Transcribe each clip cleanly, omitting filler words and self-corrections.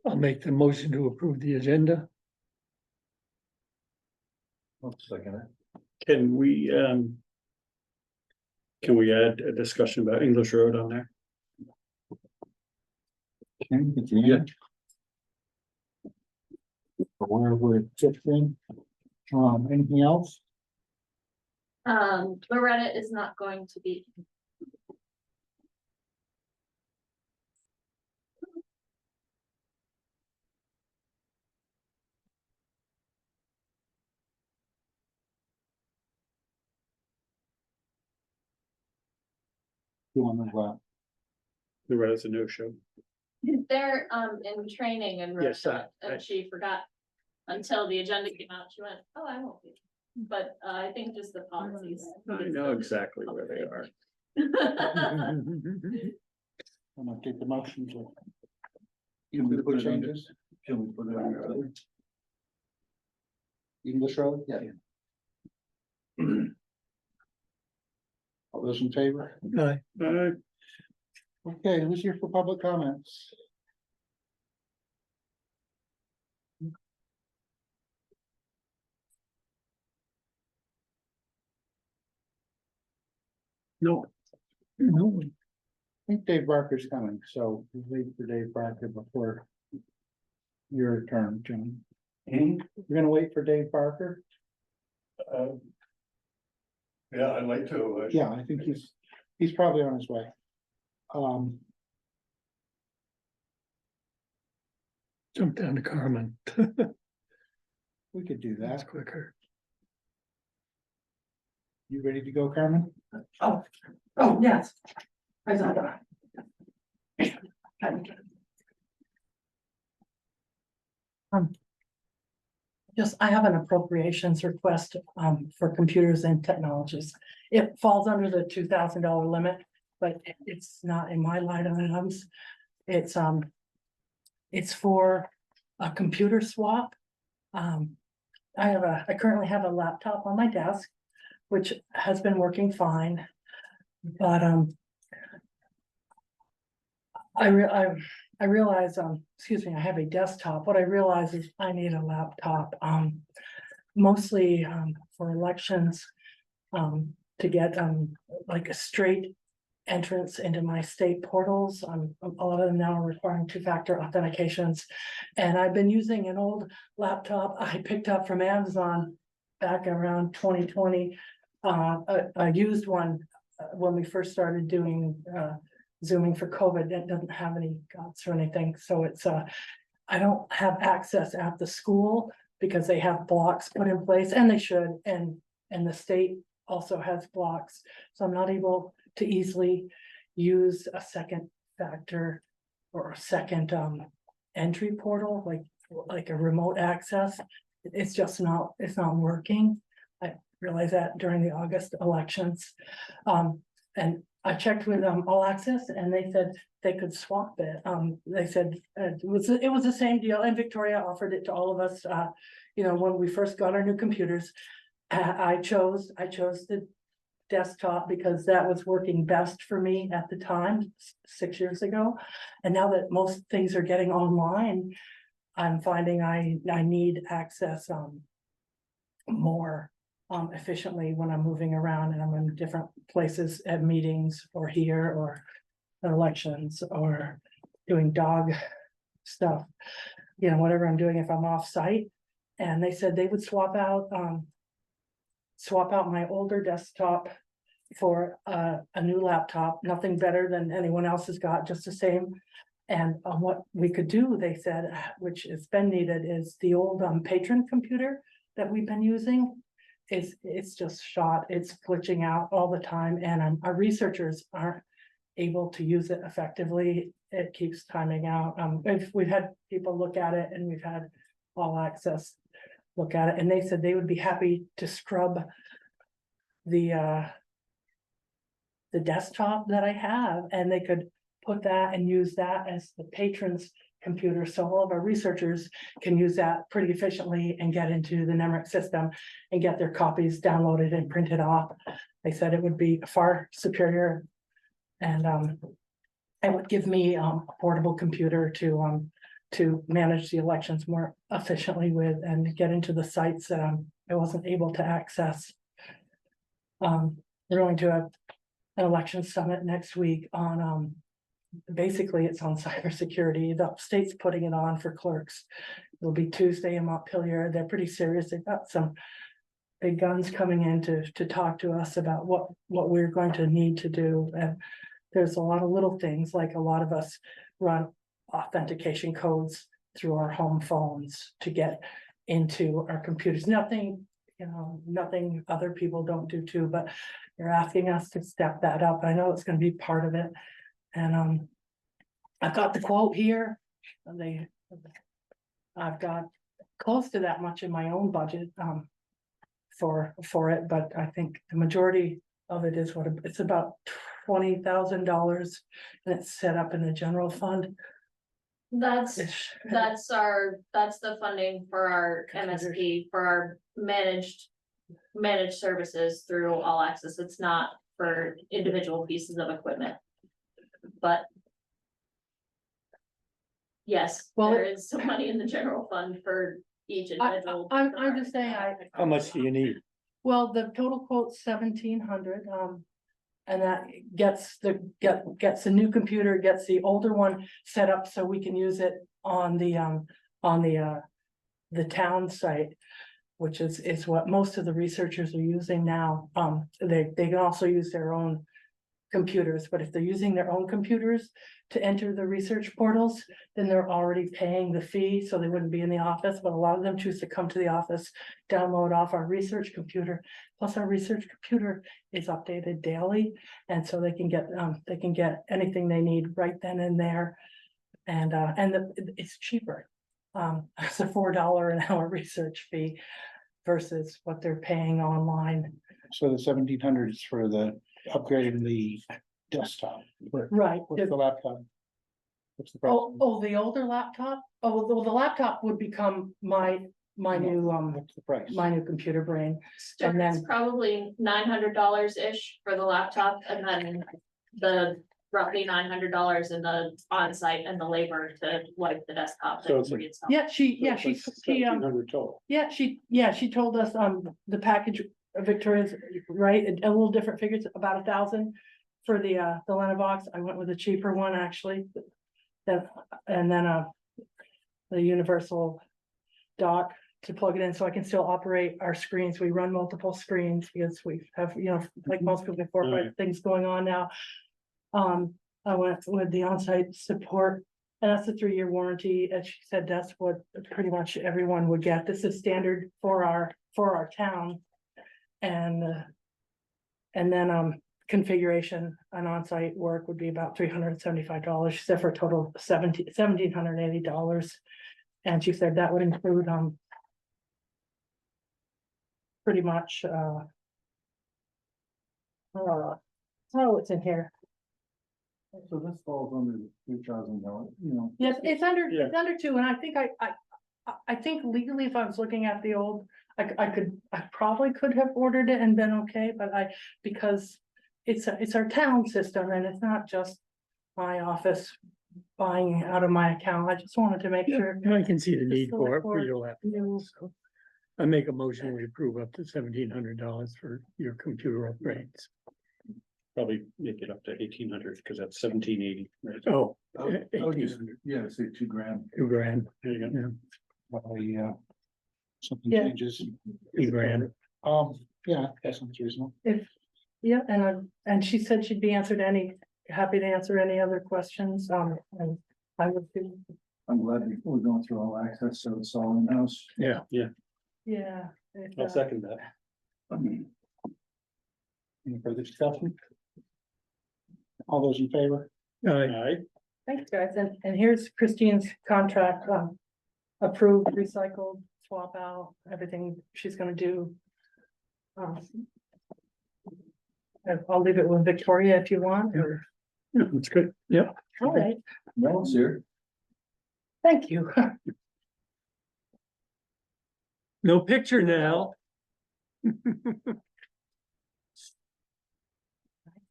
I'll make the motion to approve the agenda. I'll second it. Can we add a discussion about English Road on there? Yeah. Where we're shifting. Anything else? Loretta is not going to be. You want to, The road is a no-show. They're in training and Yes, and she forgot until the agenda came out. She went, "Oh, I won't be." But I think just the policies. I know exactly where they are. I'm gonna take the motion to. Can we put changes? Can we put it on the other? English Road? Yeah. All those in favor? Aye. Okay, who's here for public comments? No, No, I think Dave Barker's coming, so we'll wait for Dave Barker before your turn, John. We're gonna wait for Dave Barker? Yeah, I'd like to. Yeah, I think he's probably on his way. jump down to Carmen. We could do That's that. quicker. You ready to go, Carmen? Oh, yes. I saw that. Just, I have an appropriations request, for computers and technologies. It falls under the $2,000 limit, but it's not in my line items. It's for a computer swap. I currently have a laptop on my desk, which has been working fine. But, I realize, excuse me, I have a desktop. What I realize is I need a laptop, mostly, for elections, to get, like a straight entrance into my state portals. A lot of them now are requiring two-factor authentications. And I've been using an old laptop I picked up from Amazon back around 2020. I used one when we first started doing, Zooming for COVID. That doesn't have any guts or anything, so it's I don't have access at the school because they have blocks put in place, and they should, and the state also has blocks, so I'm not able to easily use a second factor or a second entry portal, like a remote access. It's just not, it's not working. I realized that during the August elections, and I checked with All Access, and they said they could swap it. They said it was the same deal, and Victoria offered it to all of us. You know, when we first got our new computers, I chose the desktop because that was working best for me at the time, 6 years ago. And now that most things are getting online, I'm finding I need access more efficiently when I'm moving around and I'm in different places at meetings or here or elections or doing dog stuff, you know, whatever I'm doing if I'm off site. And they said they would swap out my older desktop for a new laptop, nothing better than anyone else has got, just the same. And what we could do, they said, which has been needed, is the old patron computer that we've been using. It's just shot, it's glitching out all the time, and our researchers aren't able to use it effectively. It keeps timing out. We've had people look at it, and we've had All Access look at it, and they said they would be happy to scrub the desktop that I have, and they could put that and use that as the patrons computer, so all of our researchers can use that pretty efficiently and get into the NEMRIC system and get their copies downloaded and printed off. They said it would be far superior, and it would give me a portable computer to to manage the elections more efficiently with and get into the sites that I wasn't able to access. We're going to have an election summit next week on, basically it's on cybersecurity. The state's putting it on for clerks. It'll be Tuesday in Montpelier. They're pretty serious. They've got some big guns coming in to talk to us about what we're going to need to do. And there's a lot of little things, like a lot of us run authentication codes through our home phones to get into our computers. Nothing, nothing other people don't do too, but they're asking us to step that up. I know it's gonna be part of it. And I've got the quote here. And I've got close to that much in my own budget for it, but I think the majority of it is it's about $20,000, and it's set up in the general fund. That's Ish. that's the funding for our MSP, for our managed services through All Access. It's not for individual pieces of equipment. But yes, Well, there is some money in the general fund for each individual. I'm just saying, How much do you need? well, the total quote's 1,700, and that gets the new computer, gets the older one set up so we can use it on the town site, which is what most of the researchers are using now. They can also use their own computers, but if they're using their own computers to enter the research portals, then they're already paying the fee, so they wouldn't be in the office. But a lot of them choose to come to the office, download off our research computer. Plus, our research computer is updated daily, and so they can get anything they need right then and there. And it's cheaper. It's a $4 an hour research fee versus what they're paying online. So the 1,700 is for the upgrading the desktop. Right. What's the laptop? What's the price? The older laptop? The laptop would become my new, What's the price? my new computer brain. So and it's then- probably $900-ish for the laptop, and then the roughly $900 in the on-site and the labor to wipe the desktop. So it's and reinstall. Yeah, she total. she told us, the package, Victoria's, right, a little different figures, about 1,000 for the Lenovox. I went with a cheaper one, actually. And then, the universal dock to plug it in, so I can still operate our screens. We run multiple screens because we have, like most people, 4 or 5 things going on now. I went with the on-site support, and that's a 3-year warranty, and she said that's what pretty much everyone would get. This is standard for our town. And then configuration and on-site work would be about $375. She said for a total of $1,780. And she said that would include pretty much it's in here. So this falls under the $2,000, Yes, it's under, Yeah. it's under 2, and I think legally, if I was looking at the old, I probably could have ordered it and been okay, but because it's our town system, and it's not just my office buying out of my account. I just wanted to make sure. I can see the need The for it, select but you don't have to. Yeah. So I make a motion, we approve up to $1,700 for your computer upgrades. Probably make it up to 1,800, because that's 1,780, right? Oh, I would just, 1,800, yeah, say $2,000. $2,000, There you go. Well, something Yeah. changes. $2,000. Yeah, that sounds reasonable. Yeah, and she said she'd be happy to answer any other questions, and I would do. I'm glad we're going through All Access, so it's all in-house. Yeah, Yeah. I'll second that. Any further discussion? All those in favor? Aye. Alright, Thanks, guys, and here's Christine's contract, approved, recycled, swap out, everything she's gonna do. And I'll leave it with Victoria if you want, or, yeah, that's good, yeah. all right, No, sir. thank you. No picture now.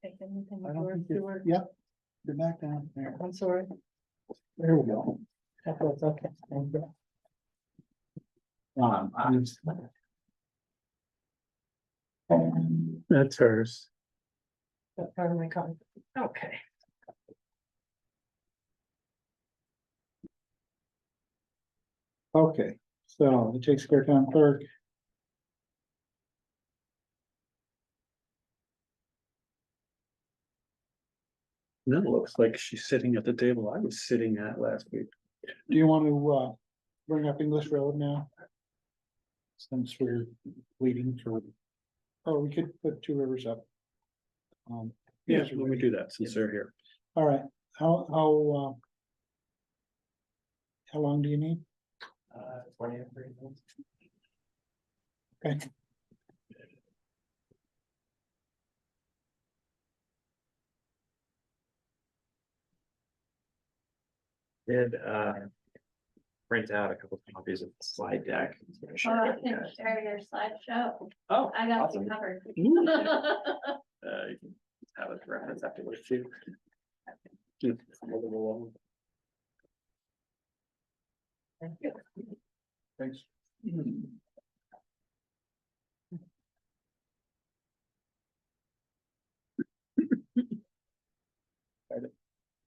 Take anything I don't before think you- Stuart? Yep, you're back down there. I'm sorry. There we go. That was okay, thank you. I'm And That's hers. that's part of my comment. Okay. okay, so it takes care of town clerk. No, it looks like she's sitting at the table I was sitting at last week. Do you want to bring up English Road now? Since we're waiting for, or we could put Two Rivers up. Yeah, yes, let me do that since they're here. all right, how long do you need? 20 or 30 minutes. Okay. Did print out a couple of copies of the slide deck. I can share your slideshow. Oh, I got you awesome. covered. You can have it for reference afterwards too. Thanks.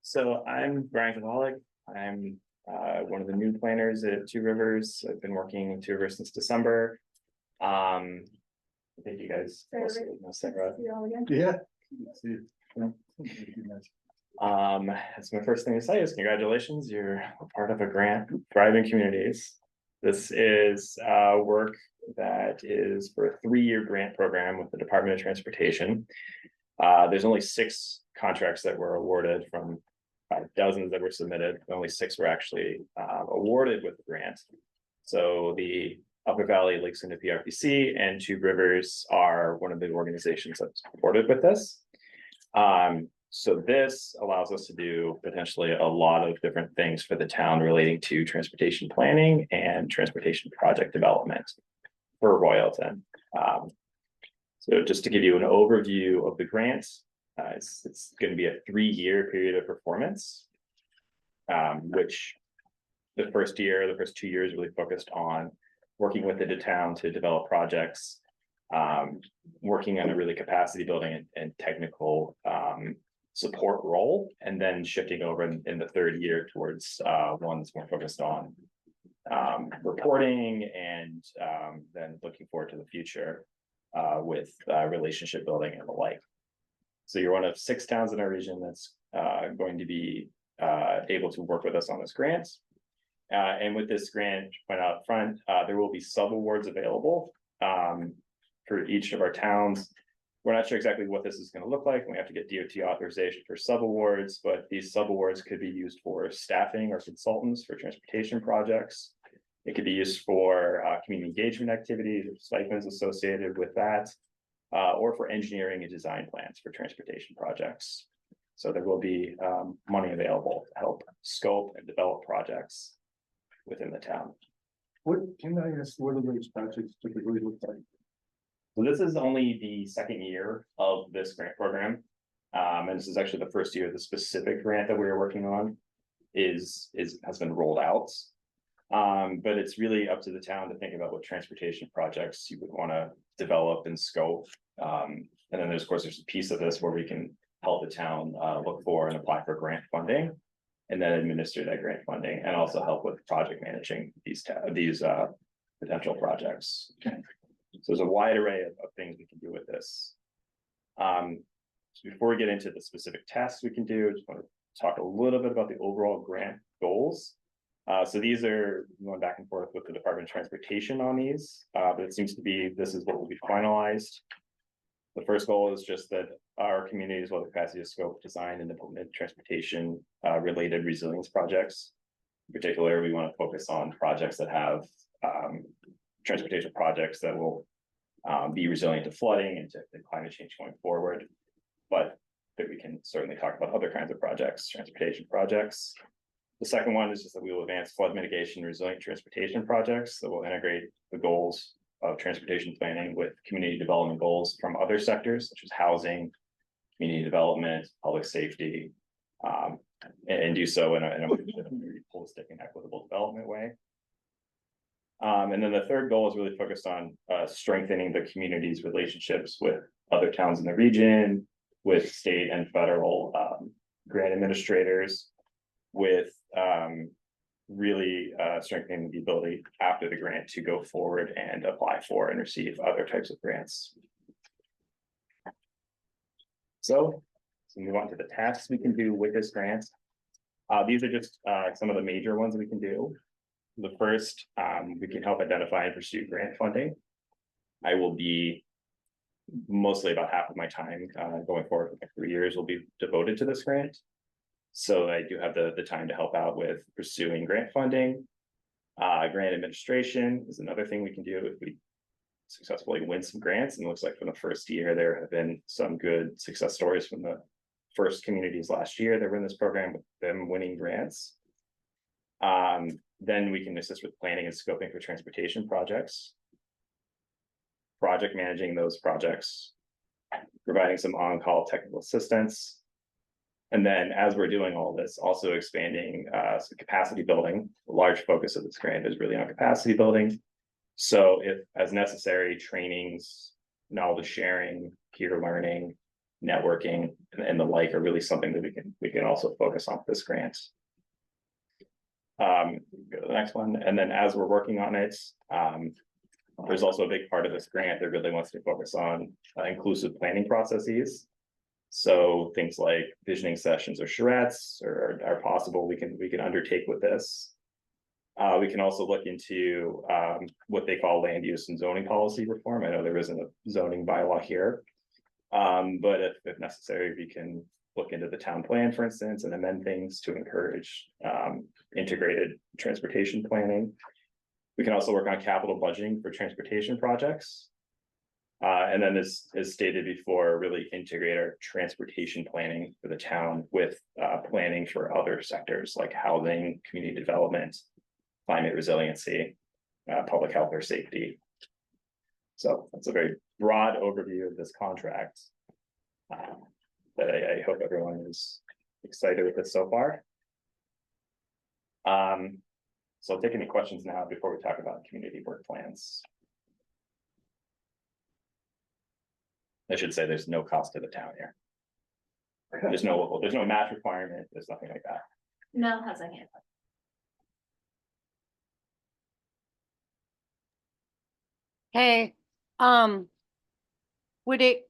So I'm Brian Kovalik. I'm one of the new planners at Two Rivers. I've been working with Two Rivers since December. I think you guys also know Sarah. Yeah. That's my first thing to say is congratulations, you're a part of a grant, Thriving Communities. This is work that is for a 3-year grant program with the Department of Transportation. There's only 6 contracts that were awarded from dozens that were submitted. Only 6 were actually awarded with the grant. So the Upper Valley Lakes into PRPC and Two Rivers are one of the organizations that's supported with this. So this allows us to do potentially a lot of different things for the town relating to transportation planning and transportation project development for Royalton. So just to give you an overview of the grant, it's going to be a 3-year period of performance, which the first 2 years really focused on working with the town to develop projects, working on a really capacity building and technical support role, and then shifting over in the 3rd year towards one that's more focused on reporting and then looking forward to the future with relationship building and the like. So you're one of 6 towns in our region that's going to be able to work with us on this grant. And with this grant, point out front, there will be sub-awards available for each of our towns. We're not sure exactly what this is going to look like. We have to get DOT authorization for sub-awards, but these sub-awards could be used for staffing or consultants for transportation projects. It could be used for community engagement activities or stipends associated with that, or for engineering and design plans for transportation projects. So there will be money available to help scope and develop projects within the town. What can I ask, what do those projects typically look like? So this is only the 2nd year of this grant program. And this is actually the 1st year the specific grant that we were working on has been rolled out. But it's really up to the town to think about what transportation projects you would want to develop and scope. And then there's, of course, there's a piece of this where we can help the town look for and apply for grant funding, and then administer that grant funding, and also help with project managing these potential projects. So there's a wide array of things we can do with this. So before we get into the specific tasks we can do, I just want to talk a little bit about the overall grant goals. So these are going back and forth with the Department of Transportation on these, but it seems to be this is what will be finalized. The first goal is just that our communities will have the capacity to scope, design, and implement transportation related resilience projects. In particular, we want to focus on projects that have transportation projects that will be resilient to flooding and to climate change going forward. But we can certainly talk about other kinds of projects, transportation projects. The second one is just that we will advance flood mitigation and resilient transportation projects that will integrate the goals of transportation planning with community development goals from other sectors such as housing, community development, public safety, and do so in a holistic and equitable development way. And then the third goal is really focused on strengthening the community's relationships with other towns in the region, with state and federal grant administrators, with really strengthening the ability after the grant to go forward and apply for and receive other types of grants. So move on to the tasks we can do with this grant. These are just some of the major ones we can do. The first, we can help identify and pursue grant funding. I will be mostly about half of my time going forward for the next 3 years will be devoted to this grant. So I do have the time to help out with pursuing grant funding. Grant administration is another thing we can do if we successfully win some grants. And it looks like from the first year, there have been some good success stories from the first communities last year that were in this program with them winning grants. Then we can assist with planning and scoping for transportation projects. Project managing those projects, providing some on-call technical assistance. And then as we're doing all this, also expanding some capacity building. A large focus of this grant is really on capacity building. So if as necessary, trainings, knowledge sharing, peer learning, networking, and the like are really something that we can also focus on this grant. Go to the next one. And then as we're working on it, there's also a big part of this grant that really wants to focus on inclusive planning processes. So things like visioning sessions or charrettes are possible we can undertake with this. We can also look into what they call land use and zoning policy reform. I know there isn't a zoning bylaw here. But if necessary, we can look into the town plan, for instance, and amend things to encourage integrated transportation planning. We can also work on capital budgeting for transportation projects. And then as stated before, really integrate our transportation planning for the town with planning for other sectors like housing, community development, climate resiliency, public health or safety. So that's a very broad overview of this contract. But I hope everyone is excited with this so far. So I'll take any questions now before we talk about community work plans. I should say there's no cost to the town here. There's no match requirement, there's nothing like that. Mel has a hand up. Hey,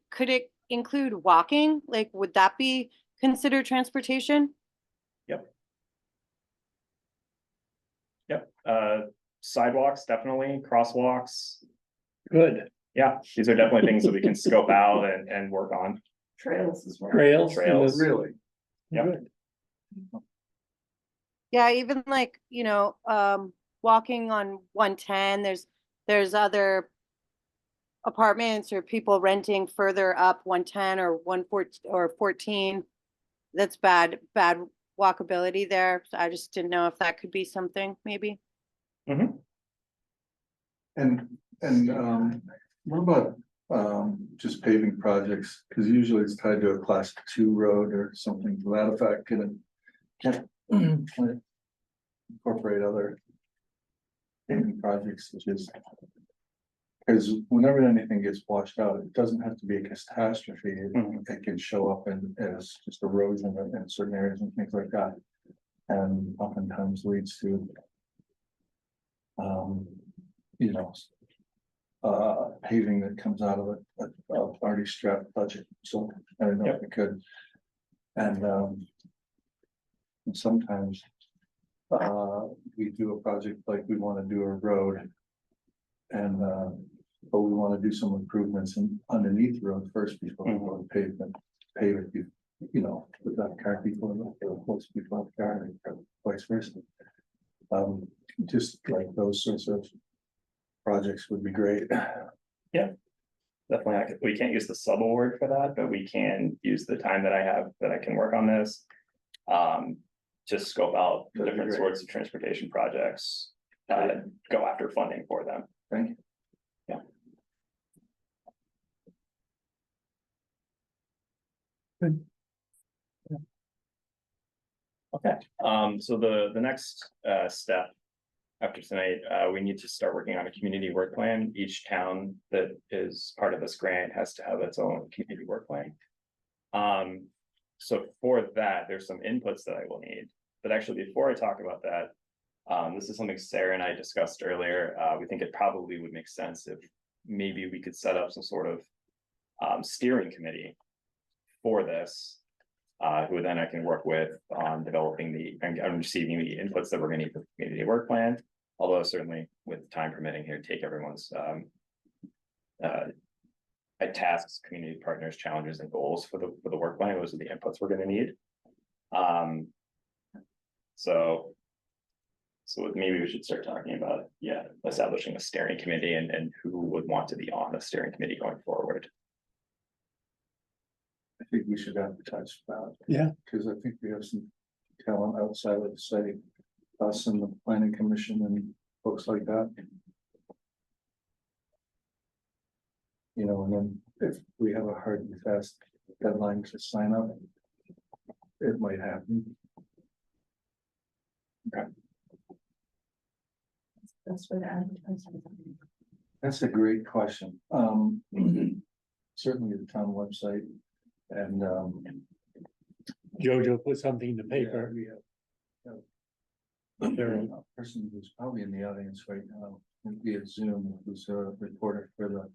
could it include walking? Like, would that be considered transportation? Yep, sidewalks, definitely, crosswalks. Good. Yeah, these are definitely things that we can scope out and work on. Trails as well. Trails. Trails. Really? Yep. Good. Yeah, even like, walking on 110, there's other apartments or people renting further up 110 or 114 or 14. That's bad walkability there. So I just didn't know if that could be something, maybe. Mm-hmm. And what about just paving projects? Because usually it's tied to a class 2 road or something to that effect. Can it incorporate other paving projects such as, because whenever anything gets washed out, it doesn't have to be a catastrophe. It can show up as just erosion in certain areas and things like that. And oftentimes leads to paving that comes out of a already strapped budget. So I don't know if it could. And sometimes we do a project like we want to do a road, and but we want to do some improvements underneath the road first before we go to pave it, without car people or close people off car and vice versa. Just like those sorts of projects would be great. Yeah, definitely. We can't use the sub award for that, but we can use the time that I have that I can work on this. To scope out the different sorts of transportation projects, go after funding for them. Thank you. Yeah. Good. Okay, so the next step after tonight, we need to start working on a community work plan. Each town that is part of this grant has to have its own community work plan. So for that, there's some inputs that I will need, but actually before I talk about that, this is something Sarah and I discussed earlier. We think it probably would make sense if maybe we could set up some sort of steering committee for this. Who then I can work with on developing and receiving the inputs that we're gonna need for the community work plan. Although certainly with time permitting here, take everyone's tasks, community partners, challenges and goals for the work plan. Those are the inputs we're gonna need. So maybe we should start talking about, establishing a steering committee and who would want to be on the steering committee going forward. I think we should advertise about. Yeah. Cause I think we have some talent outside of the city, us and the planning commission and folks like that. You know, and then if we have a hard and fast deadline to sign up, it might happen. That's what advertising. That's a great question. Certainly the town website and, Jojo put something in the paper. we have a person who's probably in the audience right now, via Zoom, who's a reporter for the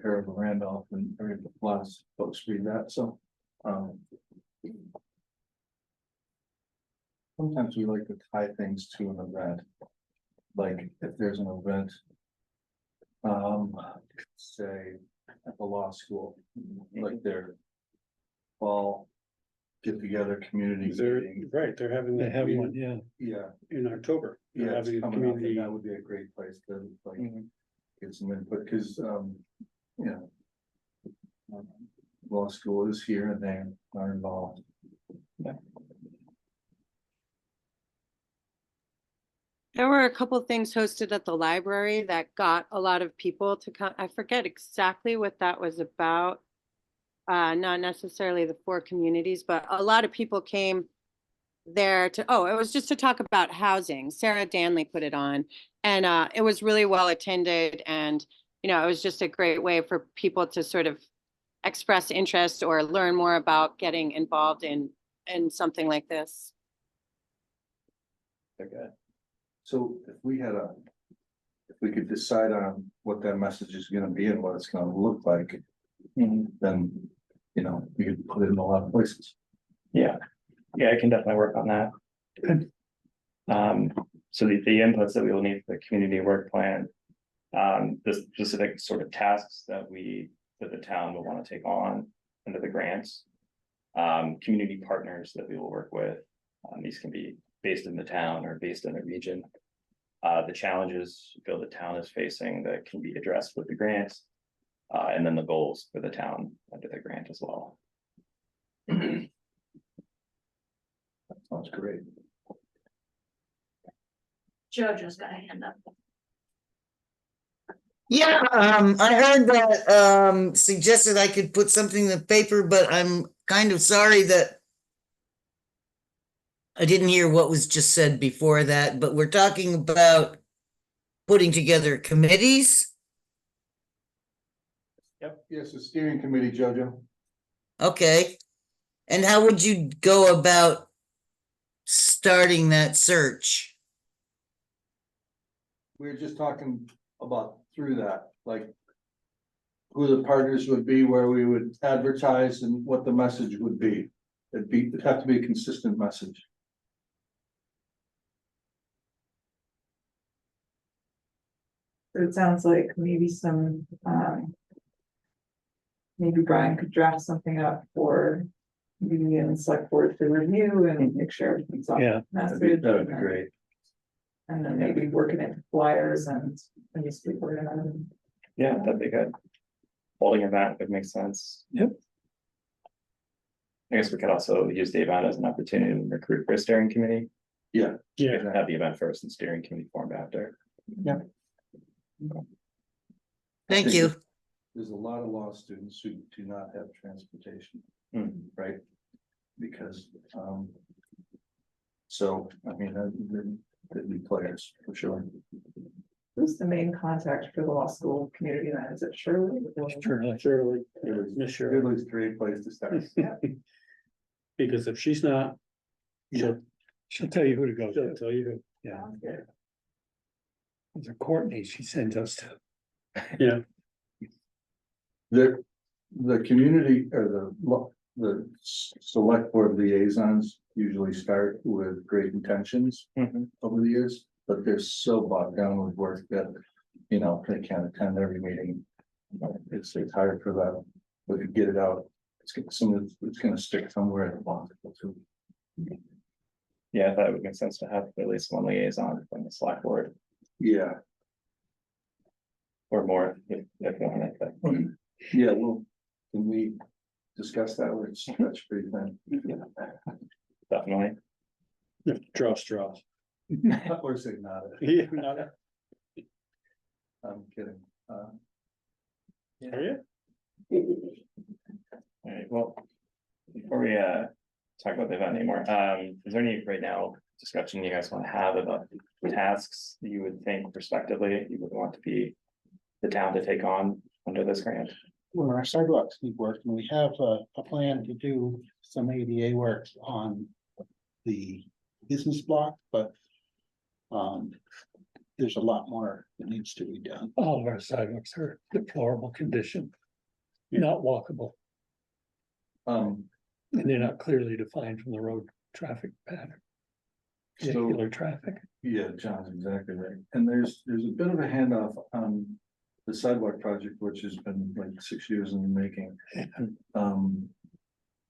Herald of Randolph, and very lots of folks read that, so. Sometimes we like to tie things to an event. Like if there's an event. Say at the law school, like their fall get together community meeting. They're having. They have one, yeah. Yeah, In October. They're yeah, it's having a coming up, and community. that would be a great place to like get some input, because law school is here and they are involved. There were a couple things hosted at the library that got a lot of people to come. I forget exactly what that was about. Not necessarily the 4 communities, but a lot of people came there it was just to talk about housing. Sarah Danley put it on, and it was really well attended, and it was just a great way for people to sort of express interest or learn more about getting involved in something like this. They're good. So if we could decide on what that message is gonna be and what it's gonna look like, then, we could put it in a lot of places. Yeah, I can definitely work on that. So the inputs that we will need for the community work plan, the specific sort of tasks that the town will want to take on under the grants, community partners that we will work with. These can be based in the town or based in a region. The challenges we feel the town is facing that can be addressed with the grants, and then the goals for the town under the grant as well. That sounds great. Jojo's got a hand up. Yeah, I heard that suggested I could put something in the paper, but I'm kind of sorry that I didn't hear what was just said before that, but we're talking about putting together committees. Yes, the steering committee, Jojo. Okay. And how would you go about starting that search? We were just talking about through that, like who the partners would be, where we would advertise and what the message would be. It'd have to be a consistent message. It sounds like maybe maybe Brian could draft something up for maybe in the select board to review and make sure everything's on Yeah, message. That would be great. And then maybe working into flyers and newspaper. Yeah, that'd be good. Holding event would make sense. Yep. I guess we could also use the event as an opportunity to recruit for a steering committee. Yeah. yeah. Have the event first and steering committee formed after. Thank you. There's a lot of law students who do not have transportation, right? Because So, I mean, there'd be players for sure. Who's the main contact for the law school community then? Is it Shirley? Surely, it was Miss Shirley, Shirley's a great place to start. because if she's not, She'll tell you who to go she'll to. tell you who. Yeah. There's a Courtney she sends us to. Yeah, The community or the select board liaisons usually start with great intentions Mhm. over the years, but they're so bogged down with work that, you know, they can't attend every meeting. It's hard for them, but to get it out, it's gonna stick somewhere at the bottom too. Yeah, I thought it would make sense to have at least one liaison from the select board Yeah, or more if you want it, but. yeah, well, can we discuss that? We're stretched pretty thin. Definitely. draw straws. Or say not. Yeah, not a- I'm kidding. Are you? Alright, well, before we talk about the event anymore, is there any right now discussion you guys want to have about tasks that you would think prospectively you would want to be the town to take on under this grant? Well, our sidewalks need work, and we have a plan to do some ADA work on the business block, but there's a lot more that needs to be done. All of our sidewalks are deplorable condition. Not walkable, Um, and they're not clearly defined from the road traffic pattern. so, Vehicular traffic. yeah, John's exactly right. And there's a bit of a handoff on the sidewalk project, which has been like 6 years in the making.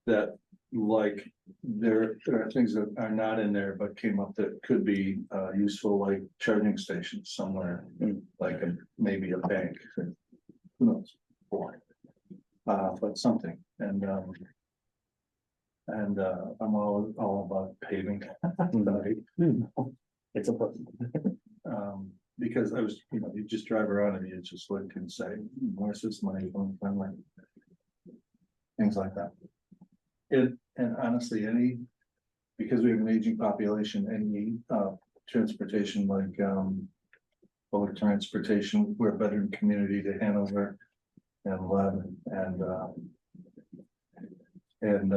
That like, there are things that are not in there, but came up that could be useful, like charging stations somewhere, like maybe a bank. Who knows? But something, and I'm all about paving. It's important. Because I was, you know, you just drive around and you just look and say, where's this money going from? Things like that. And honestly, because we have an aging population, any transportation like public transportation, we're a veteran community to Hanover and Lebanon and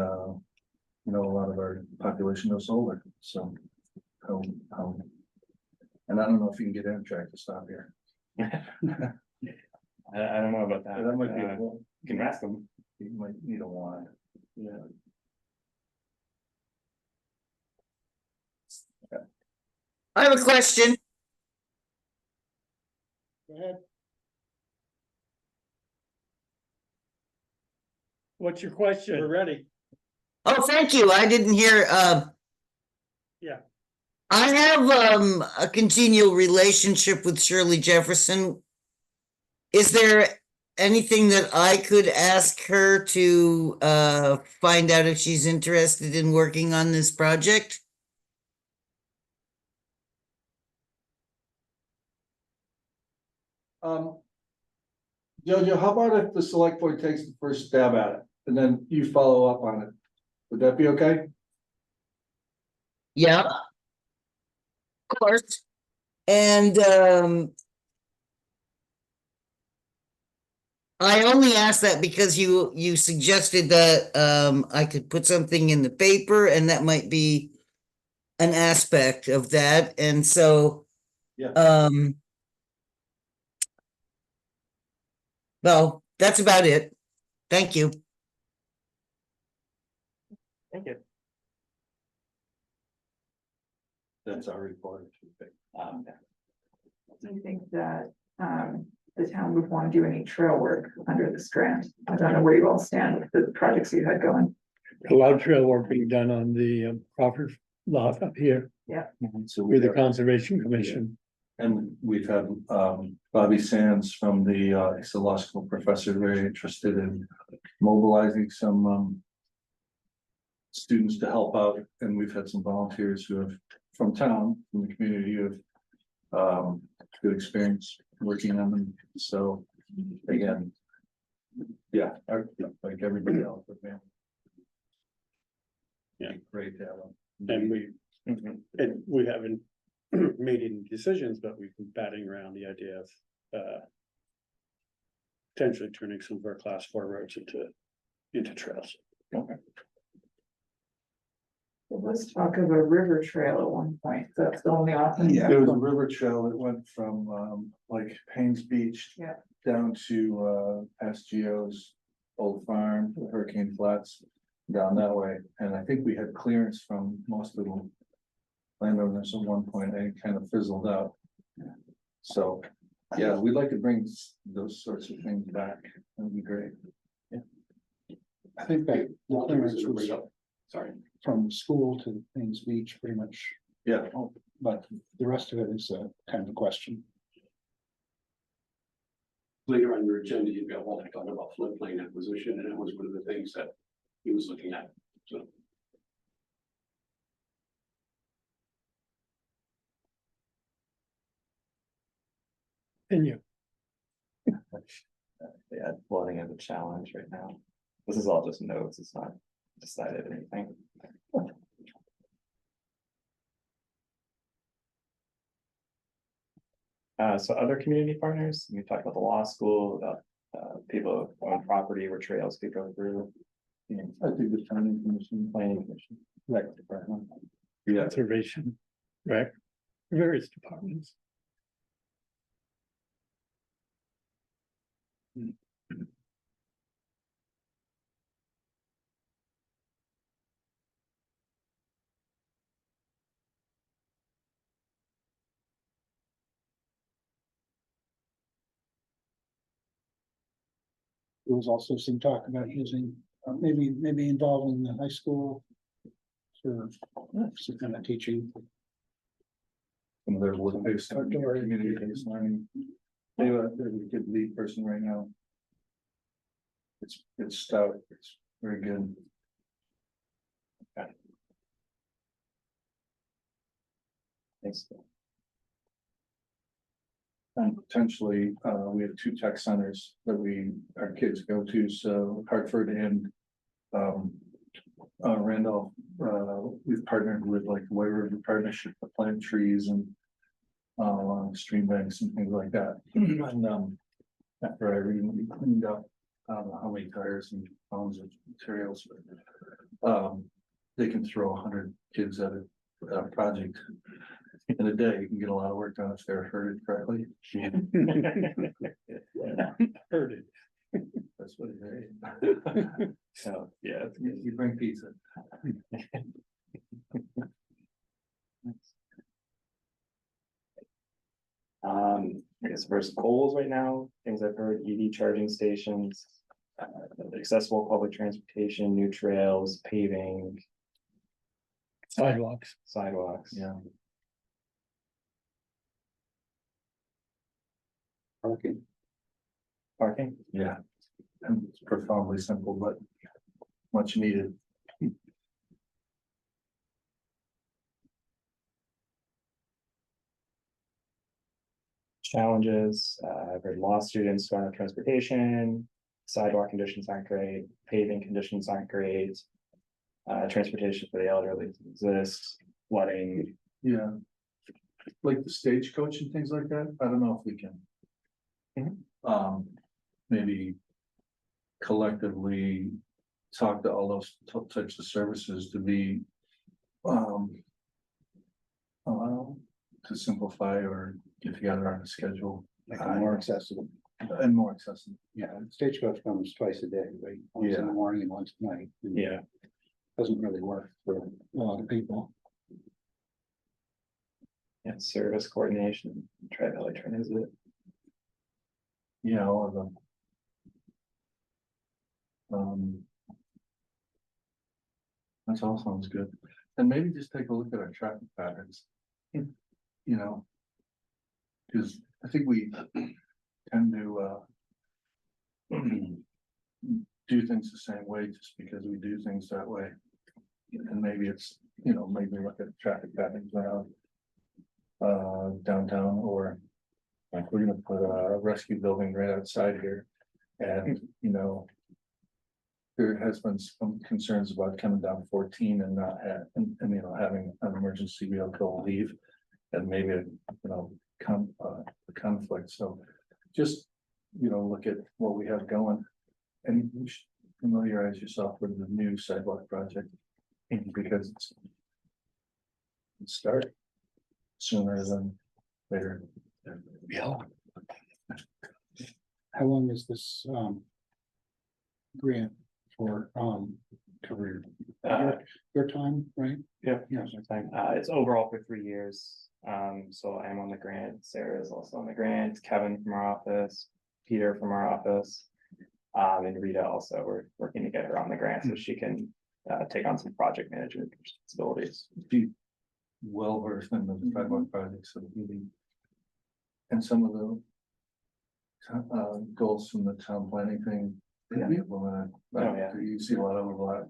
you know, a lot of our population is older, so and I don't know if you can get Amtrak to stop here. I don't know about that. That might be, You can ask them. you might need a wand. Yeah. I have a question. Go ahead. What's your We're question? ready. Oh, thank you. I didn't hear, Yeah. I have a congenial relationship with Shirley Jefferson. Is there anything that I could ask her to find out if she's interested in working on this project? Jojo, how about if the select board takes the first stab at it, and then you follow up on it? Would that be okay? Yeah. Of course. And I only asked that because you suggested that I could put something in the paper and that might be an aspect of that. And so Yeah. well, that's about it. Thank you. Thank you. That's our report. Do you think that the town would want to do any trail work under this grant? I don't know where you all stand with the projects you had going. A lot of trail work being done on the Crawford lot up here So with the Conservation Commission. and we've had Bobby Sands from he's a law school professor, very interested in mobilizing some students to help out, and we've had some volunteers who have from town, from the community, who have good experience working on them. So again, yeah, like everybody else, but man. Yeah. Great to have them. And Mhm. And we haven't made any decisions, but we've been batting around the idea of, potentially turning some of our class 4 roads into trails. Okay. There was talk of a river trail at one point, that's the only option. There was a river trail that went from, like Paynes Beach. Yeah. Down to, SGO's old farm, Hurricane Flats, down that way, and I think we had clearance from most of the landowners at one point, and it kind of fizzled out. So, yeah, we'd like to bring those sorts of things back, that'd be great. I think that the clearance was Sorry. from school to Paynes Beach, pretty much, Yeah, but the rest of it is kind of a question. Later on your agenda, you've got one talking about floodplain acquisition, and it was one of the things that he was looking at, so. And you, Yeah, flooding is a challenge right now. This is all just notes, it's not decided anything. So other community partners, we talked about the law school, about people who own property where trails could go through. I think the planning commission, Planning commission. rec department. Yeah, conservation, right, various departments. There was also some talk about using, maybe involving the high school for some kind of teaching. some of their work-based, community-based learning. They're a good lead person right now. It's stout, it's very good. Thanks. And potentially, we have 2 tech centers that our kids go to, so Hartford and. Randolph, we've partnered with like the White River Partnership to plant trees and. Stream banks and things like that, and, after I recently cleaned up, I don't know how many tires and pounds of materials. They can throw 100 kids at a project. In a day, you can get a lot of work done if they're herded correctly. Heard it. That's what it is. So, yeah. You bring pizza. I guess versus goals right now, things I've heard, EV charging stations. Accessible public transportation, new trails, paving, Sidewalks. sidewalks. Yeah. Parking. Yeah. And it's profoundly simple, but much needed. Challenges, I've heard law students going on transportation, sidewalk conditions aren't great, paving conditions aren't great. Transportation for the elderly exists, flooding. Yeah. Like the stagecoach and things like that, I don't know if we can. Maybe collectively talk to all those types of services to be. To simplify or get together on a schedule. Make it more accessible. And more accessible. Yeah, stagecoach comes twice a day, right? Once in the morning and once at night. and Yeah. Doesn't really work for a lot of people. Yeah, service coordination, Tri-Valley Transit. Yeah, all of them. That all sounds good. And maybe just take a look at our traffic patterns. You know. Cause I think we tend to, do things the same way just because we do things that way. And maybe it's, maybe look at traffic patterns around. Downtown, or like we're gonna put a rescue building right outside here. And, there has been some concerns about coming down 14 and not having an emergency emergency vehicle leave. And maybe, a conflict, so just, look at what we have going. And you should familiarize yourself with the new sidewalk project. Because it's start sooner than later. Yeah. How long is this, grant for, career? Your time, right? Yeah. Yeah. It's overall for 3 years. So I'm on the grant, Sarah is also on the grant, Kevin from our office, Peter from our office. And Rita also, we're working to get her on the grant so she can take on some project management responsibilities. Be well versed in the sidewalk projects of the. And some of the. Goals from the town planning thing. Yeah. Well, Oh, yeah. You see a lot of overlap.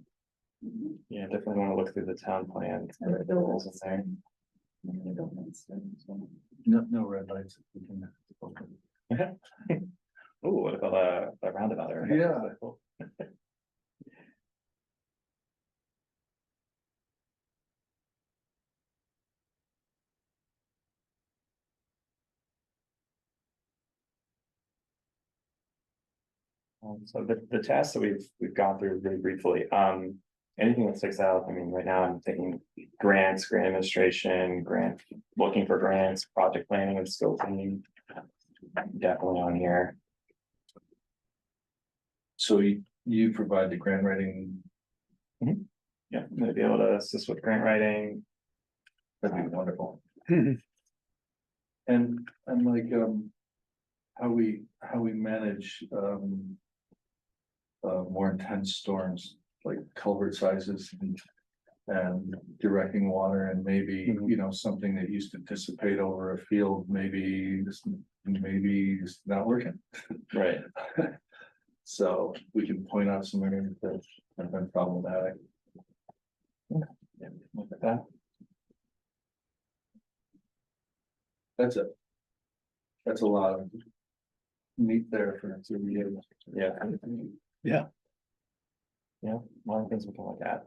Yeah, definitely want to look through the town plan. And the Goals in there. No red lights. We can- Ooh, what about a roundabout area? Yeah. So the tasks that we've gone through really briefly, anything that sticks out, I mean, right now I'm thinking grants, grant administration, looking for grants, project planning and scoping. Definitely on here. So you provide the grant writing, Yeah, I'm gonna be able to assist with grant writing. that'd be wonderful. And like, how we manage, more intense storms, like culvert sizes and directing water and maybe, something that used to dissipate over a field, maybe it's not working. Right. So we can point out some areas that have been problematic. Yeah, look at that. That's it. That's a lot of meat there for 2 years. Yeah. Yeah. Yeah, a lot of things we can look at.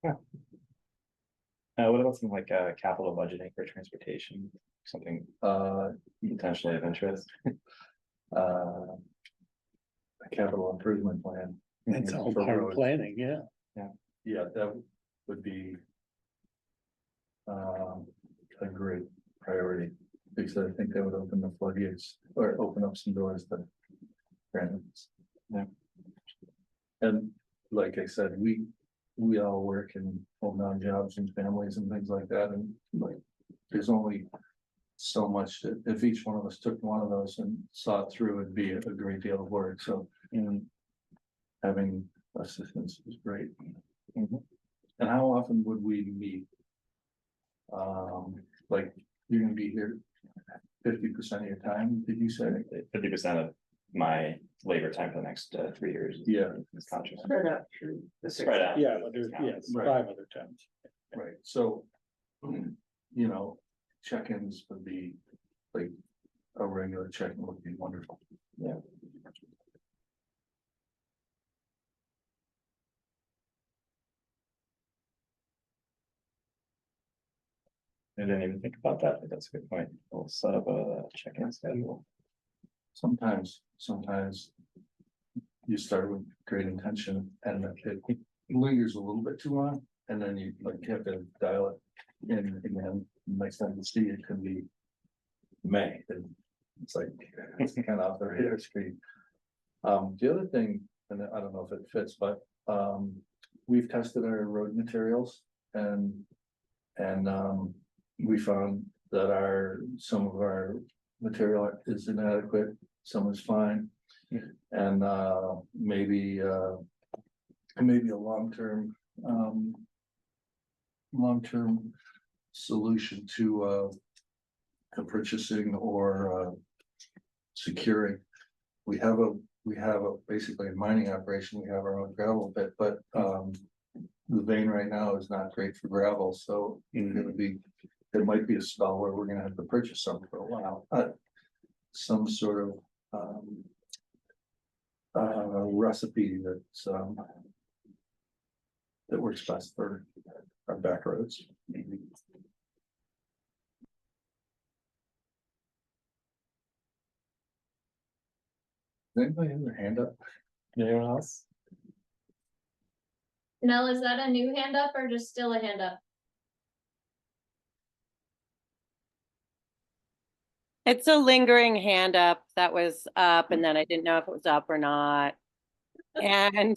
Yeah. What about some like capital budgeting for transportation, something potentially of interest? A capital improvement plan. That's all for part of roads. planning, yeah. Yeah, that would be. A great priority, because I think that would open the floodgates or open up some doors to. Grants. Yeah. And like I said, we all work and hold down jobs and families and things like that, and like, there's only. So much that if each one of us took one of those and saw it through, it'd be a great deal of work, so. Having assistance is great. And how often would we meet? Like, you're gonna be here 50% of your time, did you say? 50% of my labor time for the next 3 years. Yeah. Is conscious. Spread out through the six. Spread out. Yeah, but there's, yes, Right. 5 other towns. Right, so. Check-ins would be like a regular check-in would be wonderful. Yeah. I didn't even think about that, but that's a good point. We'll set up a check-in schedule. Sometimes. You start with great intention and it lingers a little bit too long, and then you like have to dial it in again. Next time you see it could be May, and it's like, it's kind of off the radar screen. The other thing, and I don't know if it fits, but, we've tested our road materials and, we found that some of our material is inadequate, some is fine. And, maybe a long-term solution to purchasing or securing. We have basically a mining operation, we have our own gravel pit, but the vein right now is not great for gravel, so it would be there might be a spell where we're gonna have to purchase some for a while, some sort of, recipe that's, that works best for our back roads. Anybody have their hand up? Anyone else? Nell, is that a new hand up or just still a hand up? It's a lingering hand up that was up and then I didn't know if it was up or not. And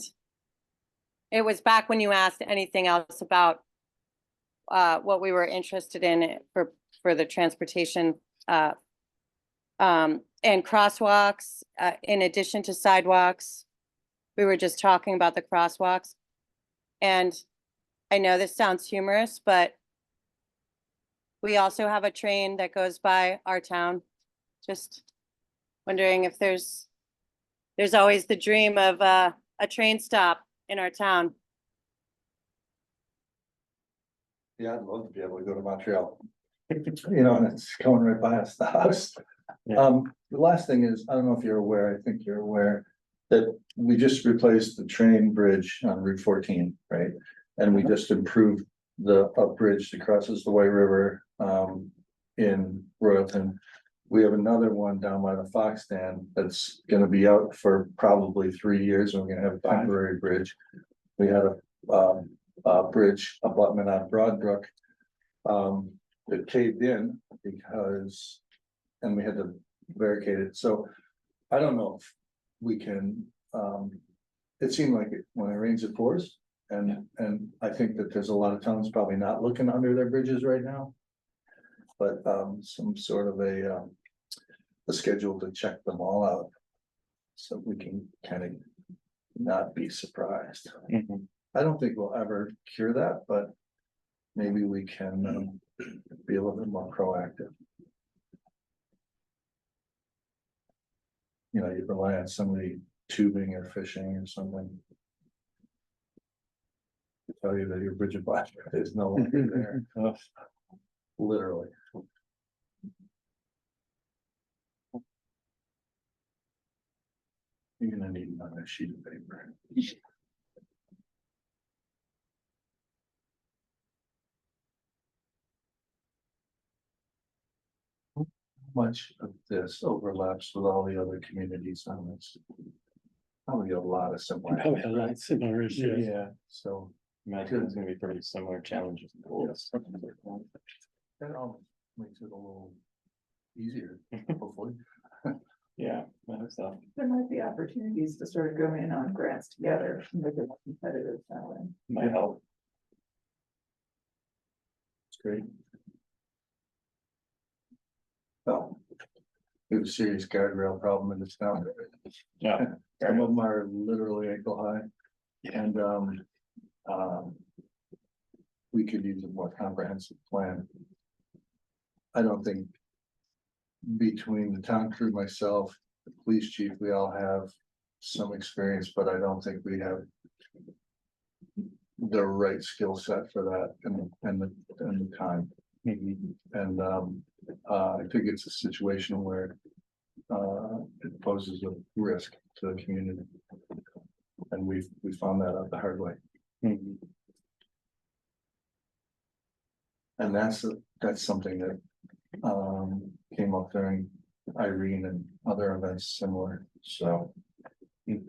it was back when you asked anything else about what we were interested in for the transportation and crosswalks, in addition to sidewalks. We were just talking about the crosswalks. And I know this sounds humorous, but we also have a train that goes by our town. Just wondering if there's always the dream of a train stop in our town. Yeah, I'd love to be able to go to Montreal. You know, and it's going right by us, the house. Yeah. The last thing is, I don't know if you're aware, I think you're aware that we just replaced the train bridge on Route 14, right? And we just improved the bridge that crosses the White River, in Royalton. We have another one down by the Fox Stand that's gonna be out for probably 3 years, and we're gonna have a temporary bridge. We had a bridge abutment on Broadbrook, that caved in because, and we had to barricade it, so I don't know if we can, it seemed like when it rains, it pours. And I think that there's a lot of towns probably not looking under their bridges right now. But some sort of a schedule to check them all out. So we can kind of not be surprised. Mhm. I don't think we'll ever cure that, but maybe we can be a little bit more proactive. You know, you rely on somebody tubing or fishing or something. To tell you that your bridge of Black is no longer there. Literally. You're gonna need another sheet of paper. Much of this overlaps with all the other communities on this. Probably a lot of similar. Probably a lot similar issues. Yeah, so Imagine it's gonna be pretty similar challenges. and goals. that all makes it a little easier, hopefully. Yeah, I hope so. There might be opportunities to sort of go in on grants together, and make it more competitive that way. Might help. It's great. Well, we have a serious guardrail problem in this town. Yeah. Some of them are literally ankle high. And, we could use a more comprehensive plan. I don't think between the town crew, myself, the police chief, we all have some experience, but I don't think we have the right skill set for that and the time. And, I think it's a situation where, it poses a risk to the community. And we found that out the hard way. Mhm. And that's something that, came up during Irene and other events similar, so. It'd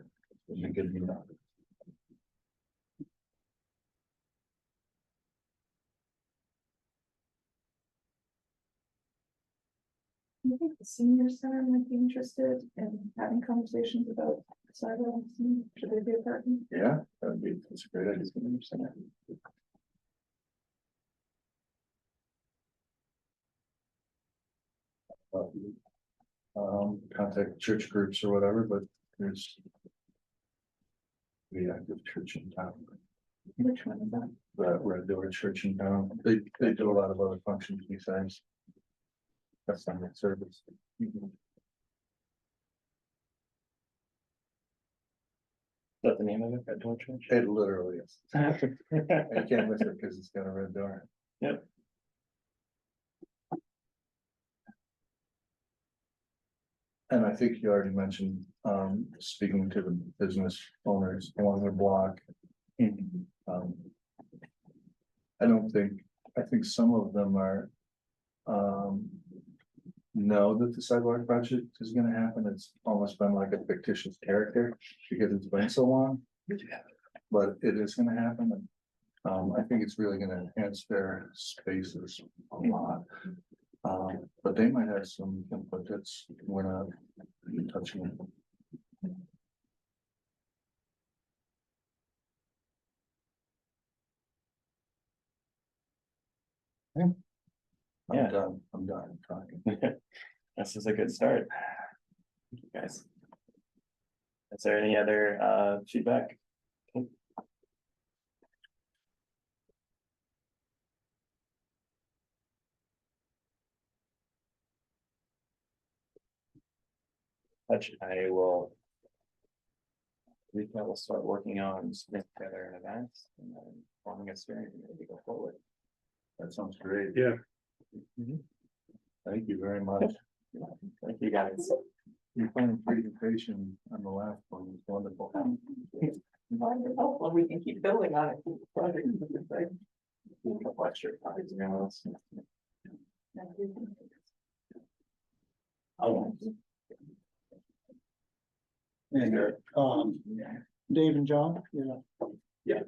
be good to know. Do you think the senior center might be interested in having conversations about sidewalks and should they be a partner? Yeah, that's a great idea. Contact church groups or whatever, but there's. The active church in town, Which one is that? the Red Door Church in town, they do a lot of other functions besides. That's on that service. Is that the name of it? Red Door Church? It literally is. I can't miss it because it's got a red door. Yep. and I think you already mentioned, speaking to the business owners along the block. Um, I think some of them are, know that the sidewalk project is gonna happen. It's almost been like a fictitious character because it's been so long. But it is gonna happen, and, I think it's really gonna enhance their spaces a lot. But they might have some input that's, we're not touching it. Yeah. I'm done talking. This is a good start. Thank you, guys. Is there any other feedback? I will. We will start working on putting together an event and then forming a steering committee to go forward. That sounds great. Yeah. Thank you very much. Thank you, guys. Your final presentation on the last one was wonderful. Well, we can keep building on it. Project. A couple extra copies, you know, Dave and John, yeah.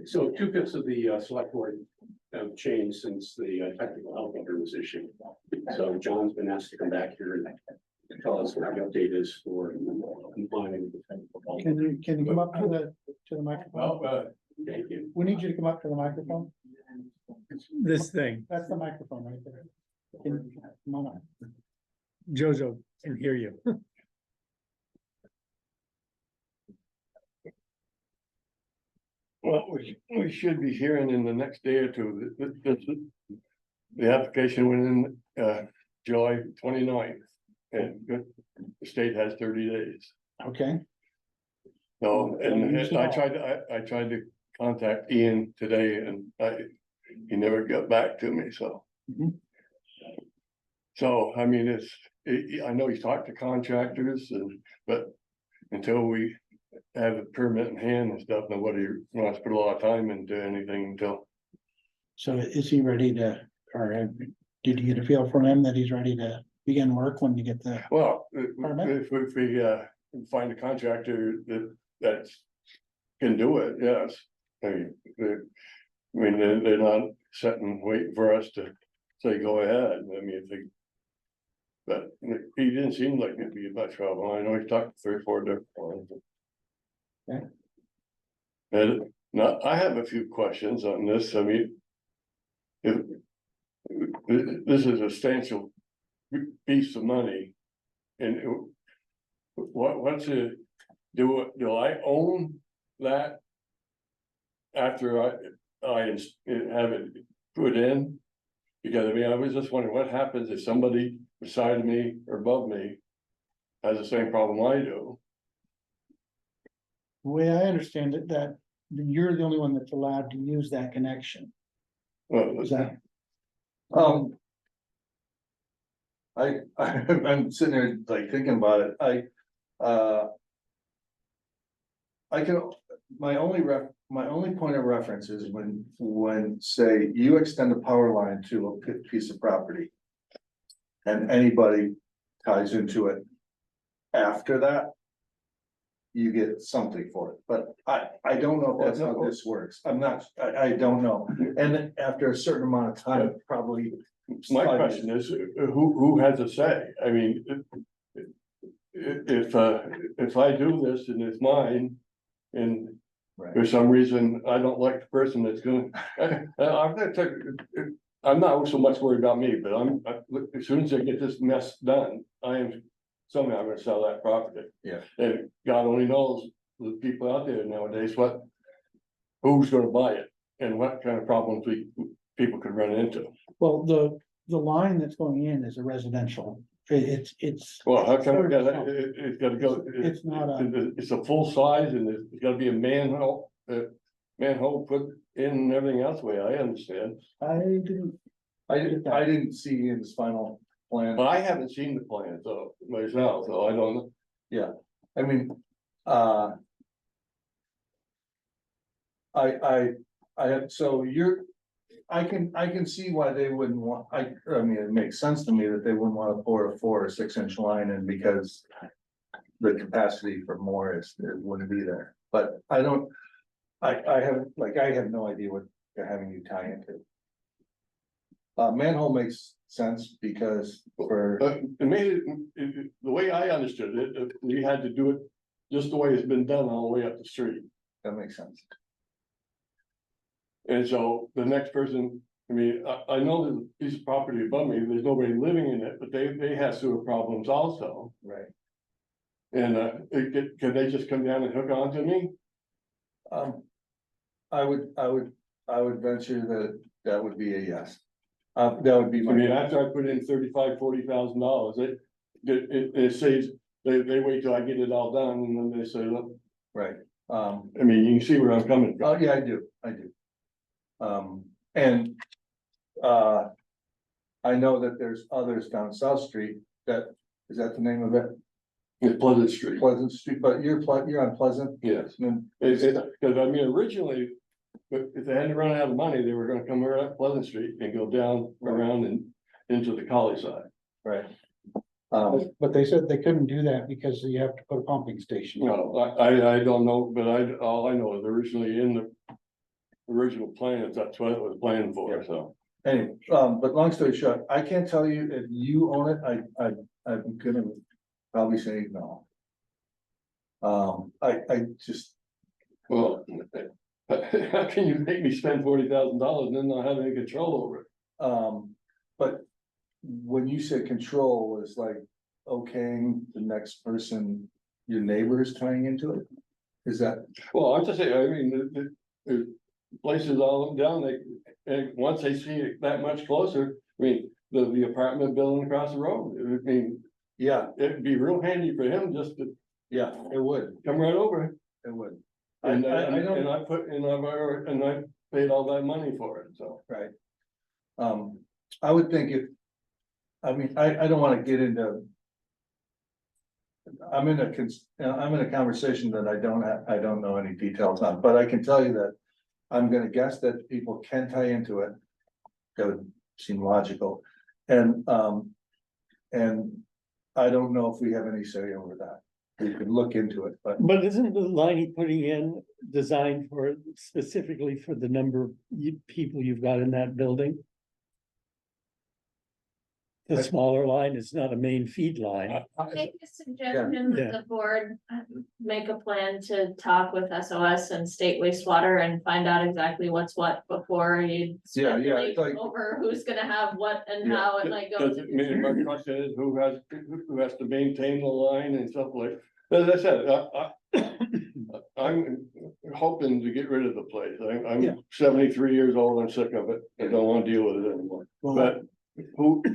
So 2/5 of the select board have changed since the technical health order was issued. So John's been asked to come back here and tell us what the update is for complying with the technical health. Can you come up to the microphone? Thank you. We need you to come up to the microphone. This thing, That's the microphone right there. Come on up. Jojo can hear you. Well, we should be hearing in the next day or two, the application went in, July 29th. And the state has 30 days. Okay, So, and I tried to contact Ian today and he never got back to me, so. Mhm. So, I mean, I know he's talked to contractors but until we have a permit in hand and stuff, nobody wants to put a lot of time into anything until. so is he ready to, or did you get a feel from him that he's ready to begin work when you get the? Well, Permit? if we find a contractor that can do it, yes. They're not sitting waiting for us to say, go ahead. I mean, but he didn't seem like it'd be much trouble. I know he's talked to 3 or 4 different ones. Okay. And now I have a few questions on this. I mean, if this is a substantial piece of money, and what's it, do I own that after I have it put in? Because I mean, I was just wondering what happens if somebody beside me or above me has the same problem I do. The way I understand it, that you're the only one that's allowed to use that connection. Well, Is that? I'm sitting there like thinking about it, I can, my only point of reference is when say you extend a power line to a piece of property. And anybody ties into it after that. You get something for it, but I don't know if that's how this works, I don't know, and after a certain amount of time, probably. my question is, who has a say? I mean, if I do this and it's mine, and Right. for some reason, I don't like the person that's gonna, I'm not so much worried about me, but as soon as I get this mess done, somehow I'm gonna sell that property. Yeah. And God only knows the people out there nowadays, who's gonna buy it and what kind of problems people could run into. Well, the line that's going in is a residential, it's. Well, how come it's gotta go? It's not It's a full size and it's gotta be a manhole put in and everything else, the way I understand. I didn't. I didn't see Ian's final plan. But I haven't seen the plan, so myself, so I don't know. I mean, I have, so I can see why they wouldn't want, I mean, it makes sense to me that they wouldn't wanna pour a 4 or 6 inch line in because. The capacity for more it wouldn't be there, but I don't, I have no idea what they're having you tie into. Manhole makes sense because for, It made the way I understood it, we had to do it just the way it's been done all the way up the street. that makes sense. And so the next person, I mean, I know there's a piece of property above me, there's nobody living in it, but they have sewer problems also. Right. And, can they just come down and hook on to me? I would venture that would be a yes. That would be I mean, my, after I put in $35,000-$40,000, it says, they wait till I get it all done and then they say, look, right. I mean, you can see where I'm coming Oh, from. yeah, I do. And, I know that there's others down South Street is that the name of it? It's Pleasant Street. Pleasant Street, but you're on Pleasant? Yes, And because I mean, originally, but if they hadn't run out of money, they were gonna come right up Pleasant Street and go down around and into the College side. right. But they said they couldn't do that because you have to put a pumping station. No, I don't know, but all I know is originally in the original plans, that's what it was planned for, so. Anyway, but long story short, I can't tell you if you own it, I'm gonna probably say no. I just, Well, how can you make me spend $40,000 and then not have any control over it? but when you said control was like, okaying the next person, your neighbors tying into it? Is that, Well, I'm just saying, I mean, the places all down, and once they see it that much closer, I mean, the apartment building across the road, I mean, yeah, it'd be real handy for him just to yeah, it would, come right over. it would. And I don't. and I paid all that money for it, so. Right. I would think I don't wanna get into. I'm in a conversation that I don't know any details on, but I can tell you that. I'm gonna guess that people can tie into it. That would seem logical, and I don't know if we have any say over that. We could look into it, but But isn't the line he putting in designed for specifically for the number of people you've got in that building? The smaller line is not a main feed line. Make a suggestion Yeah. that the board make a plan to talk with SOS and state wastewater and find out exactly what's what before you. Yeah, speculate it's like- Over who's gonna have what and Yeah. how it might go. Does it mean, my question is, who has to maintain the line and stuff like, as I said, I'm hoping to get rid of the place. Yeah. I'm 73 years old, I'm sick of it, I don't wanna deal with it anymore, but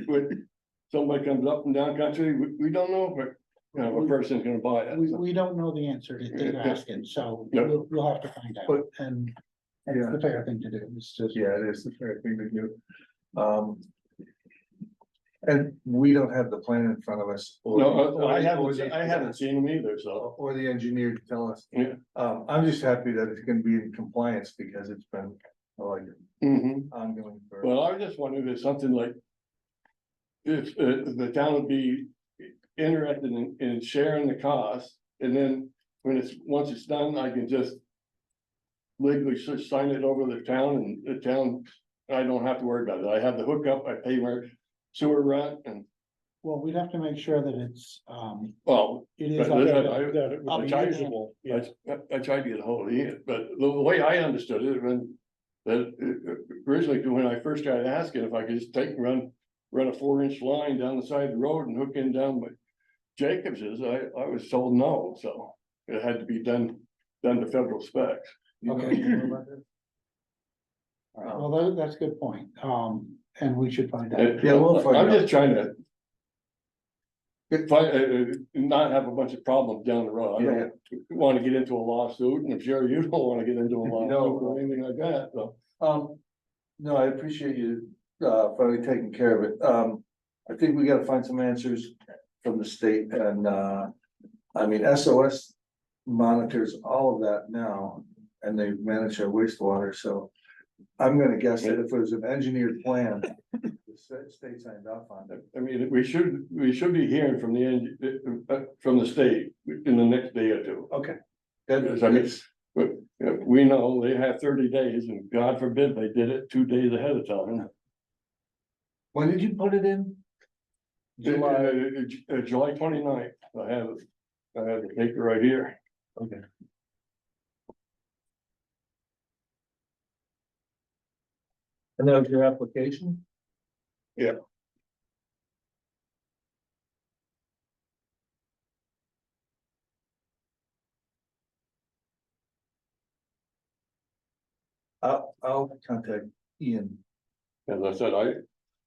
when somebody comes up from down country, we don't know if, a person's gonna buy it. so. We don't know the answer that they're asking, so Yep. we'll have to find out, But- and it's the fair thing to do, it's just. yeah, it is the fair thing to do. And we don't have the plan in front of us. No, I or haven't seen them either, so. Or the engineer to tell us. Yeah. I'm just happy that it's gonna be in compliance because it's been like ongoing for. Well, I just wondered if something like. If the town would be interested in sharing the cost, and then once it's done, I can just. Legally sign it over to the town, and the town, I don't have to worry about it, I have the hookup, I pay my sewer rent, and, Well, we'd have to make sure that it's, well. it is. But up- I- That it would be I- usable, yeah. I tried to get a hold of it, but the way I understood it, that originally, when I first started asking if I could just run a 4 inch line down the side of the road and hook in down by Jacobs's, I was told no, so it had to be done to federal specs. You know Okay. anything about that? Well, that's a good point, and we should find out. Yeah, we'll find I'm out. just trying to. Not have a bunch of problems down the road, I don't wanna get into a lawsuit, and I'm sure you don't wanna get into a lawsuit or anything like that, so. No, I appreciate you, finally taking care of it. I think we gotta find some answers from the state and, I mean, SOS monitors all of that now. And they manage our wastewater, so I'm gonna guess that if it was an engineered plan, the state signed off on it. I mean, we should be hearing from from the state in the next day or two. Okay. Because, I mean, but, we know they have 30 days and God forbid they did it 2 days ahead of time. When did you put it in? July 29th, I have the paper right here. Okay. And that was your application? Yeah. I'll contact Ian. As I said, I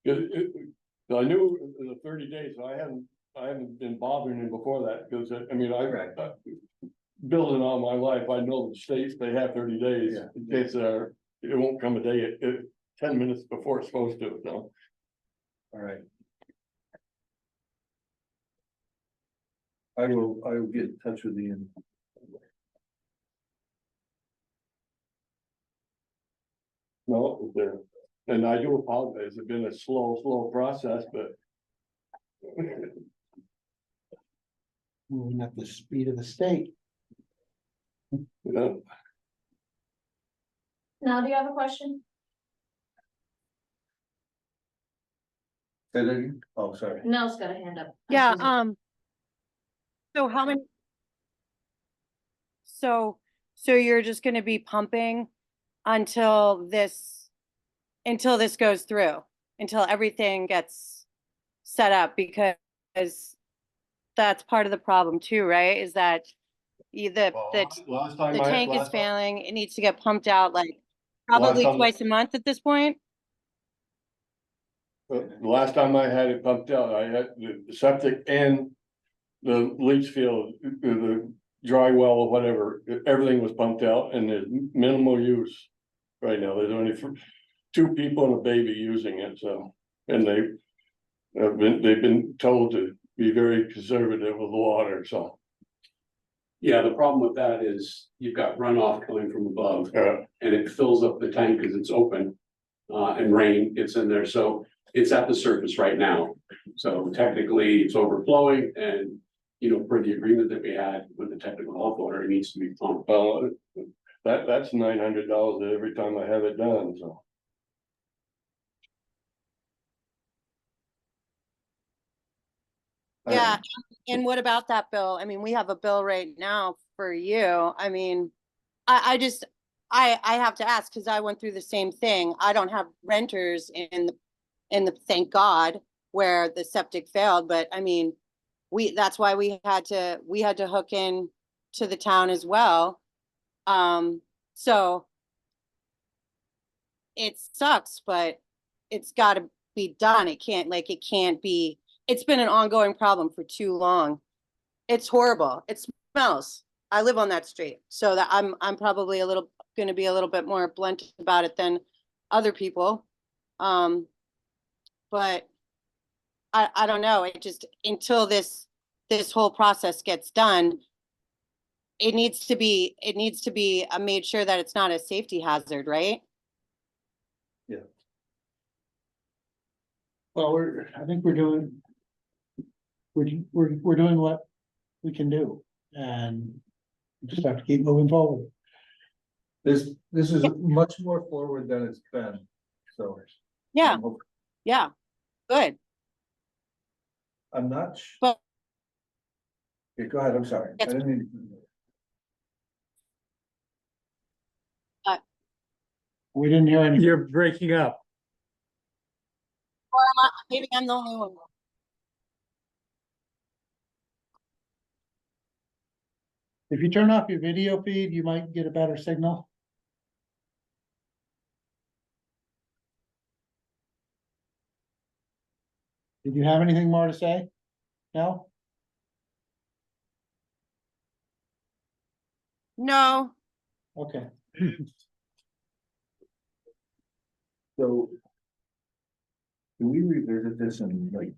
knew the 30 days, I haven't been bothering him before that, because I mean, building all my life, I know the states, they have 30 days. Yeah. In case it won't come a day, 10 minutes before it's supposed to, so. All right. I will get in touch with Ian. No, and I do apologize, it's been a slow process, but. Moving at the speed of the state. You know, Now, do you have a question? Say that again? Oh, sorry. Nell's got a hand up. Yeah, Susan. so how many? So you're just gonna be pumping until this goes through, until everything gets set up, because that's part of the problem too, right? Is that the last time the tank is failing, it needs to get pumped out like probably time- twice a month at this point. The last time I had it pumped out, I had the septic and the leach field, the dry well or whatever, everything was pumped out and there's minimal use. Right now, there's only 2 people and a baby using it, so, and they've been told to be very conservative with water, so. Yeah, the problem with that is you've got runoff coming from above and it fills up the tank because it's open. And rain gets in there, so it's at the surface right now. So technically it's overflowing and, you know, per the agreement that we had with the technical health order, it needs to be pumped. Well, that's $900 every time I have it done, so. Yeah, and what about that bill? I mean, we have a bill right now for you. I mean, I just, I have to ask, because I went through the same thing. I don't have renters in the, thank God, where the septic failed, but I mean, that's why we had to hook in to the town as well. So it sucks, but it's gotta be done. It can't be, it's been an ongoing problem for too long. It's horrible. It smells. I live on that street, so that I'm probably gonna be a little bit more blunt about it than other people. But I don't know. It just, until this whole process gets done, it needs to be made sure that it's not a safety hazard, right? Well, I think we're doing what we can do, and we just have to keep moving forward. This is much more forward than it's been, so. Yeah, yeah, good. I'm not. But- Yeah, go ahead, I'm sorry. I It's- didn't mean. We didn't hear anything. You're breaking up. Or maybe I'm the only one. If you turn off your video feed, you might get a better signal. Did you have anything more to say? No? No, Okay. So. Can we revisit this in like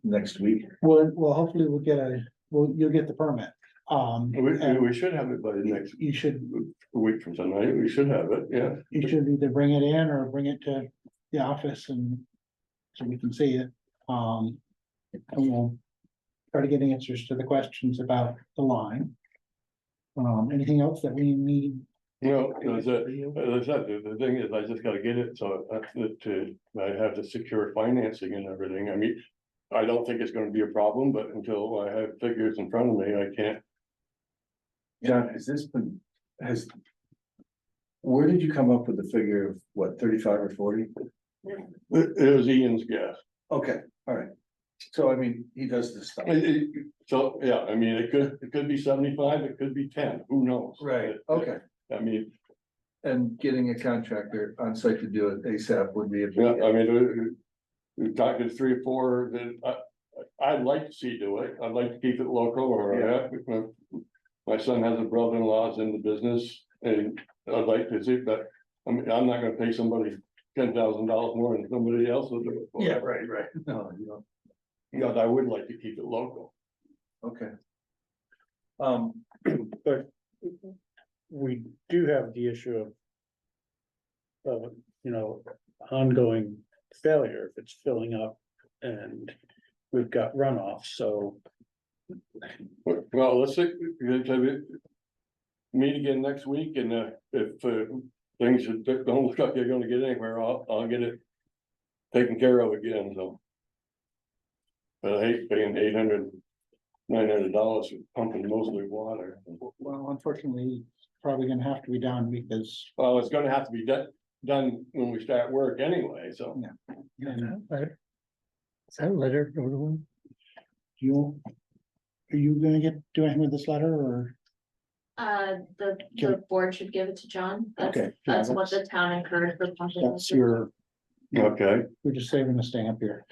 next week. Well, hopefully you'll get the permit. And We should have it by the next you should, week from tonight, we should have it, yeah. you should either bring it in or bring it to the office and so we can see it. And we'll try to get answers to the questions about the line. Anything else that we need? No, that's it. As I said, the thing is, I just gotta get it, so I have to secure financing and everything. I mean, I don't think it's gonna be a problem, but until I have figures in front of me, I can't. John, where did you come up with the figure of what, 35 or 40? It was Ian's guess. Okay, all right. So I mean, he does this stuff. So, yeah, I mean, it could be 75, it could be 10, who knows? Right, okay. I mean, And getting a contractor on site to do it ASAP would be a yeah, big. I mean, we talked to 3 or 4 that I'd like to see do it. I'd like to keep it local or, my son has a brother-in-law's in the business and I'd like to see that. I mean, I'm not gonna pay somebody $10,000 more than somebody else will do it. for. Yeah, right. No, you don't. Because I would like to keep it local. Okay. But we do have the issue of, ongoing failure if it's filling up and we've got runoff, so. Well, let's see, meet again next week and if things don't look like you're gonna get anywhere, I'll get it taken care of again, so. But I hate paying $800-900 for pumping mostly water. Well, unfortunately, it's probably gonna have to be done because. Well, it's gonna have to be done when we start work anyway, so. Is that letter go to him? Are you gonna do anything with this letter or? The board should give it to John. Okay. That's what the town encouraged for pumping. That's your, Okay, we're just saving a stamp here.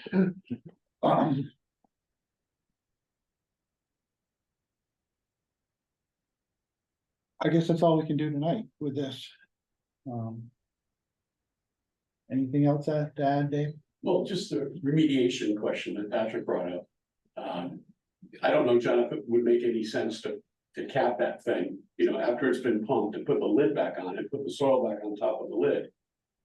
I guess that's all we can do tonight with this. Anything else to add, Dave? Well, just a remediation question that Patrick brought up. I don't know, John, if it would make any sense to cap that thing, after it's been pumped and put the lid back on it, put the soil back on top of the lid.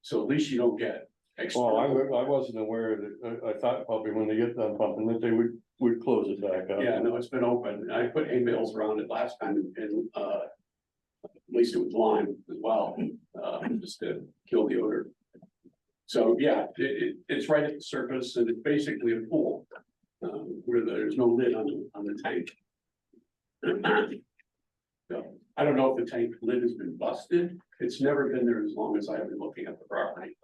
So at least you don't get. well, I wasn't aware that, I thought probably when they get done pumping that they would close it back up. Yeah, no, it's been open. I put hay bales around it last time and at least it was lime as well, just to kill the odor. So, yeah, it's right at the surface and it's basically a pool, where there's no lid on the tank. So, I don't know if the tank lid has been busted. It's never been there as long as I've been looking at the property.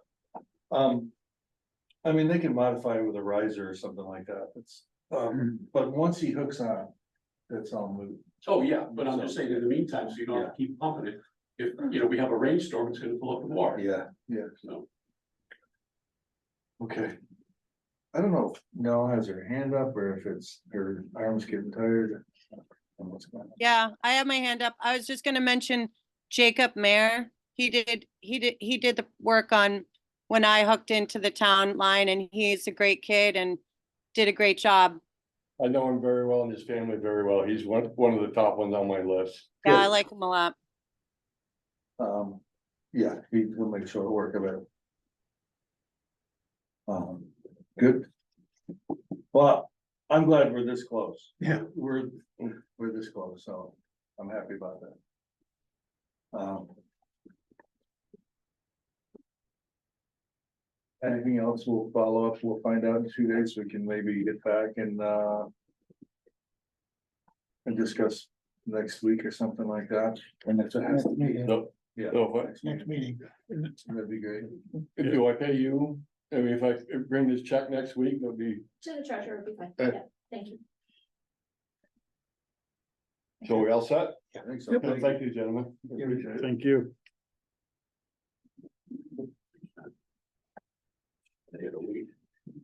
I mean, they can modify it with a riser or something like that. It's, but once he hooks on, that's all moot. Oh, yeah, but I'm just saying in the meantime, so you don't have to keep pumping it. If, we have a rainstorm, it's gonna fill up with water. Yeah, So, okay. I don't know if Nell has her hand up or if it's her arms getting tired. What's going on? Yeah, I have my hand up. I was just gonna mention Jacob Mayer. He did the work on when I hooked into the town line and he's a great kid and did a great job. I know him very well and his family very well. He's one of the top ones on my list. Yeah, I like him a lot. Yeah, he will make short work of it. Good. Well, I'm glad we're this close. Yeah. We're this close, so I'm happy about that. Anything else we'll follow up, we'll find out in 2 days, we can maybe get back and discuss next week or something like that. And that's a next meeting. So, Yeah, so what, Next meeting. that'd be great. do I pay you? I mean, if I bring this check next week, it'll be, To the treasurer would be fine. Okay. Yeah, thank you. so we all set? I think so. Thank you, gentlemen. Appreciate it. Thank you. I gotta wait.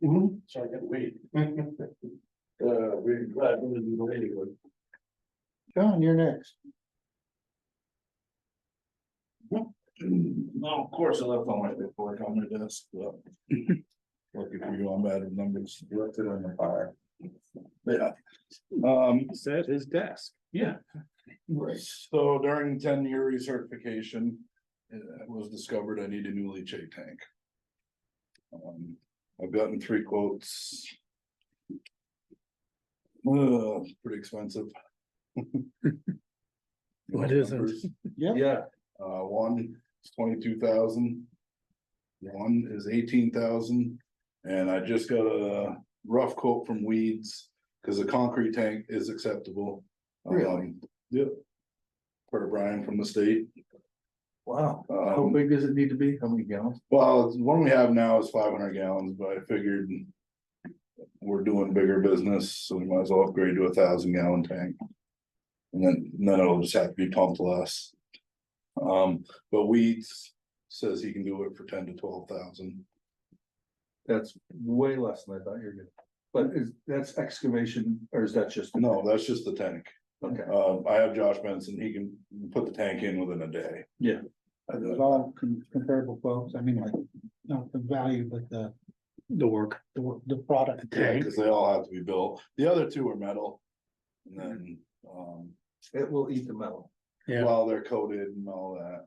Mhm. So I gotta wait. We're glad we're in the anyway. John, you're next. No, of course, I left all my paperwork on my desk, but. Looking for you, I'm bad at numbers, left it on the fire. Yeah. Is at his desk. Yeah. Right, so during 10-year recertification, it was discovered I need a new leachate tank. I've gotten 3 quotes. Pretty expensive. What is it? Yeah, one is 22,000. One is 18,000, and I just got a rough quote from Weeds, because a concrete tank is acceptable. Really? Yep. For Brian from the state. Wow, how big does it need to be? How many gallons? Well, the one we have now is 500 gallons, but I figured we're doing bigger business, so we might as well upgrade to a 1,000-gallon tank. And then it'll just have to be pumped less. But Weeds says he can do it for 10 to 12,000. That's way less than I thought you were gonna. But that's excavation, or is that just? No, that's just the tank. Okay. I have Josh Benson, he can put the tank in within a day. Yeah. It's all comparable quotes, I mean, like, not the value, but The work. the product. Yeah, cause they all have to be built. The other 2 are metal. And then, It will eat the metal. Yeah. while they're coated and all that.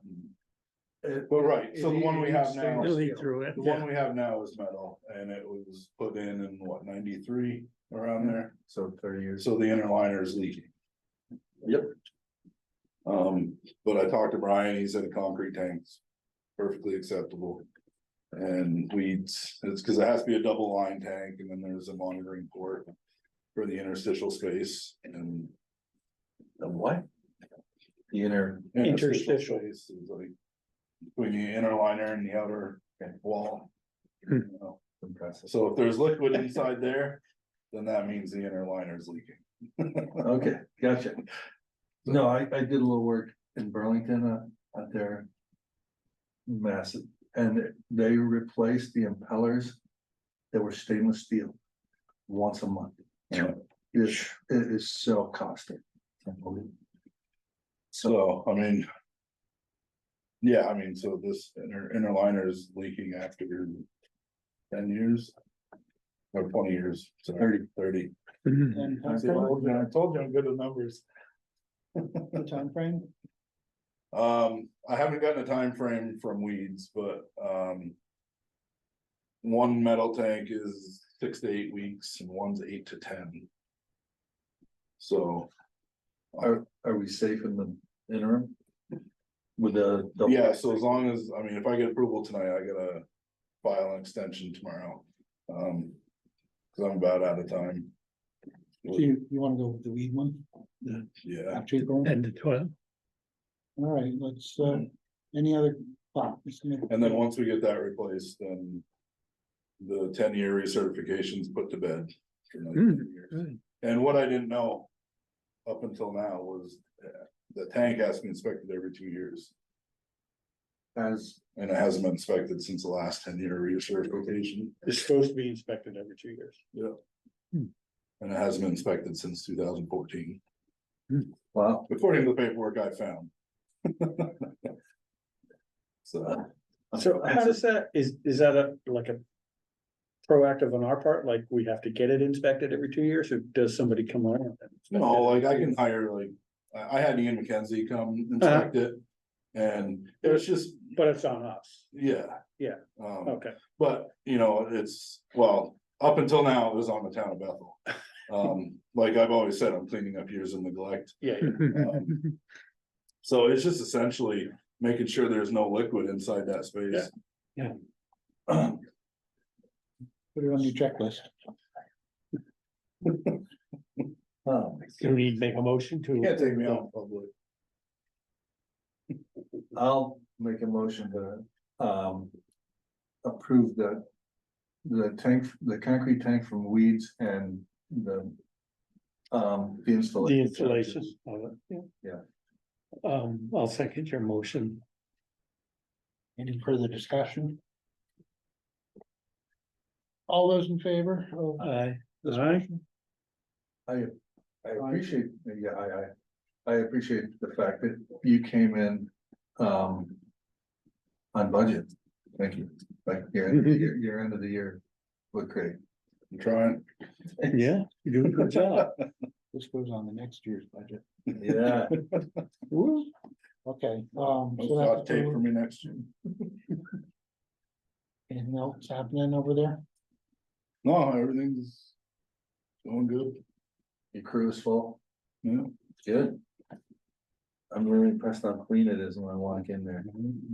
But right, so the one we have now, He'll eat through it. the one we have now is metal, and it was put in what, 93, around there, So 30 years. so the inner liner is leaking. Yep. But I talked to Brian, he said a concrete tank's perfectly acceptable. And Weeds, it's because it has to be a double line tank, and then there's a monitoring port for the interstitial space and. The what? The inner. Interstitial. Space is like between the inner liner and the outer wall. You know, Impressive. so if there's liquid inside there, then that means the inner liner is leaking. Okay, gotcha. No, I did a little work in Burlington, out there. Massive, and they replaced the impellers that were stainless steel once a month. It is so costly. So, I mean. Yeah, I mean, so this inner liner is leaking after 10 years. Or 20 years, so 30. And I told you I'm good with numbers. the time frame? I haven't gotten a time frame from Weeds, but, one metal tank is 6 to 8 weeks and one's 8 to 10. So, Are we safe in the interim? With the. yeah, so as long as, I mean, if I get approval tonight, I gotta file an extension tomorrow. Cause I'm about out of time. So you wanna go with the weed one? Yeah, After April? And the 12. All right, let's, any other thoughts? and then once we get that replaced, then. The 10-year recertification's put to bed. For another 2 years. Good. And what I didn't know. Up until now was, the tank has to be inspected every 2 years. And it hasn't been inspected since the last 10-year recertification. It's supposed to be inspected every 2 years. Yeah. And it hasn't been inspected since 2014, Wow. according to the paperwork I found. So, So how does that, is that like a proactive on our part, like we have to get it inspected every 2 years, or does somebody come around? and inspect no, it? like I can hire, like, I had Ian McKenzie come inspect it. And it was just, But it's on us. yeah. Yeah. Okay. But, you know, it's, well, up until now, it was on the town of Bethel. Like I've always said, I'm cleaning up years of neglect. Yeah. So it's just essentially making sure there's no liquid inside that space. Yeah. Put it on your checklist. Do we make a motion to? Can't take me out in public. I'll make a motion to, approve the tank, the concrete tank from Weeds and the installation. The installation of it, yeah. Yeah. I'll second your motion. Any further discussion? All those in favor of Aye. this Aye. motion? I appreciate, I appreciate the fact that you came in, on budget. Thank you. Like your end of the year looked great. I'm trying. Yeah, you're doing a good job. This goes on the next year's budget. Yeah. Woo. Okay, No so that's Scotch tape for approved. me next year. Anything else happening over there? No, everything's going good. Your crew is full, Yeah, good. I'm really impressed how clean it is when I walk in there.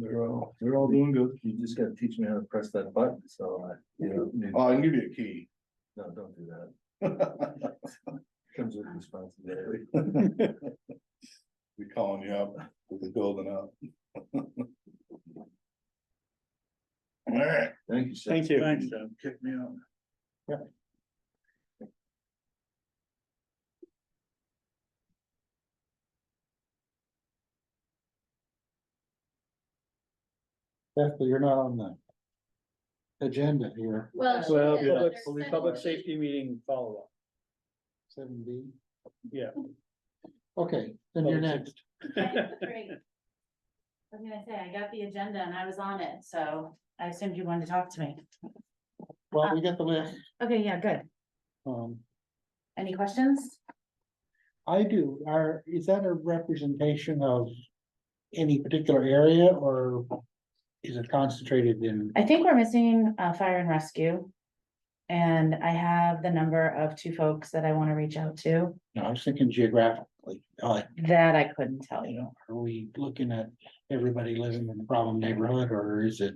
they're all doing good. You just gotta teach me how to press that button, so Oh, I can give you a key. no, don't do that. Comes with responsibility. Be calling you up with the building up. All right, Thank you, sir. Thank you. thanks, Deb. Kick me out. Definitely, you're not on the agenda here, Well, Well, she is, public, but there's public still- safety meeting follow-up, 7B. yeah. Okay, then you're Public next. Great. I was gonna say, I got the agenda and I was on it, so I assumed you wanted to talk to me. Well, we got the list. Okay, yeah, good. Any questions? I do, is that a representation of any particular area or is it concentrated in? I think we're missing fire and rescue. And I have the number of 2 folks that I want to reach out to. No, I was thinking geographically, That I couldn't tell you you. know, are we looking at everybody living in a problem neighborhood or is it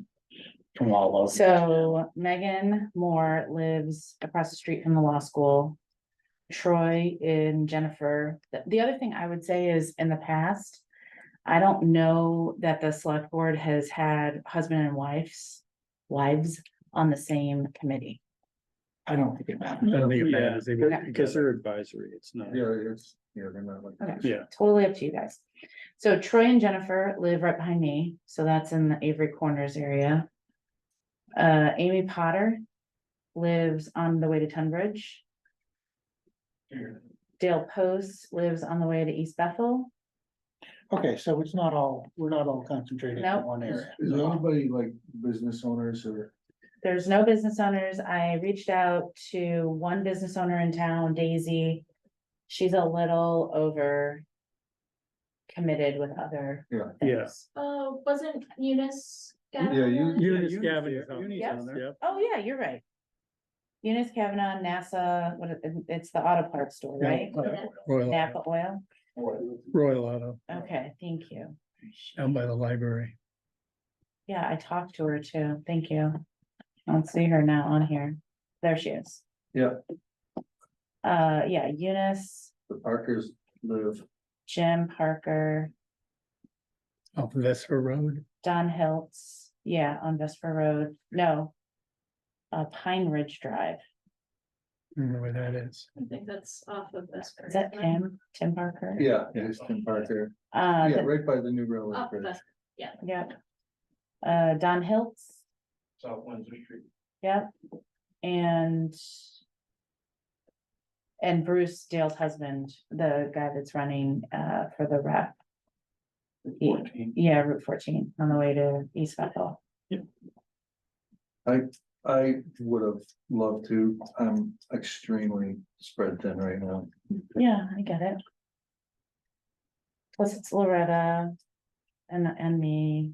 from all over? So Megan Moore lives across the street from the law school. Troy and Jennifer. The other thing I would say is in the past, I don't know that the select board has had husband and wives on the same committee. I don't think it I matters. don't think it Yeah. matters, because they're advisory, it's not. Yeah, they're not like. Okay. Yeah. Totally up to you guys. So Troy and Jennifer live right behind me, so that's in the Avery Corners area. Amy Potter lives on the way to Tunbridge. Dale Post lives on the way to East Bethel. Okay, so it's not all, we're not all concentrated in Nope. one area. Is anybody like business owners or? There's no business owners. I reached out to one business owner in town, Daisy. She's a little over committed with other Yeah. things. Oh, wasn't Eunice? Yeah, Eunice Gavin is on Yes. there, yep. Oh, yeah, you're right. Eunice Kavanaugh, NASA, it's the auto parts store, right? Napa Oil. Royal Auto, Okay, thank you. down by the library. Yeah, I talked to her too. Thank you. I don't see her now on here. There she is. Yeah. Yeah, Eunice, The Parkers live. Jim Parker, Off Vesper Road. Don Hiltz, yeah, on Vesper Road. No. Pine Ridge Drive. I don't know where that is. I think that's off of this. Is that Tim Parker? Yeah, it's Tim Parker. Uh, Yeah, the- right by the new railroad Off of bridge. Vesper. yeah. Don Hiltz, South Windsor Street. yeah, and Bruce, Dale's husband, the guy that's running for the rep. Yeah, Route 14 on the way to East Bethel. I would have loved to. I'm extremely spread thin right now. Yeah, I get it. Plus it's Loretta and me.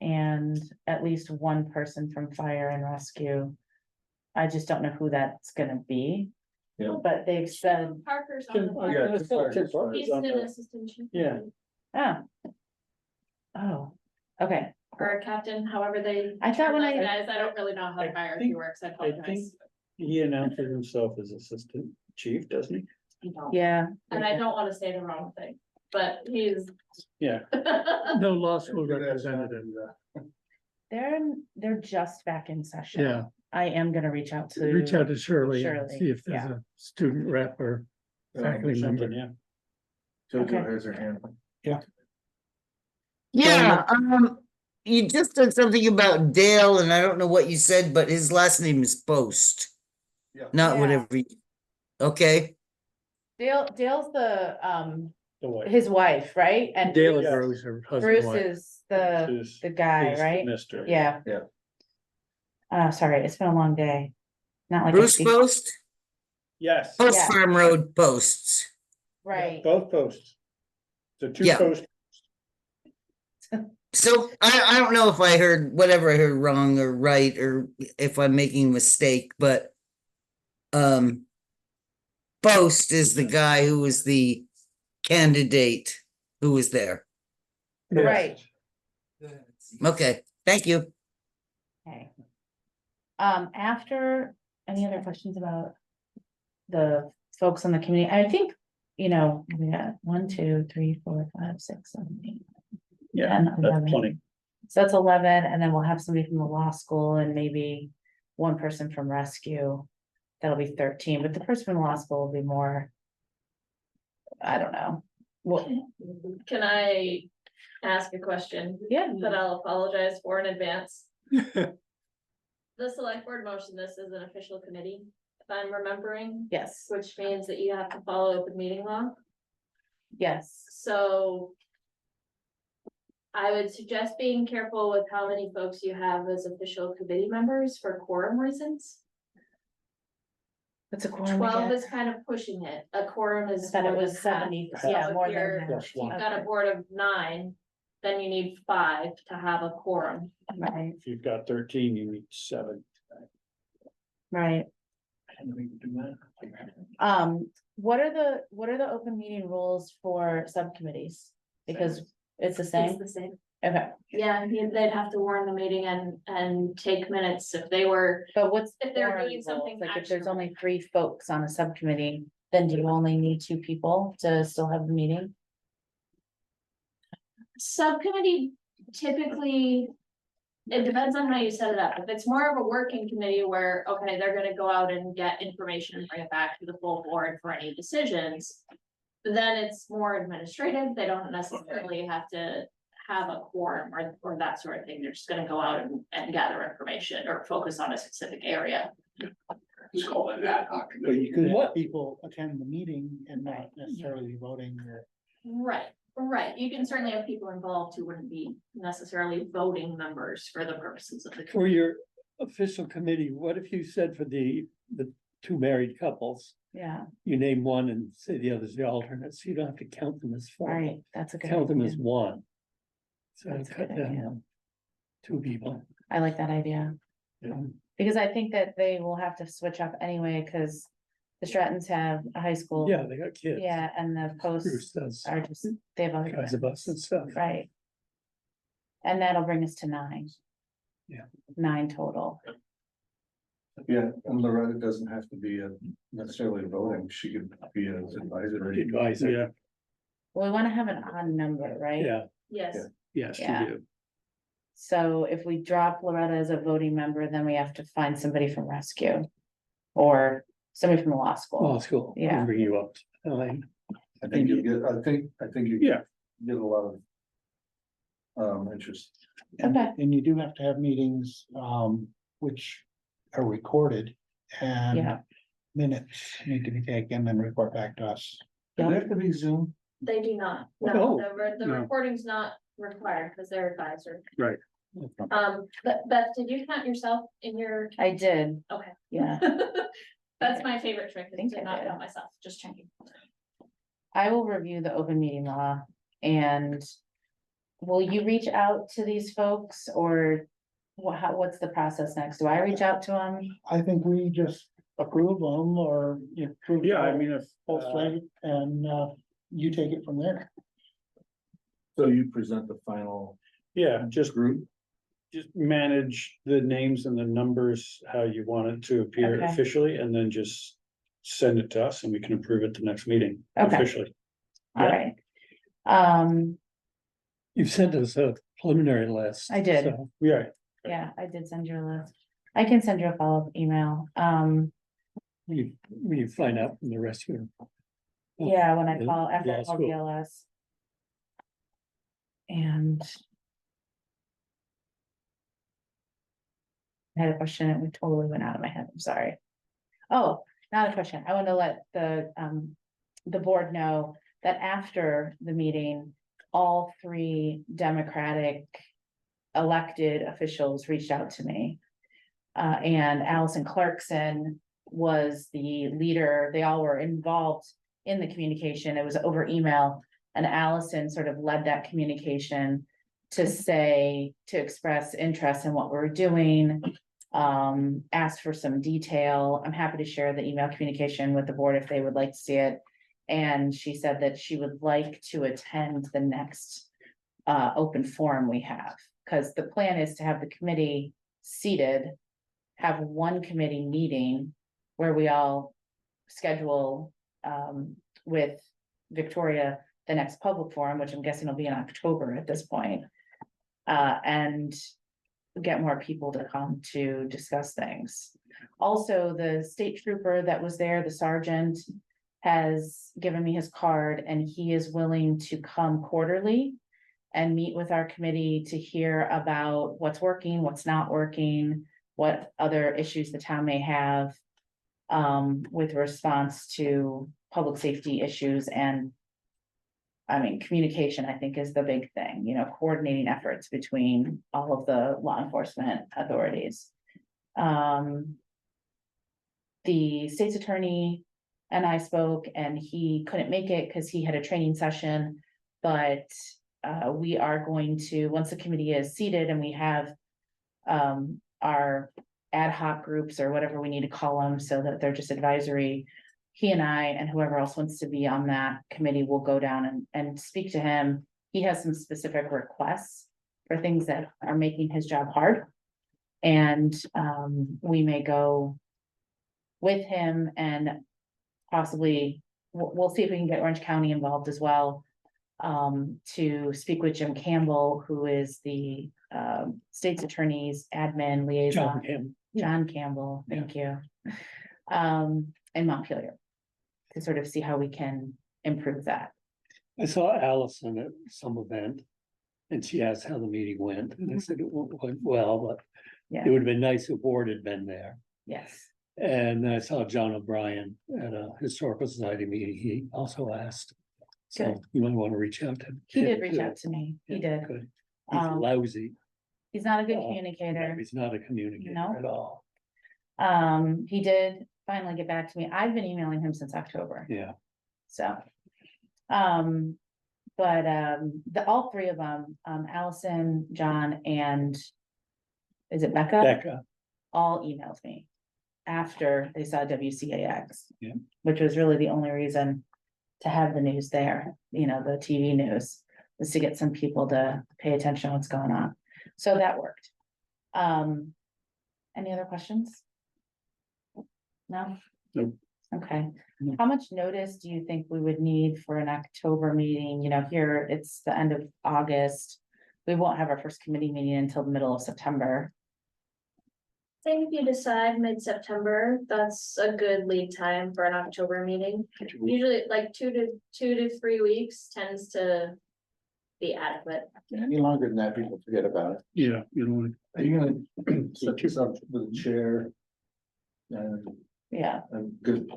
And at least one person from fire and rescue. I just don't know who that's gonna be. Yeah. But they've said, Parker's on Tim- the yeah, fire. Tim Parker's He's on an the- assistant chief. Yeah. oh. Oh, okay. Or captain, however they. I thought when term those I- Guys, I don't really know how the I hierarchy think- works, I I think apologize. he announces himself as assistant chief, doesn't he? Yeah, And I don't wanna say the wrong thing, but he's. Yeah. No law school representative. they're just back in session. Yeah, I am gonna reach out to. reach out to Shirley and Shirley, see if there's yeah. a student rep or faculty member. Something, Yeah. Jojo Okay. has her hand. Yeah, you just said something about Dale, and I don't know what you said, but his last name is Post. Yeah. Not Yeah. whatever. Okay, Dale's the, The wife. his wife, right? And Dale Bruce- Rose, her husband. Bruce wife. is the Bruce guy, is right? Mister. Yeah. Yeah. Sorry, it's been a long day. Not like. a Bruce big- Post, Yes, Post Yeah. Farm Road Posts. Right, both posts. The two Yeah. posts, So I don't know if I heard whatever I heard wrong or right, or if I'm making a mistake, but Post is the guy who was the candidate who was there. right, Okay, thank you. okay. After, any other questions about the folks on the committee? I think, we got 1, 2, 3, 4, 5, 6, 7, 8. yeah, 10, that's 11. plenty. So that's 11, and then we'll have somebody from the law school and maybe one person from rescue. That'll be 13, but the person from the law school will be more. I don't know. Well, Can I ask a question yeah, that I'll apologize for in advance? The select board motion, this is an official committee, if I'm remembering, yes, which means that you have to follow open meeting law. yes, So I would suggest being careful with how many folks you have as official committee members for quorum reasons. it's a quorum 12 again. is kind of pushing it. A quorum I is thought it more than was half. 70, So yeah, if more you're- than. Plus half. one. You've got a board of 9, then you need 5 to have a quorum. Right, If you've got 13, you need 7. right. I didn't even do that. What are the open meeting rules for subcommittees? Because it's the It's same, the same. okay, Yeah, they'd have to warn the meeting and take minutes if they were, but what's? if they're quorum doing something rules? Like if there's actionable. only 3 folks on a subcommittee, then do you only need 2 people to still have the meeting? subcommittee typically. It depends on how you set it up. If it's more of a working committee where, okay, they're gonna go out and get information and bring it back to the full board for any decisions. Then it's more administrative. They don't necessarily have to have a quorum or that sort of thing. They're just gonna go out and gather information or focus on a specific area. Just call it an ad hoc. But you could What? have people attend the meeting and not necessarily voting or. Right. You can certainly have people involved who wouldn't be necessarily voting members for the purposes of the. For your official committee, what if you said for the 2 married couples, Yeah, you name one and say the other's the alternate, so you don't have to count them as 4. right, that's a good. Count them idea. as 1. So That's a cut good down idea. on 2 people. I like that idea. Yeah. Because I think that they will have to switch up anyway, because the Strattons have a high school. Yeah, they got kids. Yeah, and the Bruce posts does are just, they have other. guys of us and commitments. stuff. Right. And that'll bring us to 9. Yeah. 9 total. Yeah, and Loretta doesn't have to be necessarily voting, she could be an advisory. Advisor, Yeah, Well, we wanna have an odd number, right? yeah, Yes, yes, you Yeah. do. So if we drop Loretta as a voting member, then we have to find somebody from rescue. Or somebody from the law school. Law school. Yeah. I'll bring you up. Elaine. I think you get, I think you. Yeah. Get a lot of. Interest. Okay. And you do have to have meetings, which are recorded and Yeah. minutes need to be taken and report back to us. Does it have to be Zoom? they do not. Oh, No, the no. recording's not required because they're advisory. right. But Beth, did you count yourself in your? I did. Okay. Yeah. That's my favorite trick, is Think to I not did. count myself, just checking. I will review the open meeting law and. Will you reach out to these folks or what's the process next? Do I reach out to them? I think we just approve them or you approve. Yeah, I mean, if, Full slate and you take it from there. So you present the final yeah, just group? manage the names and the numbers, how you want it to appear Okay. officially, and then just send it to us and we can approve it the next meeting Okay. officially. All right. You've sent us a preliminary list. I did. so- Yeah, Yeah, I did send you a list. I can send you a follow-up email. You find out from the rescue. Yeah, when I The call, after I law call school. BLS. And. I had a question and it totally went out of my head. I'm sorry. Oh, not a question. I want to let the board know that after the meeting, all 3 Democratic elected officials reached out to me. and Allison Clarkson was the leader. They all were involved in the communication. It was over email. And Allison sort of led that communication to express interest in what we're doing. Asked for some detail. I'm happy to share the email communication with the board if they would like to see it. And she said that she would like to attend the next open forum we have. Because the plan is to have the committee seated, have one committee meeting where we all schedule with Victoria the next public forum, which I'm guessing will be in October at this point. And get more people to come to discuss things. Also, the state trooper that was there, the sergeant, has given me his card and he is willing to come quarterly and meet with our committee to hear about what's working, what's not working, what other issues the town may have with response to public safety issues. And I mean, communication, I think, is the big thing, you know, coordinating efforts between all of the law enforcement authorities. The state's attorney and I spoke and he couldn't make it because he had a training session, but we are going to, once the committee is seated and we have our ad hoc groups or whatever we need to call them so that they're just advisory, he and I and whoever else wants to be on that committee will go down and speak to him. He has some specific requests for things that are making his job hard. And we may go with him and possibly, we'll see if we can get Orange County involved as well, to speak with Jim Campbell, who is the state's attorney's admin liaison. John Campbell, thank you. In Montpelier, to sort of see how we can improve that. I saw Allison at some event and she asked how the meeting went. And I said it went well, but Yeah, it would have been nice if Ward had been there. yes, And then I saw John O'Brien at a historical society meeting. He also asked. So Good. you might want to reach out to him. he did Yeah, reach good. out to me, he Yeah, did. good. He's lousy. He's not a good No, communicator. He's not a communicator No. at all. He did finally get back to me. I've been emailing him since October. Yeah. So, all three of them, Allison, John, and is it Becca? Becca. All emailed me after they saw WCAX. Yeah. Which was really the only reason to have the news there, you know, the TV news, was to get some people to pay attention to what's going on. So that worked. Any other questions? No? Nope. Okay. No. How much notice do you think we would need for an October meeting? You know, here it's the end of August. We won't have our first committee meeting until the middle of September. I think if you decide mid-September, that's a good lead time for an October meeting. Usually like 2 to 3 weeks tends to be adequate. Any longer than that, people forget about it. Yeah, you don't want Are you gonna set this up with a chair? Yeah. Good.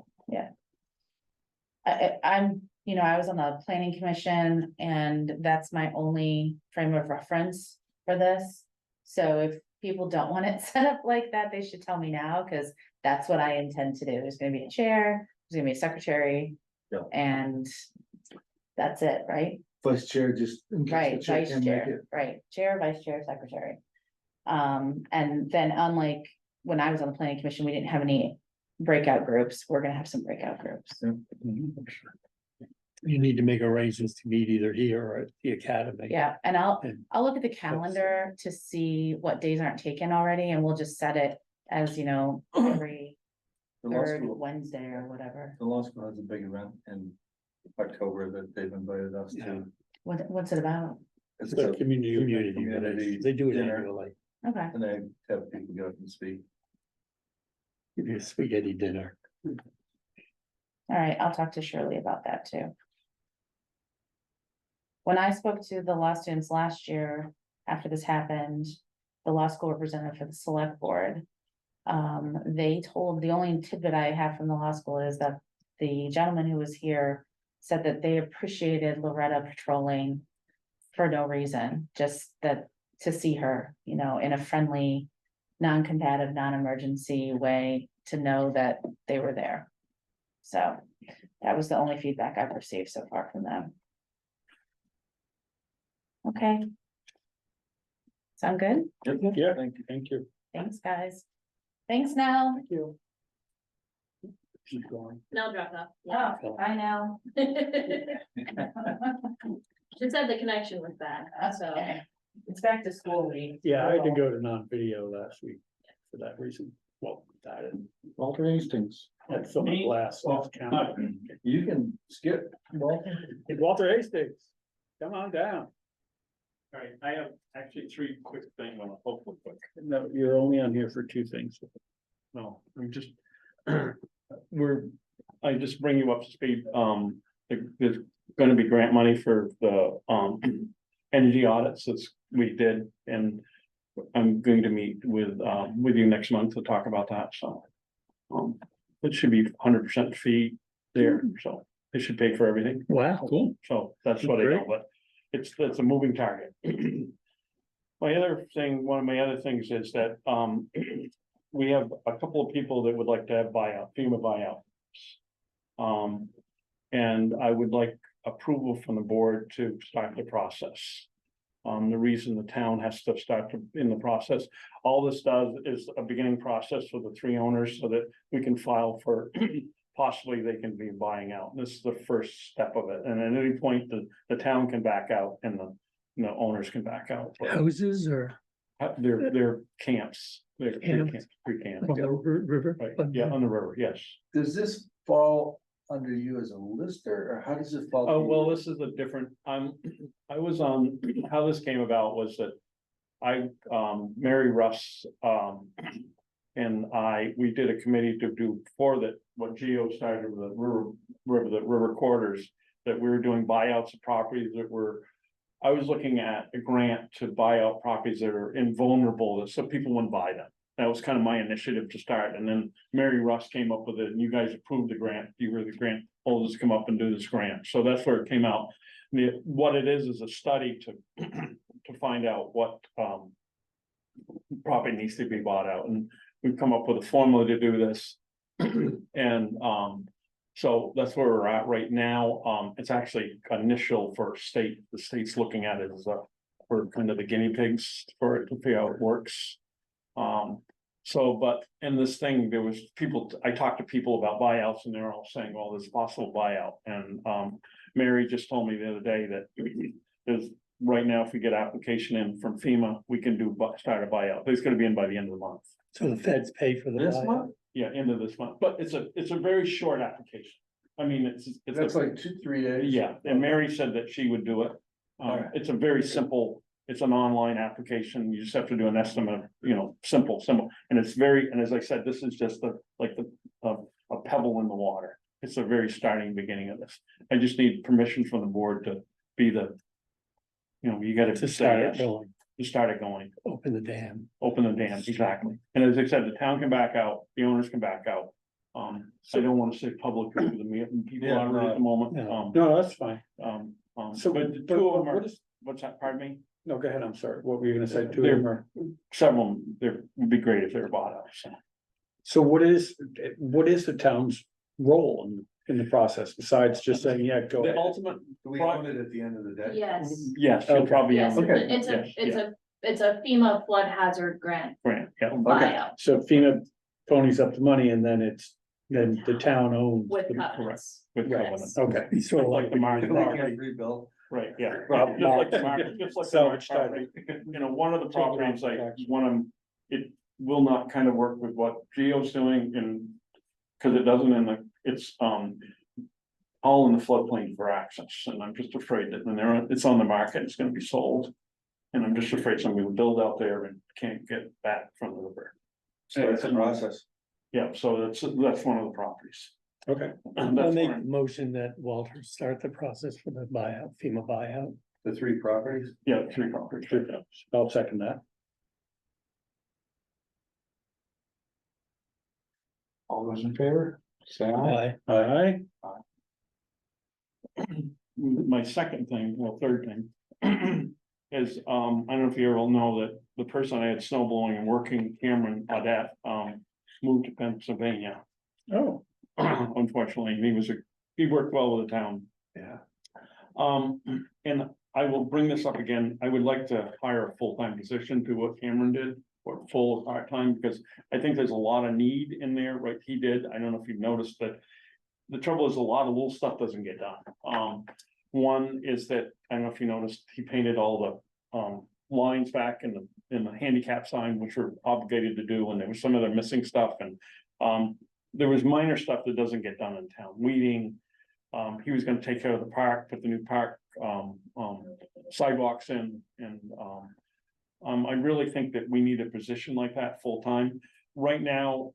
I'm, you know, I was on the planning commission and that's my only frame of reference for this. So if people don't want it set up like that, they should tell me now, because that's what I intend to do. There's gonna be a chair, there's gonna be a secretary. Yeah. And that's it, right? Vice chair, just. in case the Right, vice can't make chair, it. right, chair, vice chair, secretary. And then unlike when I was on the planning commission, we didn't have any breakout groups. We're gonna have some breakout groups. to. You need to make arrangements to meet either here or at the academy. Yeah, and I'll And look at the calendar to see what days aren't taken already, and we'll just set it as, you know, every The law third school, Wednesday or whatever. the law school has a big event in October that they've invited us Yeah. to. What's it about? It's It's a a community community event. They do it dinner. annually. Okay, And they have people go up and speak. Give you a spaghetti dinner. all right, I'll talk to Shirley about that too. When I spoke to the law students last year, after this happened, the law school representative for the select board. They told, the only tidbit I have from the law school is that the gentleman who was here said that they appreciated Loretta patrolling for no reason, just that to see her, you know, in a friendly non-combative, non-emergency way to know that they were there. So that was the only feedback I've received so far from them. Okay. Sound good? Yeah, thank you. Thanks, guys. Thanks now. Thank you. Keep going. Now drop off. Oh, I know. Just had the connection with that, so. Okay. It's back to school week. Yeah, I had to go to non-video last week for that reason. Well, that and Walter Hastings. had so much glass off camera. You can skip, Walter. Hey, Walter Hastings, come on down. All right, I have actually 3 quick things on, hopefully quick. No, you're only on here for 2 things. No, I'm just, I just bring you up to speed, there's gonna be grant money for the, energy audits that we did, and I'm going to meet with you next month to talk about that, so. It should be 100% fee there, so they should pay for everything. Wow. Cool. So that's what I know, Great. but it's a moving target. My other thing, one of my other things is that, we have a couple of people that would like to have FEMA buyout. And I would like approval from the board to start the process. The reason the town has to start in the process, all this does is a beginning process for the 3 owners so that we can file for possibly they can be buying out. This is the first step of it. And at any point, the town can back out and the owners can back out. Houses or They're camps. They're Camps. free camps. on the river? Right, yeah, on the river, yes. Does this fall under you as a lister, or how does it fall? to Oh, you? well, this is a different, I was on, how this came about was that Mary Russ, and we did a committee to do for that, what Geo started with the river corridors, that we were doing buyouts of properties that were, I was looking at a grant to buy out properties that are invulnerable, so people wouldn't buy them. That was kind of my initiative to start, and then Mary Russ came up with it, and you guys approved the grant, you were the grant holders, come up and do this grant, so that's where it came out. What it is a study to find out what, property needs to be bought out, and we've come up with a formula to do this. And, so that's where we're at right now. It's actually initial for state, the state's looking at it as we're kind of the guinea pigs for it to see how it works. So, but in this thing, there was people, I talked to people about buyouts and they're all saying, well, there's possible buyout. And, Mary just told me the other day that there's, right now, if we get application in from FEMA, we can start a buyout. It's gonna be in by the end of the month. So the feds pay for the This buyout? month? Yeah, end of this month, but it's a very short application. I mean, it's. That's like 2-3 days. Yeah, and Mary said that she would do it. Alright. It's a very simple, it's an online application. You just have to do an estimate, simple, and it's very, and as I said, this is just a pebble in the water. It's a very starting beginning of this. I just need permission from the board to be you gotta To say start it yes, going, to start it going. open the dam. Open the dam, exactly. And as I said, the town can back out, the owners can back out. I don't want to say publicly to the meeting, people Yeah, are at the moment. no. No, that's fine. So, But the but 2 of them what are, is, what's that, pardon me? no, go ahead, I'm sorry, what were you gonna say, 2 of They're- them are? Several, there would be great if they were bought out, so. So what is the town's role in the process, besides just saying, yeah, go The ahead? ultimate, Do we own it at the end of the day? Yes, yes, you'll Okay. probably yes, own it. it's a FEMA flood hazard grant Grant, yeah. buyout So FEMA ponies up the money and then then the town owns. with the- covenants. With Right. covenant. Okay. It's sort of Like like the Martin We property, can't rebuild. right, yeah. Well, Just like the Martin, just like the Martin Salvage title. property. One of the properties, like, one of them, it will not kind of work with what Geo's doing and. Cause it doesn't it's, all in the floodplain for access, and I'm just afraid that when it's on the market, it's gonna be sold. And I'm just afraid somebody will build out there and can't get back from the river. So it's a process. Yeah, so that's one of the properties. Okay, And I'll that's make one. a motion that Walter start the process for the buyout, FEMA buyout. The 3 properties. Yeah, 3 properties. I'll second that. All those in favor? Say aye. Aye. Aye. My second thing, well, third thing. is, I don't know if you all know that the person I had snow blowing and working, Cameron Audette, moved to Pennsylvania. Oh. Unfortunately, he worked well with the town. Yeah. And I will bring this up again, I would like to hire a full-time position to what Cameron did, or full or part-time, because I think there's a lot of need in there, right, he did, I don't know if you've noticed, but the trouble is a lot of little stuff doesn't get done. One is that, I don't know if you noticed, he painted all the, lines back in the handicap sign, which we're obligated to do, and there was some other missing stuff, and, there was minor stuff that doesn't get done in town, weeding. He was gonna take care of the park, put the new park, sidewalks in, and, I really think that we need a position like that full-time. Right now,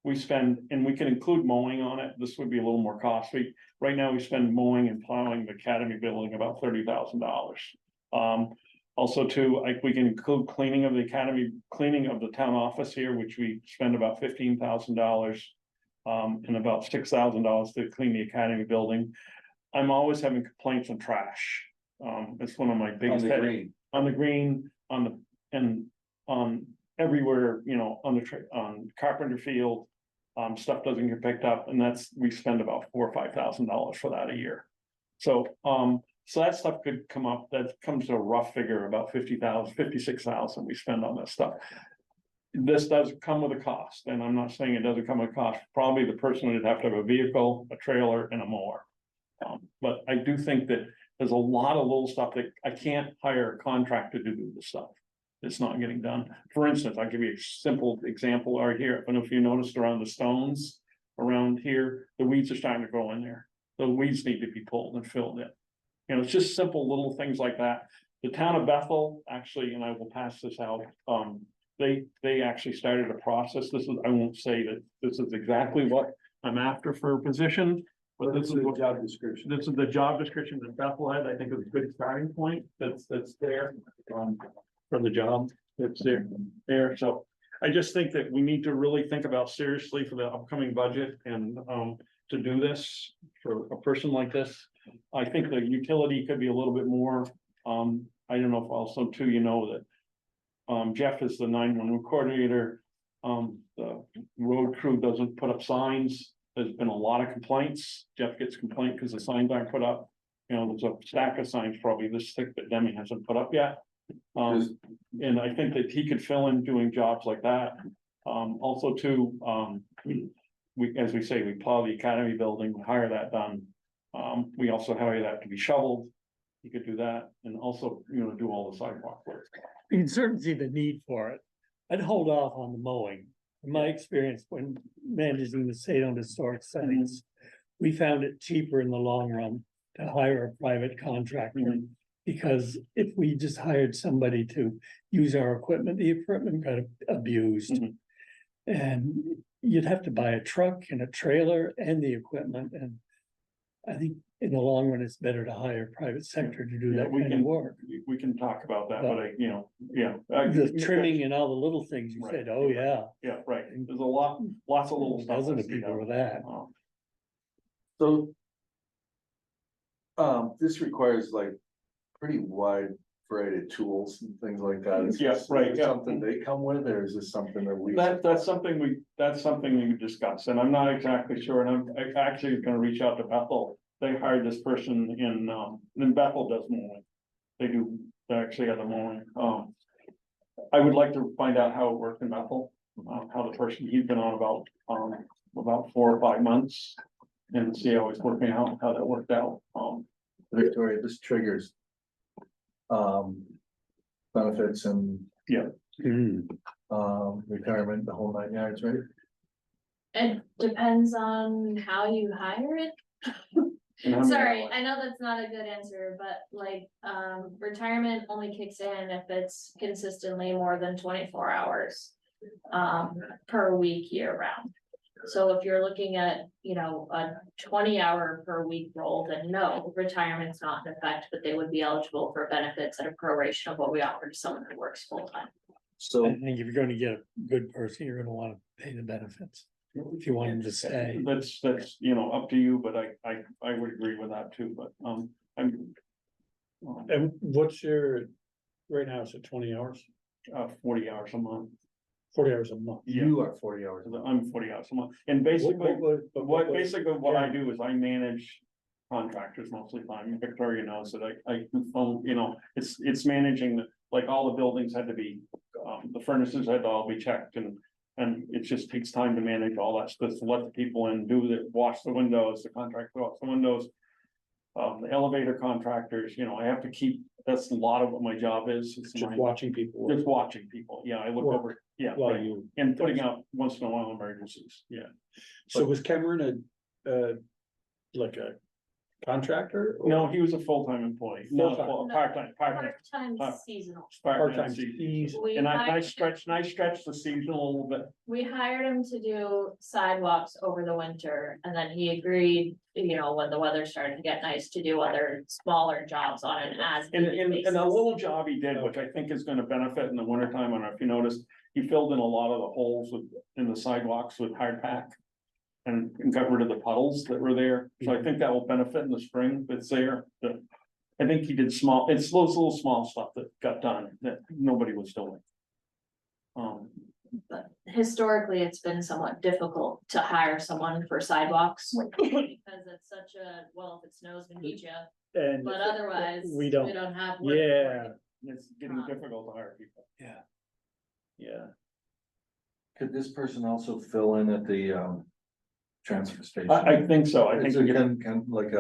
we spend, and we can include mowing on it, this would be a little more costly. Right now, we spend mowing and plowing the academy building about $30,000. Also too, like, we can include cleaning of the academy, cleaning of the town office here, which we spend about $15,000. And about $6,000 to clean the academy building. I'm always having complaints on trash. It's one of my biggest. On the green, and on everywhere, you know, on Carpenter Field. Stuff doesn't get picked up, and we spend about $4,000 or $5,000 for that a year. So, so that stuff could come up, that comes to a rough figure, about 50,000, 56,000 we spend on this stuff. This does come with a cost, and I'm not saying it doesn't come with a cost, probably the person would have to have a vehicle, a trailer, and a mower. But I do think that there's a lot of little stuff that I can't hire a contractor to do this stuff. It's not getting done. For instance, I'll give you a simple example right here. I don't know if you noticed around the stones around here, the weeds are starting to grow in there. The weeds need to be pulled and filled in. You know, it's just simple little things like that. The town of Bethel, actually, and I will pass this out, they actually started a process. This is, I won't say that this is exactly what I'm after for a position, but this is what Job description. this is the job description that Bethel had. I think is a good starting point. That's there, for the job that's there. So I just think that we need to really think about seriously for the upcoming budget and, to do this for a person like this. I think the utility could be a little bit more, I don't know if also too, you know, that Jeff is the 911 coordinator. The road crew doesn't put up signs. There's been a lot of complaints. Jeff gets complaint because the signs aren't put up. You know, there's a stack of signs probably this thick that Demi hasn't put up yet. And I think that he could fill in doing jobs like that. Also too, we, as we say, we plow the academy building, we hire that done. We also hire that to be shoveled. You could do that and also, you know, do all the sidewalk work. You can certainly see the need for it. I'd hold off on the mowing. In my experience, when managing the state on historic settings, we found it cheaper in the long run to hire a private contractor. Because if we just hired somebody to use our equipment, the equipment got abused. And you'd have to buy a truck and a trailer and the equipment, and I think in the long run, it's better to hire private sector to do Yeah, that we kind of can- work. We can talk about that, but I, you know, The trimming and all the little things you Right. said, oh, yeah, Yeah, right. There's lots of little stuff. dozens that of we people don't- with that. So. This requires like pretty wide variety of tools and things like that. Is Yeah, this right, yeah. Something they come with, or is this something that we? That's something we discuss, and I'm not exactly sure, and I'm actually gonna reach out to Bethel. They hired this person in Bethel does mowing. They actually have the mowing. I would like to find out how it worked in Bethel, how the person, he's been on about 4 or 5 months. And see how it's working out, how that worked out. Victoria, this triggers. Benefits and. Yeah. Retirement, the whole 9 yards, right? It depends on how you hire it. And how many Sorry, hours? I know that's not a good answer, but like, retirement only kicks in if it's consistently more than 24 hours. Per week year round. So if you're looking at, you know, a 20-hour per week role, then no, retirement's not in effect, but they would be eligible for benefits at a proration of what we offer to someone who works full time. So. I think if you're gonna get a good person, you're gonna wanna pay the benefits. If you want them to stay. That's, you know, up to you, but I would agree with that too, but, And what's your, right now, is it 20 hours, 40 hours a month. 40 hours a month? You are 40 hours. I'm 40 hours a month, and basically, what I do is I manage contractors mostly. Fine, Victoria knows that I do phone, you know, it's managing, like, all the buildings had to be, the furnaces had to all be checked, and it just takes time to manage all that stuff, to let the people in, wash the windows, the contractor wash the windows. The elevator contractors, you know, I have to keep, that's a lot of what my job is. It's Just my- watching people. Just watching people, yeah, I look Work. over, yeah, While right, you, and putting out once in a while emergencies, yeah. so was Cameron like a contractor? or No, he was a full-time employee, not a Full-time. full, part-time, Part-time Uh, seasonal. Part-time season. fees? We And I hired, stretched the season a little bit. we hired him to do sidewalks over the winter, and then he agreed, you know, when the weather started to get nice, to do other smaller jobs on an as. And, needed and a basis. little job he did, which I think is gonna benefit in the wintertime, I don't know if you noticed, he filled in a lot of the holes in the sidewalks with hard pack. And got rid of the puddles that were there, so I think that will benefit in the spring, that's there, I think he did it's those little small stuff that got done, that nobody was doing. But historically, it's been somewhat difficult to hire someone for sidewalks. Because it's such a, well, if it snows, we need you, And but otherwise, we we don't. don't have. work for Yeah, you. It's getting difficult to hire people. yeah. Yeah. Could this person also fill in at the transfer station? I think so, I think, It's he could- like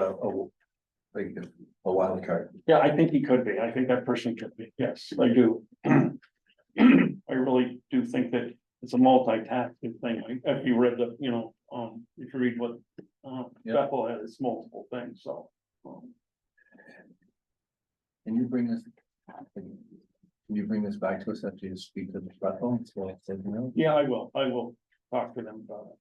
a wild card. yeah, I think he could be, I think that person could be, yes, I do. I really do think that it's a multi-talented thing, if you read the, you know, if you read what, Yeah. Bethel had, it's multiple things, so. Can you bring this? Can you bring this back to us after you speak to the platform? So I said, no, Yeah, I will talk to them about it.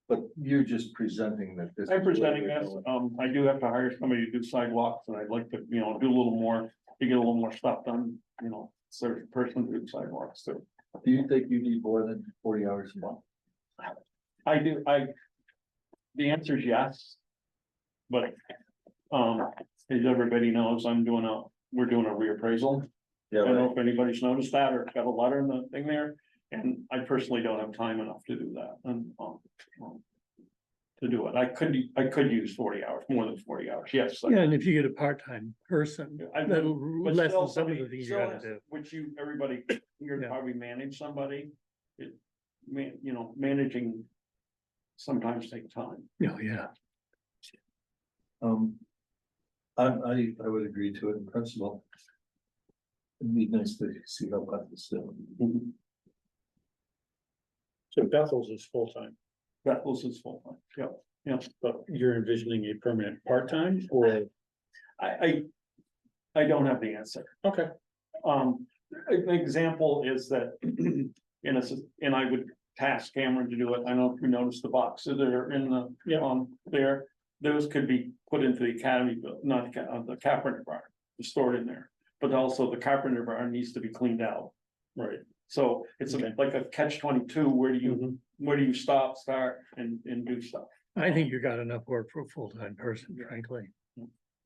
but you're just presenting that this. I'm is where presenting we're this, going. I do have to hire somebody to do sidewalks, and I'd like to, you know, do a little more, to get a little more stuff done, you know, certain person to do sidewalks too. Do you think you need more than 40 hours a month? I do, the answer is yes. But, as everybody knows, we're doing a reappraisal. Yeah, I don't know right. if anybody's noticed that or got a letter in the thing there, and I personally don't have time enough to do that, and, to do it, I could use 40 hours, more than 40 hours, yes. Yeah, and if you get a part-time person, I- that'll But lessen still, some of the somebody- things you still gotta has- do. Which everybody, you're Yeah. probably manage somebody, you know, managing sometimes takes time. Oh, yeah. I would agree to it in principle. It'd be nice to see how about this still. So Bethel's is full-time, Bethel's is full time, yeah. but you're envisioning a permanent part-time or? I don't have the answer. Okay. An example is that, and I would task Cameron to do it, I don't know if you noticed the boxes that are in the, there. Those could be put into the academy, but not the carpenter barn, stored in there, but also the carpenter barn needs to be cleaned out. Right. So it's Okay. like a catch-22, where do you stop, start, and do stuff? I think you got enough work for a full-time person, frankly.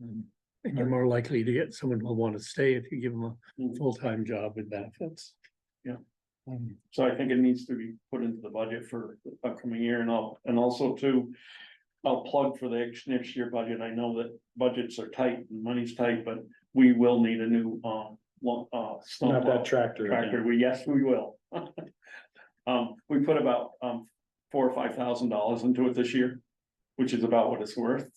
Mm. And you're more likely to get someone who'll want to stay if you give them a Mm. full-time job with benefits. Yeah. So I think it needs to be put into the budget for the upcoming year, and also I'll plug for the next year budget. I know that budgets are tight and money's tight, but we will need a new, snowplow tractor. tractor. Yes, we will. We put about, $4,000 or $5,000 into it this year, which is about what it's worth.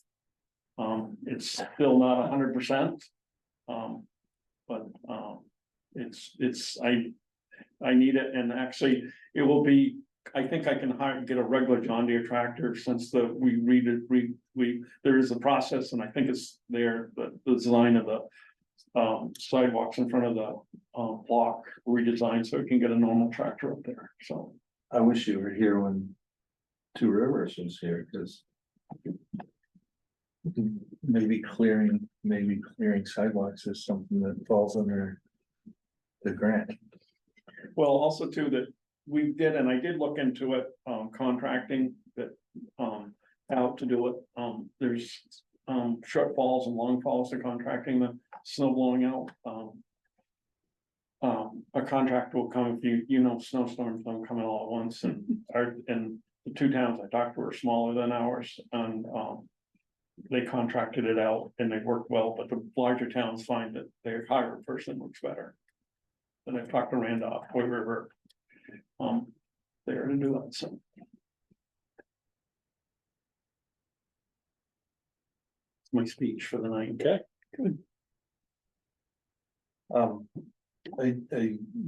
It's still not 100%. But, I need it, and actually, it will be, I think I can get a regular John Deere tractor, since there is a process, and I think it's there, the design of the sidewalks in front of the block redesigned, so we can get a normal tractor up there, so. I wish you were here when Two Rivers was here, because maybe clearing sidewalks is something that falls under the grant. Well, also too, that we did, and I did look into it, contracting that, how to do it. There's, short falls and long falls, they're contracting the snow blowing out, a contract will come if snowstorms don't come in all at once, and the two towns I talked to were smaller than ours, and, they contracted it out and they worked well, but the larger towns find that their hire person works better. And I've talked to Randolph, Hoy River, there to do it, so. It's my speech for the night. Okay.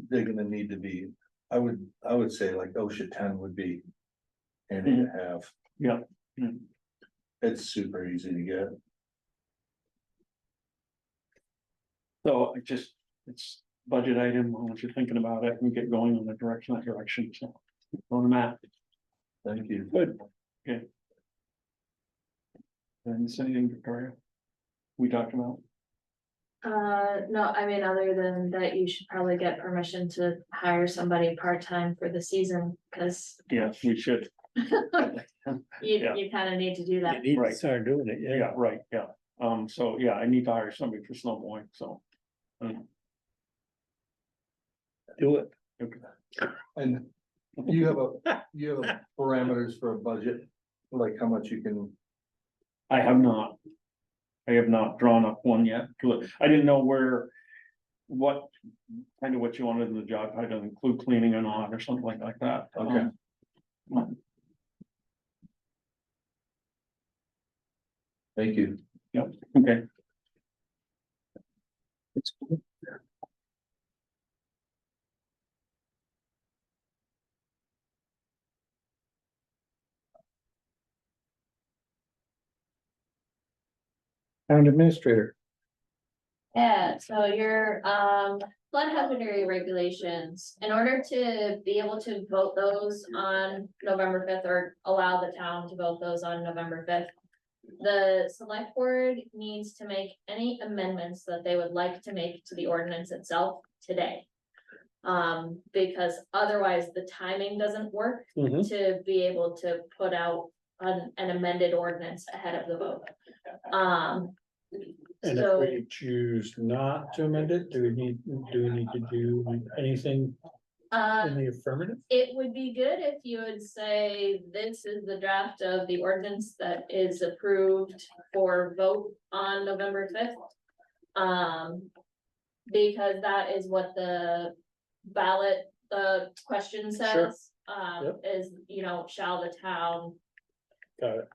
They're gonna need to be, I would say like OSHA 10 would be handy to have. Yeah. It's super easy to get. So it's budget item, I want you thinking about it and get going in the direction, so. On the map, Thank you. good, okay. And anything, Victoria? We talked about, No, I mean, other than that, you should probably get permission to hire somebody part-time for the season, cause yeah, we should, Yeah. you kind of need to do You that. need to Right. start doing it, yeah, right, yeah, so, yeah, I need to hire somebody for snowboarding, so. Do it. And you have parameters for a budget, like how much you can, I have not drawn up one yet, I didn't know what you wanted in the job, I don't include cleaning or not, or something like that. Okay. Thank you. Yep, okay. Town administrator. Yeah, so your flood hazard area regulations, in order to be able to vote those on November 5th or allow the town to vote those on November 5th. The select board needs to make any amendments that they would like to make to the ordinance itself today. Because otherwise the timing doesn't work Mhm. to be able to put out an amended ordinance ahead of the vote. And So- if we choose not to amend it, do we need to do anything in the affirmative? It would be good if you would say, this is the draft of the ordinance that is approved for vote on November 5th. Because that is what the ballot, the question says, is, shall the town, Got it.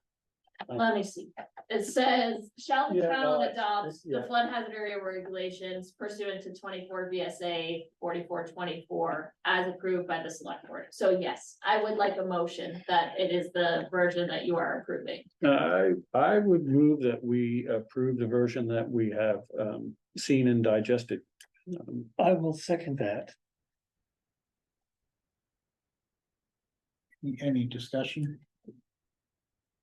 let me see. It says, shall the Yeah, town no, adopt the yeah. flood hazard area regulations pursuant to 24 VSA 4424 as approved by the select board? So yes, I would like a motion that it is the version that you are approving. I would move that we approve the version that we have seen and digested. I will second that. Any discussion?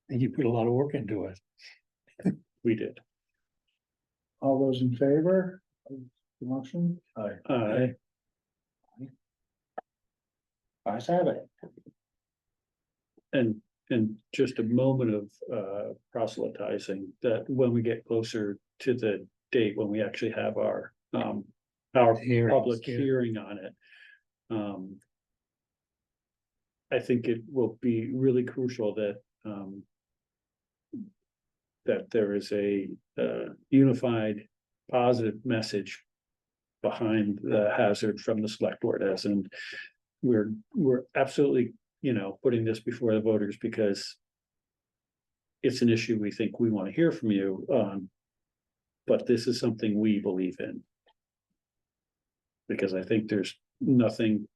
And you put a lot of work into it. We did. All those in favor of the motion? Aye. Ayes have it. And just a moment of proselytizing that when we get closer to the date, when we actually have our Hearings, public yeah. hearing on it. I think it will be really crucial that that there is a unified, positive message behind the hazard from the select board, as in we're absolutely, putting this before the voters because it's an issue we think we want to hear from you on, but this is something we believe in. Because I think there's nothing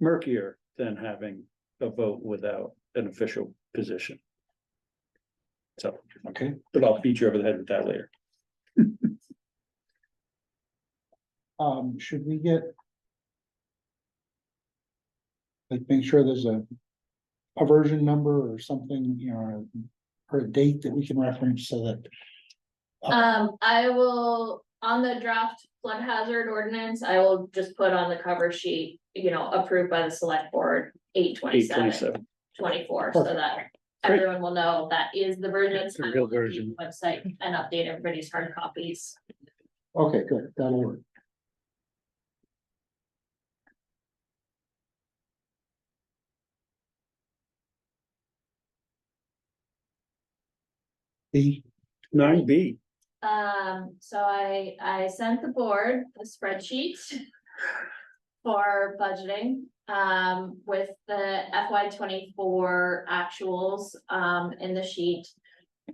murkier than having a vote without an official position. So, Okay. but I'll beat you over the head with that later. Should we get? Like, make sure there's a version number or something, or a date that we can reference so that. I will, on the draft flood hazard ordinance, I will just put on the cover sheet, approved by the select board, 8/27/24, so that Great. everyone will know that is the version. It's the real version. Website and update everybody's hard copies. Okay, good, that'll work. The 9B. So I sent the board the spreadsheet for budgeting, with the FY 24 actuals, in the sheet.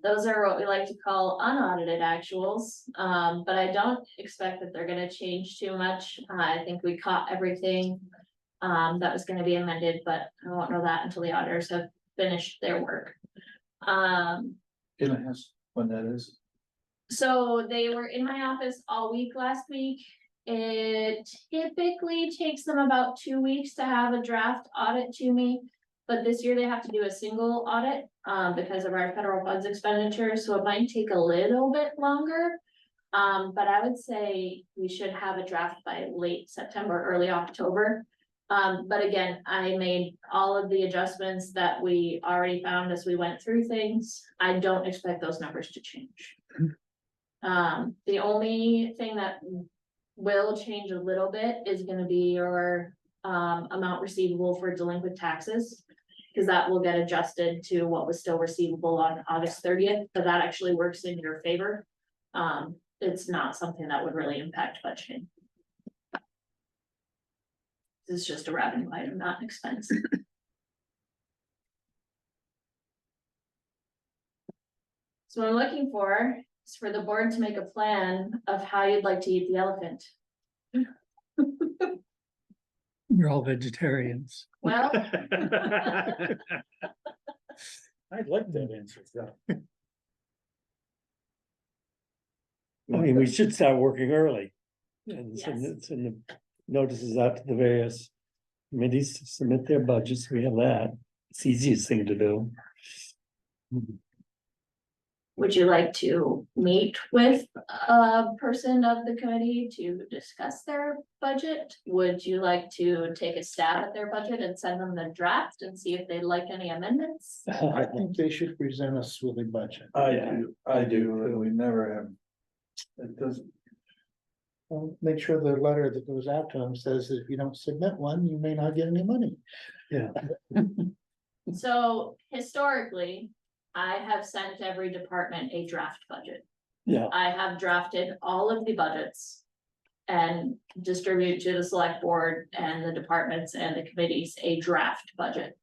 Those are what we like to call unaudited actuals, but I don't expect that they're gonna change too much. I think we caught everything that was gonna be amended, but I won't know that until the auditors have finished their work. Can I ask when that is? So they were in my office all week last week. It typically takes them about 2 weeks to have a draft audit to me. But this year they have to do a single audit, because of our federal funds expenditure, so it might take a little bit longer. But I would say we should have a draft by late September, early October. But again, I made all of the adjustments that we already found as we went through things. I don't expect those numbers to change. The only thing that will change a little bit is gonna be your amount receivable for delinquent taxes. Cause that will get adjusted to what was still receivable on August 30th, but that actually works in your favor. It's not something that would really impact budgeting. This is just a revenue item, not an expense. So what I'm looking for is for the board to make a plan of how you'd like to eat the elephant. We're all vegetarians. Well. I like that answer, though. I mean, we should start working early. And send the notices out to the various committees to submit their budgets. We have that. It's the easiest thing to do. Would you like to meet with a person of the committee to discuss their budget? Would you like to take a stab at their budget and send them the draft and see if they'd like any amendments? I think they should present us with a budget. I do, and we never have. It doesn't, Well, make sure the letter that goes out to them says that if you don't submit one, you may not get any money. Yeah. So historically, I have sent every department a draft budget. Yeah. I have drafted all of the budgets and distribute to the select board and the departments and the committees a draft budget.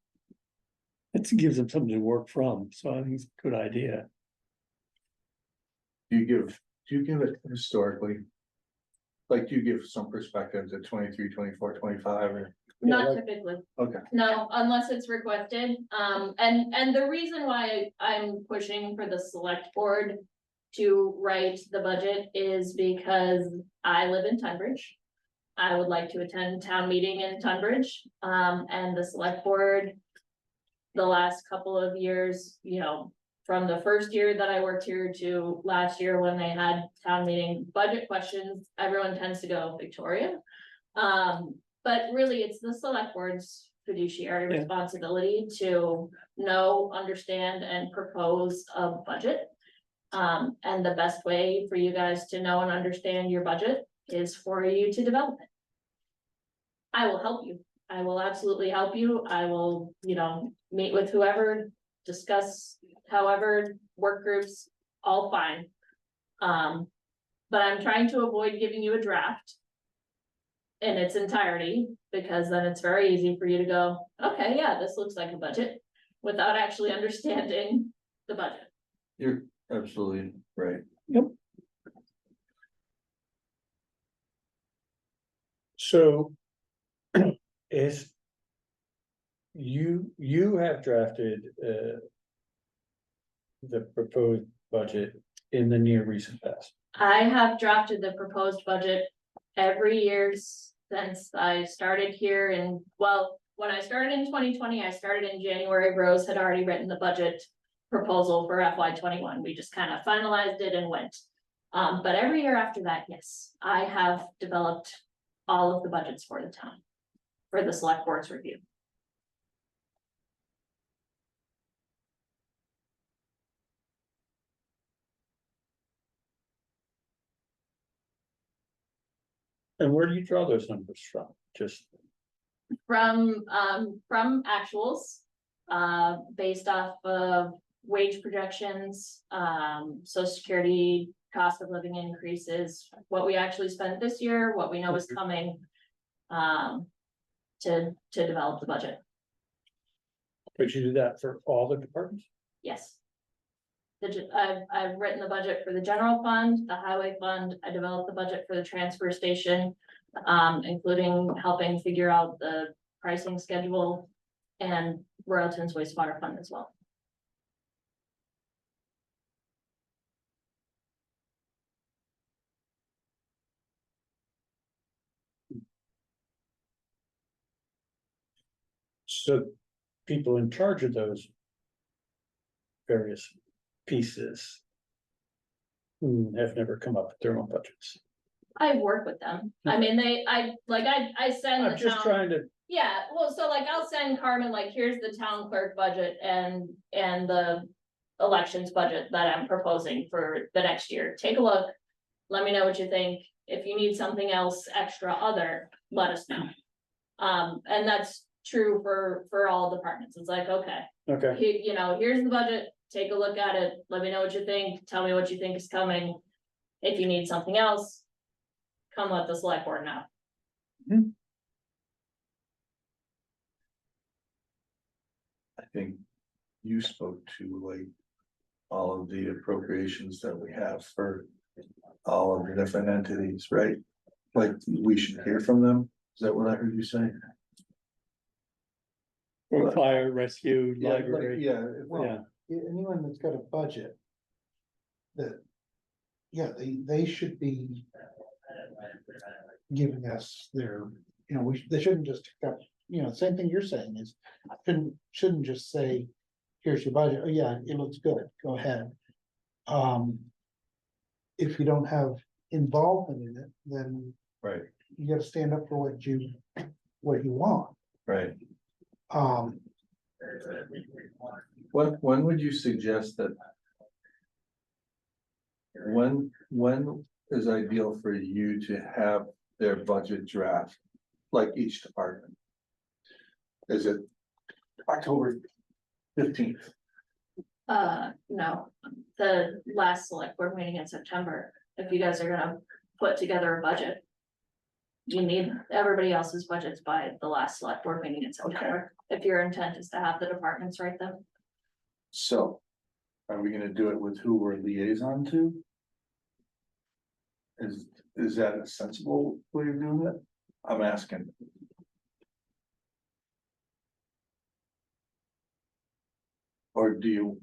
It gives them something to work from, so I think it's a good idea. do you give it historically? Like, do you give some perspectives at 23, 24, 25, or? Not typically. Okay. No, unless it's requested. And the reason why I'm pushing for the select board to write the budget is because I live in Tunbridge. I would like to attend town meeting in Tunbridge, and the select board. The last couple of years, you know, from the first year that I worked here to last year when they had town meeting budget questions, everyone tends to go Victoria. But really, it's the select board's fiduciary responsibility to know, understand, and propose a budget. And the best way for you guys to know and understand your budget is for you to develop it. I will help you. I will absolutely help you. I will, you know, meet with whoever, discuss however, work groups, all fine. But I'm trying to avoid giving you a draft in its entirety, because then it's very easy for you to go, okay, yeah, this looks like a budget, without actually understanding the budget. You're absolutely right. Yep. So is you have drafted the proposed budget in the near recent past. I have drafted the proposed budget every year since I started here, and well, when I started in 2020, I started in January. Rose had already written the budget proposal for FY 21. We just kind of finalized it and went. But every year after that, yes, I have developed all of the budgets for the town, for the select board's review. And where do you draw those numbers from? Just, From actuals, based off of wage projections, social security, cost of living increases, what we actually spent this year, what we know is coming. To develop the budget, could you do that for all the departments? yes. I've written the budget for the general fund, the highway fund, I developed the budget for the transfer station. Including helping figure out the pricing schedule and Royalton's wastewater fund as well. So people in charge of those various pieces have never come up with their own budgets. I work with them, I mean, I send I'm the just town, trying to, yeah, well, so like I'll send Carmen, like, here's the town clerk budget and the elections budget that I'm proposing for the next year, take a look. Let me know what you think, if you need something else extra other, let us know. And that's true for all departments, it's like, okay, okay, here's the budget, take a look at it, let me know what you think, tell me what you think is coming. If you need something else, come let the select board know. I think you spoke to like all of the appropriations that we have for all of the different entities, right? Like, we should hear from them. Is that what I heard you say? or fire, rescue, Yeah, library, yeah, yeah. Anyone that's got a budget. That, yeah, they should be. Giving us their, they shouldn't just accept, same thing you're saying is, shouldn't just say. Here's your budget, oh yeah, it looks good, go ahead. If you don't have involvement in it, then right, you gotta stand up for what you want. right. Um, When would you suggest that? When is ideal for you to have their budget draft, like each department? Is it October 15th? No, the last select board meeting in September, if you guys are gonna put together a budget. You need everybody else's budgets by the last select board meeting in September, if your intent is to have the departments write them. So, are we gonna do it with who we're liaison to? Is that a sensible way of doing it? I'm asking. Or do you,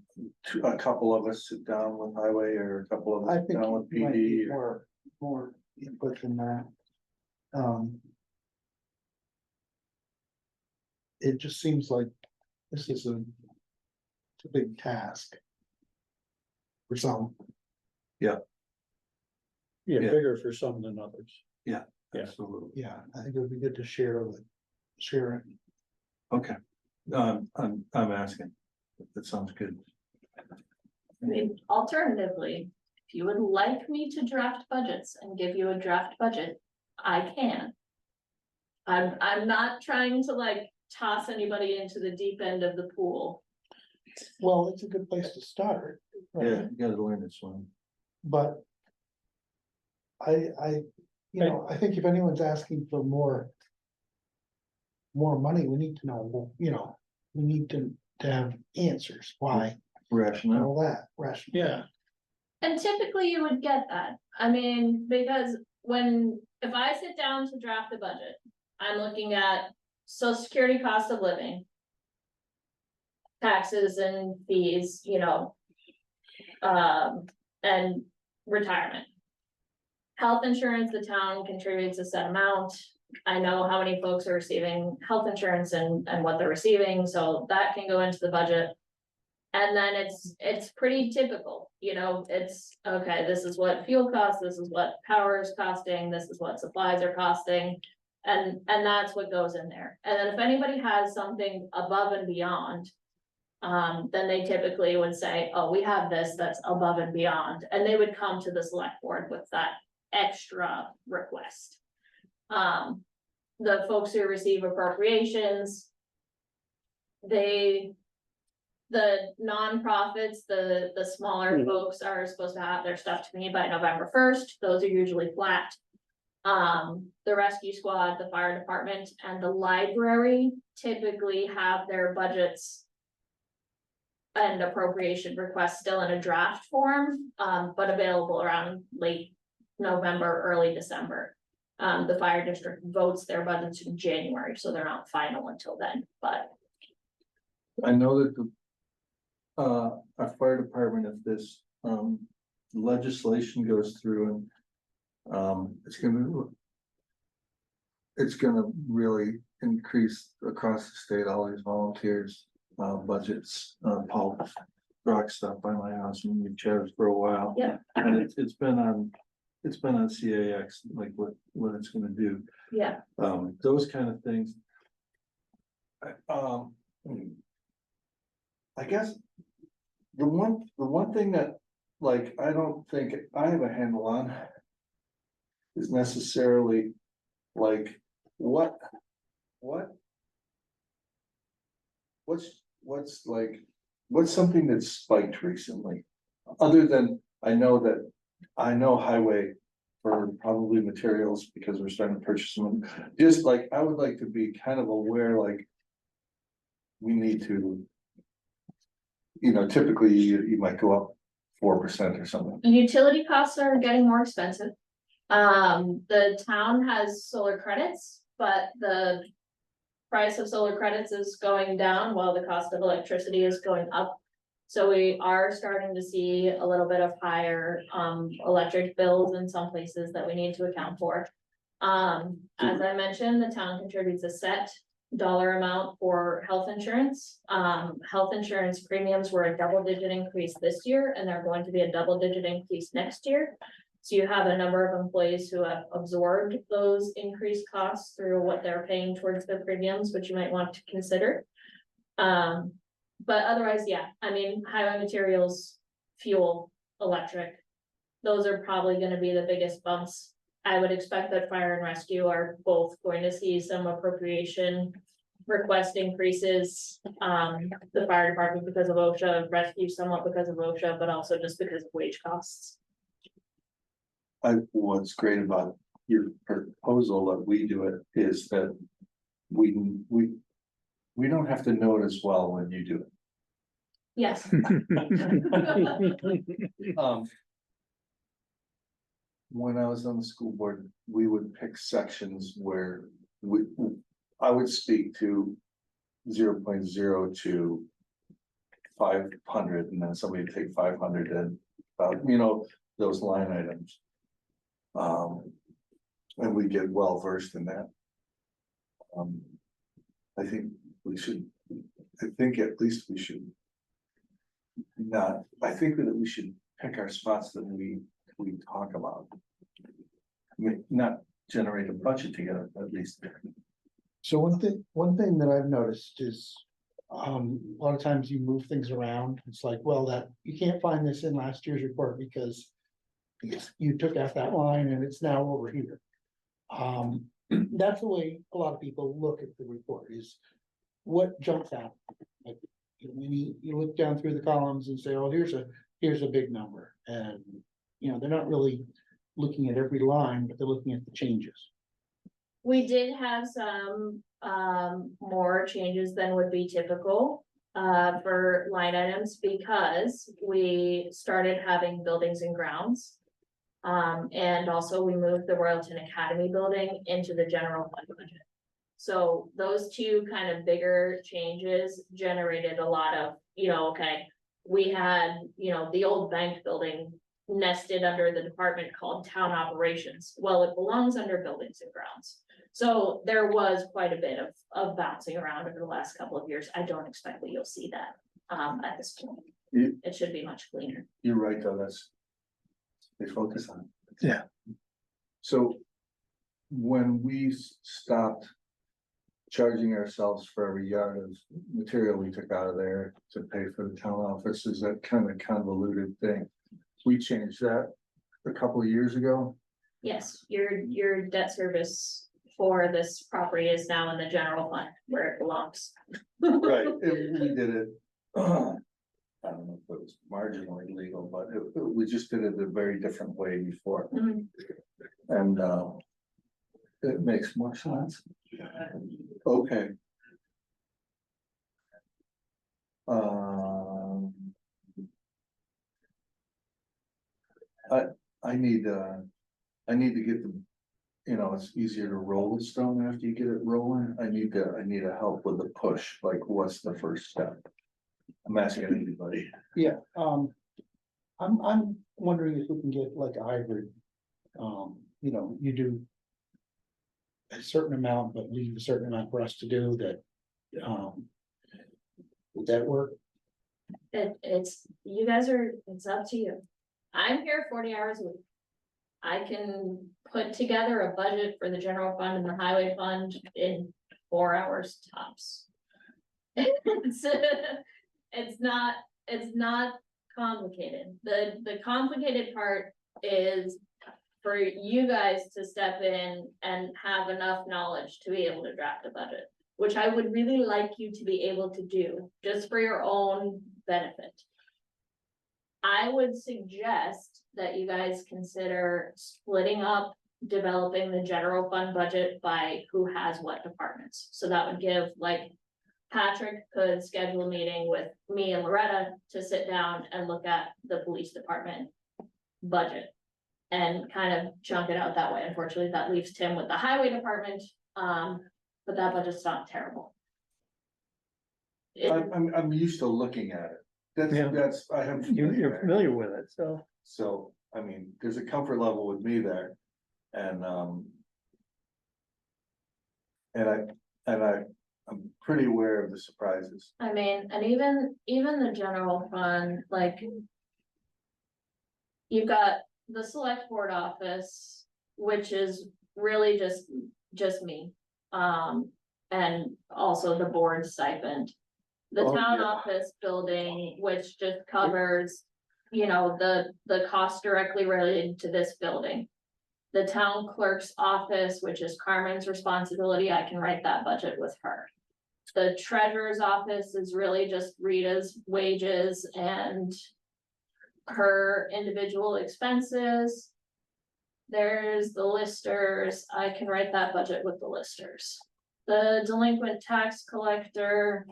a couple of us sit down with highway or a couple of I us sit think down with you might need PD? more input than that. It just seems like this is it's a big task. For some, Yeah, Yeah. bigger for some than others. Yeah. Absolutely. yeah, I think it would be good to share it. Okay, I'm asking. That sounds good. I mean, alternatively, if you would like me to draft budgets and give you a draft budget, I can. I'm not trying to like toss anybody into the deep end of the pool. Well, it's a good place to start. right? Yeah, you gotta learn this one. But. I think if anyone's asking for more. More money, we need to know, we need to have answers, why, Rationale. all that, rational. Yeah, And typically you would get that, I mean, because if I sit down to draft a budget, I'm looking at social security cost of living. Taxes and fees, and retirement. Health insurance, the town contributes a set amount. I know how many folks are receiving health insurance and what they're receiving, so that can go into the budget. And then it's pretty typical, it's, okay, this is what fuel costs, this is what power is costing, this is what supplies are costing. And that's what goes in there. And then if anybody has something above and beyond. Then they typically would say, oh, we have this that's above and beyond, and they would come to the select board with that extra request. The folks who receive appropriations. The nonprofits, the smaller folks are supposed to have their stuff to me by November 1st, those are usually flat. The rescue squad, the fire department, and the library typically have their budgets. And appropriation requests still in a draft form, but available around late November, early December. The fire district votes their budgets in January, so they're not final until then, but. I know that the. Our fire department, if this, legislation goes through and, it's gonna really increase across the state, all these volunteers, budgets, Paul rock stuff by my house and we've chatted for a while. Yeah. And it's been on CAX, like what it's gonna do. Yeah. Those kind of things. I guess. The one thing that, like, I don't think I have a handle on. Is necessarily, like, what's something that's spiked recently? Other than, I know highway for probably materials, because we're starting to purchase them, just like, I would like to be kind of aware, like. We need to. Typically you might go up 4% or something. Utility costs are getting more expensive. The town has solar credits, but the price of solar credits is going down while the cost of electricity is going up. So we are starting to see a little bit of higher electric bills in some places that we need to account for. As I mentioned, the town contributes a set dollar amount for health insurance. Health insurance premiums were a double-digit increase this year, and they're going to be a double-digit increase next year. So you have a number of employees who have absorbed those increased costs through what they're paying towards their premiums, which you might want to consider. But otherwise, yeah, I mean, highway materials, fuel, electric, those are probably gonna be the biggest bumps. I would expect that fire and rescue are both going to see some appropriation request increases. The fire department because of OSHA, rescue somewhat because of OSHA, but also just because of wage costs. What's great about your proposal that we do it is that we don't have to know it as well when you do it. Yes. When I was on the school board, we would pick sections where I would speak to 0.0 to 500, and then somebody would take 500 and, those line items. And we get well versed in that. I think at least we should. I think that we should pick our spots that we talk about. I mean, not generate a budget together, at least. So one thing that I've noticed is, a lot of times you move things around. It's like, well, that you can't find this in last year's report because you took out that line and it's now over here. That's the way a lot of people look at the report, is what jumps out. Like, when you look down through the columns and say, oh, here's a big number, and they're not really looking at every line, but they're looking at the changes. We did have some more changes than would be typical for line items, because we started having buildings and grounds. And also we moved the Royalton Academy building into the general fund budget. So those two kind of bigger changes generated a lot of, okay, we had, the old bank building nested under the department called town operations. Well, it belongs under buildings and grounds. So there was quite a bit of bouncing around over the last couple of years. I don't expect that you'll see that at this point. It should be much cleaner. You're right, though, they focus on it. Yeah. So when we stopped charging ourselves for every yard of material we took out of there to pay for the town office, is that kind of convoluted thing. We changed that a couple of years ago. Yes, your debt service for this property is now in the general fund where it belongs. Right, we did it. I don't know if it was marginally legal, but we just did it a very different way before. Mhm. And it makes more sense. Okay. I need to get the, you know, it's easier to roll the stone after you get it rolling. I need a help with the push, like what's the first step? I'm asking anybody. Yeah, I'm wondering if we can get like a hybrid. You know, you do a certain amount, but leave a certain amount for us to do that. Would that work? It's, you guys are, it's up to you. I'm here 40 hours a week. I can put together a budget for the general fund and the highway fund in 4 hours tops. It's not complicated. The complicated part is for you guys to step in and have enough knowledge to be able to draft a budget, which I would really like you to be able to do, just for your own benefit. I would suggest that you guys consider splitting up, developing the general fund budget by who has what departments. So that would give, like, Patrick could schedule a meeting with me and Loretta to sit down and look at the police department budget and kind of chunk it out that way. Unfortunately, that leaves Tim with the highway department, but that budget's not terrible. I'm used to looking at it. Yeah. That's, I have. You're familiar with it, so. So, I mean, there's a comfort level with me there. And I'm pretty aware of the surprises. I mean, and even the general fund, like. You've got the select board office, which is really just me. And also the board stipend. The Oh, town yeah. office building, which just covers, you know, the cost directly related to this building. The town clerk's office, which is Carmen's responsibility, I can write that budget with her. The treasurer's office is really just Rita's wages and her individual expenses. There's the listers, I can write that budget with the listers. The delinquent tax collector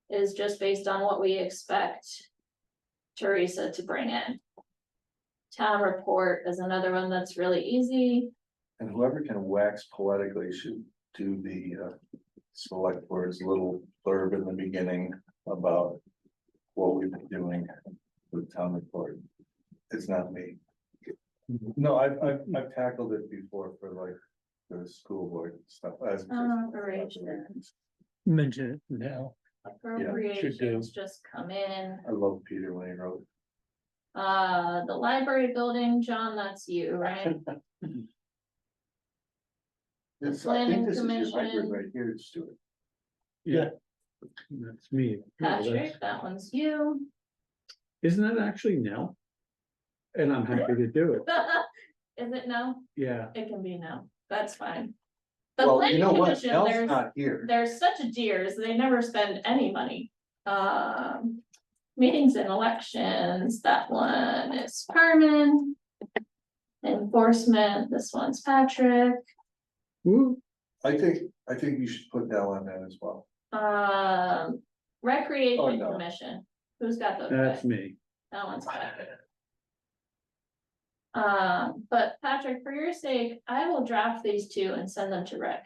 is just based on what we expect Teresa to bring in. Town report is another one that's really easy. And whoever can wax poetically should do the select board's little blurb in the beginning about what we've been doing with town report. It's not me. No, I've tackled it before for like the school board stuff. Appropriations. Mention it now. Appropriations just come in. I love Peter when he wrote. The library building, John, that's you, right? I think Planning this is your commission. hybrid right here, Stuart. Yeah. That's me. No, Patrick, that's- that one's you. Isn't that actually Nell? And I'm happy to do it. Is it no? Yeah. It can be no, that's fine. The Well, you planning know what? commission, Nell's not here. there's such deers, they never spend any money. Meetings and elections, that one is Carmen. Enforcement, this one's Patrick. Woo. I think you should put Nell on that as well. Oh, Recreation no. Commission, who's got those? That's guys? me. That one's Patrick. But Patrick, for your sake, I will draft these two and send them to Rick.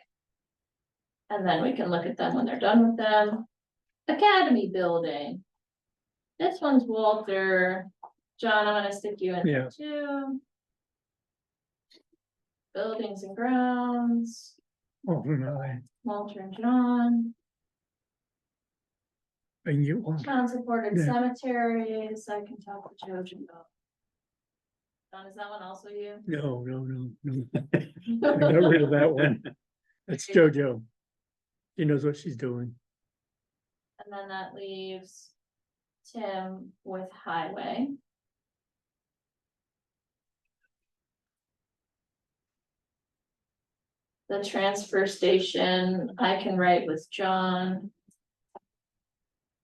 And then we can look at them when they're done with them. Academy building. This one's Walter. John, I'm gonna stick you in Yeah. there too. Buildings and grounds, Oh, no. Walter and John. And you. Town supported Yeah. cemeteries, I can talk to Jojo about. John, is that one also you? No. I got rid of that one. That's JoJo. She knows what she's doing. And then that leaves Tim with highway. The transfer station, I can write with John.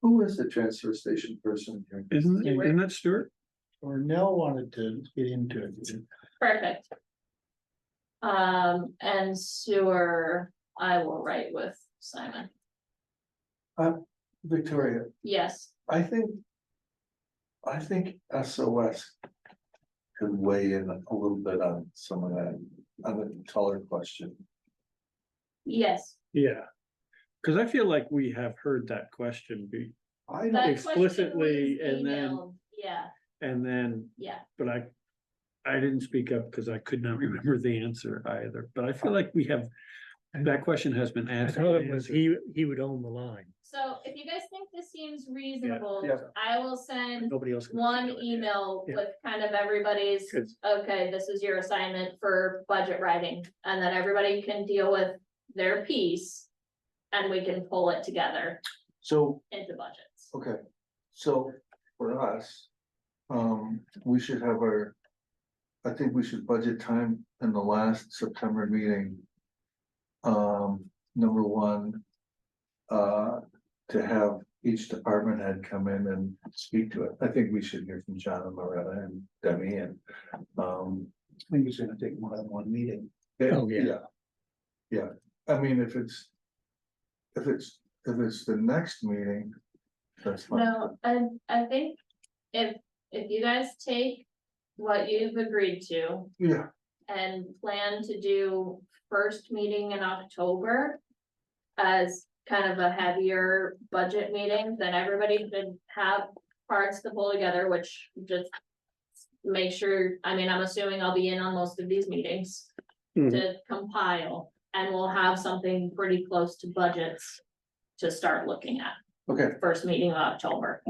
Who is the transfer station person here? Isn't that Stuart? Or Nell wanted to get into it. Perfect. And sewer, I will write with Simon. Victoria, Yes, I think SOS could weigh in a little bit on some of that, on the color question. yes. Yeah. Cause I feel like we have heard that question be I That explicitly question was and then, emailed. Yeah, yeah, but I didn't speak up because I could not remember the answer either, but I feel like we have, that question has been I asked. thought it was he would own the line. so if you guys think this seems reasonable, yeah. I will send Nobody else. can one do it. email Yeah. with kind of everybody's, Good. okay, this is your assignment for budget writing. And then everybody can deal with their piece. And we can pull it together So, into budgets. okay, so for us, we should have I think we should budget time in the last September meeting. Number one, to have each department head come in and speak to it. I think we should hear from John and Loretta and Demi and, I think it's gonna take more than one meeting. Oh, yeah. Yeah. Yeah, I mean, if it's the next meeting, that's fine. No, I think if you guys take what you've agreed to Yeah, and plan to do first meeting in October. As kind of a heavier budget meeting, then everybody should have parts to pull together, which just. Make sure, I mean, I'm assuming I'll be in on most of these meetings to compile, and we'll have something pretty close to budgets. To start looking at, okay, first meeting of October.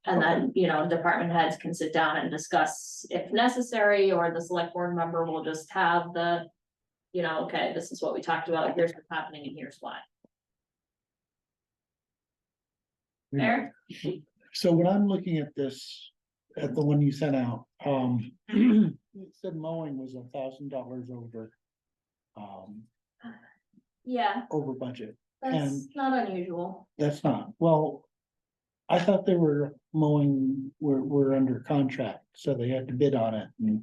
And then, department heads can sit down and discuss if necessary, or the select board member will just have the. Okay, this is what we talked about, here's what's happening and here's why. Fair? So when I'm looking at this, at the one you sent out, it said mowing was $1,000 over. Yeah, Over budget. that's not unusual. That's not, well. I thought they were mowing, were under contract, so they had to bid on it and.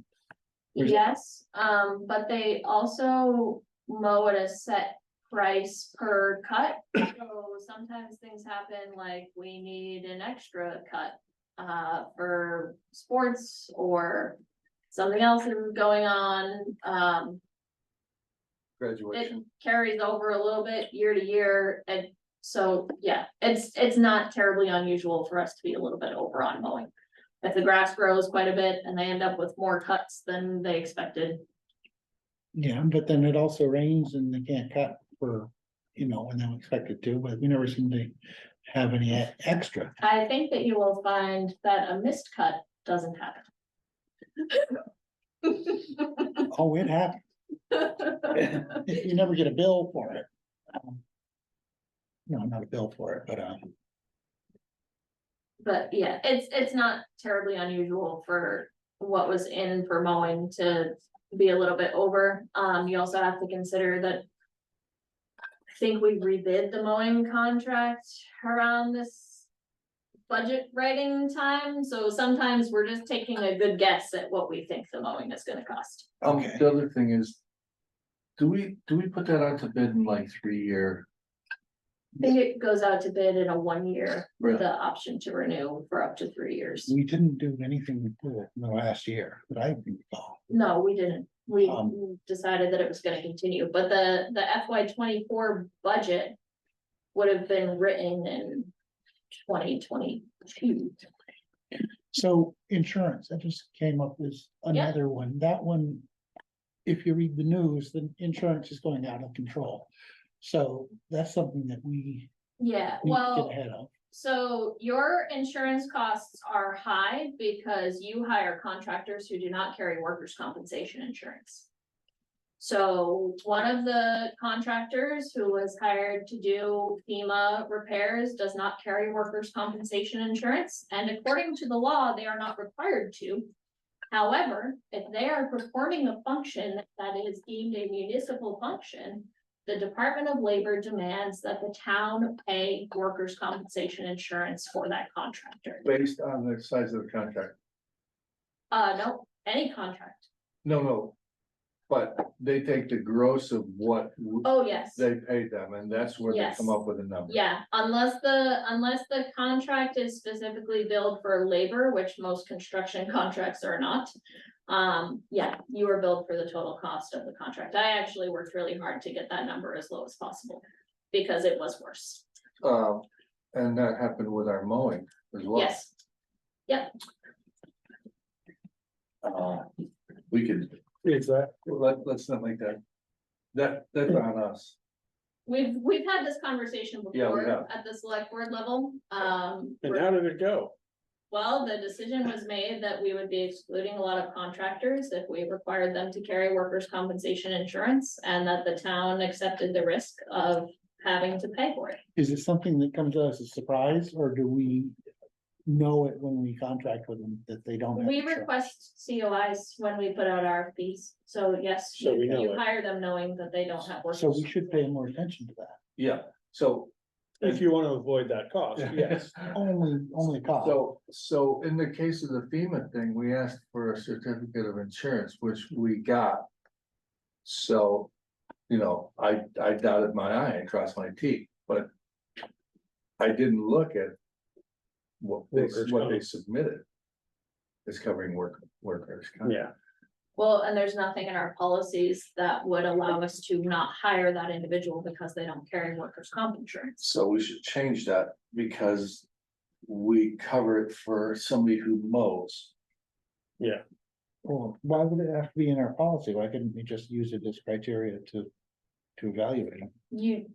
There's- Yes, but they also mow at a set price per cut. So sometimes things happen like we need an extra cut. For sports or something else is going on, it graduation. carries over a little bit year to year, and so, yeah, it's not terribly unusual for us to be a little bit over on mowing. If the grass grows quite a bit and they end up with more cuts than they expected. Yeah, but then it also rains and they can't cut for, when they're expected to, but we never seem to have any extra. I think that you will find that a missed cut doesn't happen. Oh, it happened. You never get a bill for it. No, not a bill for it, but, But yeah, it's not terribly unusual for what was in for mowing to be a little bit over. You also have to consider that. I think we rebid the mowing contract around this budget writing time, so sometimes we're just taking a good guess at what we think the mowing is gonna cost. Okay. The other thing is, do we put that out to bid in like 3-year? I think it goes out to bid in a 1 year with Really? the option to renew for up to 3 years. we didn't do anything with it in the last year, but I can recall. No, we didn't. We Um, decided that it was gonna continue, but the FY 24 budget. Would have been written in 2022. So insurance, that just came up as another one. That one, if you read the news, the insurance is going out of control. So that's something that we Yeah, need to well, get ahead of. so your insurance costs are high because you hire contractors who do not carry workers' compensation insurance. So one of the contractors who was hired to do FEMA repairs does not carry workers' compensation insurance, and according to the law, they are not required to. However, if they are performing a function that is deemed a municipal function, the Department of Labor demands that the town pay workers' compensation insurance for that contractor. Based on the size of the contract. No, any contract. No. But they take the gross of what Oh, yes. they paid them, and that's where they Yes. come up with a number. Yeah, unless the contract is specifically billed for labor, which most construction contracts are not. Yeah, you are billed for the total cost of the contract. I actually worked really hard to get that number as low as possible. Because it was worse. And that happened with our mowing as well. Yes. Yep, We could, let's not make that. That's on us. we've had this conversation Yeah, we before have. at the select board level. And how did it go? Well, the decision was made that we would be excluding a lot of contractors if we required them to carry workers' compensation insurance, and that the town accepted the risk of having to pay for it. Is it something that comes as a surprise, or do we know it when we contract with them that they don't have We insurance? request COIs when we put out RFPs, so yes, So we know you it. hire them knowing that they don't have So workers. we should pay more attention to that. Yeah, so, If you want to avoid that cost, yes. Only cost. so in the case of the FEMA thing, we asked for a certificate of insurance, which we got. So, I dotted my I and crossed my T, but I didn't look at what they submitted. Is covering workers. Yeah. Well, and there's nothing in our policies that would allow us to not hire that individual because they don't carry workers' comp insurance. So we should change that because we cover it for somebody who mows. Well, why would it have to be in our policy? Why couldn't we just use it as criteria to evaluate them? You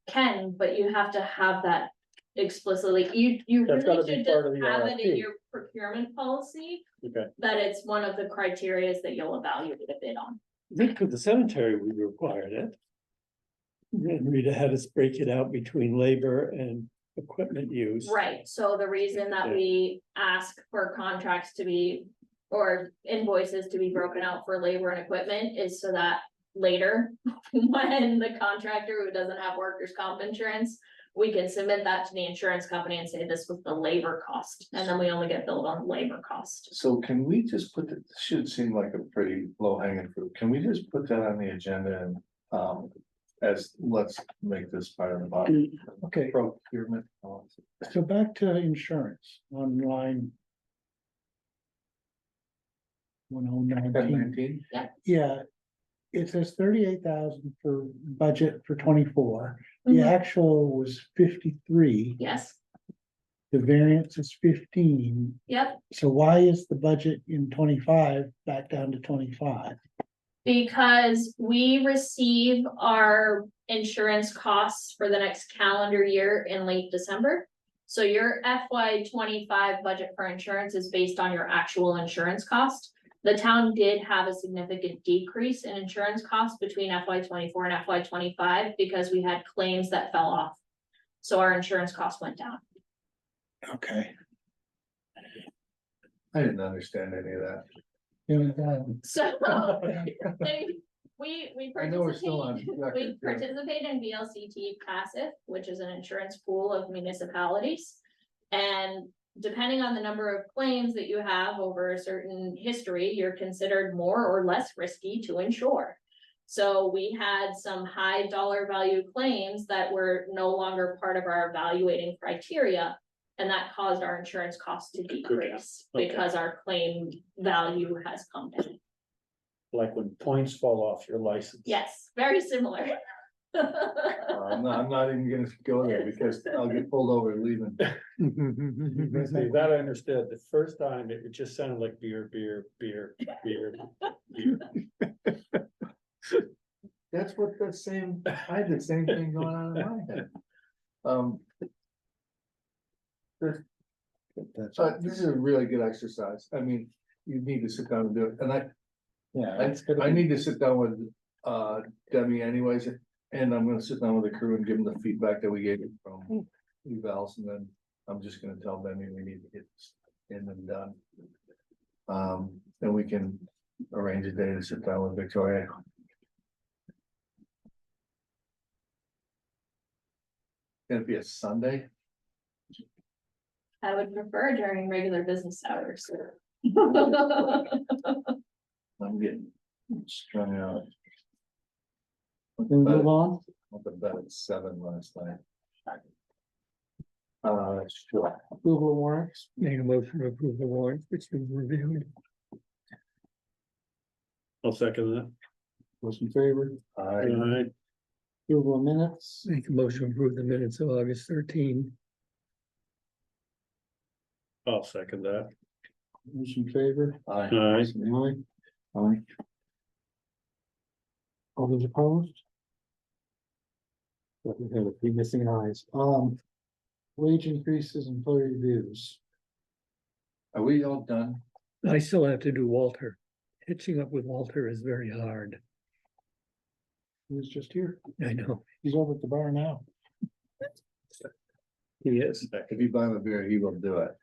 can, but you have to have that explicitly, you That's gotta really be should part just of the have it in RFP. your procurement policy. Okay. That it's one of the criterias that you'll evaluate a bid on. I think for the cemetery, we required it. And Rita had us break it out between labor and equipment use. Right, so the reason that Yeah. we ask for contracts to be, or invoices to be broken out for labor and equipment is so that later, when the contractor who doesn't have workers' comp insurance, we can submit that to the insurance company and say this was the labor cost, and then we only get billed on labor cost. So can we just put that, this should seem like a pretty low hanging fruit, can we just put that on the agenda and, let's make this part of the body. Okay, Procurement policy. so back to insurance on line 1019. Yeah, it says 38,000 for budget for 24. The Mhm. actual was 53. Yes, The variance is 15. yep, So why is the budget in 25 back down to 25? because we receive our insurance costs for the next calendar year in late December. So your FY 25 budget for insurance is based on your actual insurance cost. The town did have a significant decrease in insurance costs between FY 24 and FY 25 because we had claims that fell off. So our insurance costs went down. Okay. I didn't understand any of that. So we I know we're still on participate, record, we yeah. participate in VLCT passive, which is an insurance pool of municipalities. And depending on the number of claims that you have over a certain history, you're considered more or less risky to insure. So we had some high dollar value claims that were no longer part of our evaluating criteria. And that caused our insurance costs to decrease Okay. because our claim value has come down. Like when points fall off your license. Yes, very similar. I'm not even gonna go there because I'll get pulled over and leaving. See, that I understood. The first time, it just sounded like beer. That's what I had the same thing going on in my head. This is a really good exercise. I mean, you need to sit down and do it, and I need to sit down with Demi anyways, and I'm gonna sit down with the crew and give them the feedback that we gave them from evals, and then I'm just gonna tell Demi we need to get this in and done. Then we can arrange a day to sit down with Victoria. It'd be a Sunday? I would prefer during regular business hours. I'm getting strung out. Can we move on? Went to bed at 7 last night. Sure. Approval of warrants, Make a motion to approve the warrants, which you reviewed. I'll second that. those in favor, Alright, approval of minutes, Make a motion to approve the minutes of August 13. I'll second that. those in favor, Aye. Alright, say aye. Aye. All those opposed? But we have a few missing ayes, wage increases, employee reviews. Are we all done? I still have to do Walter. Hitching up with Walter is very hard. He was just here, I know, he's over at the bar now. he is. If you buy him a beer, he will do it.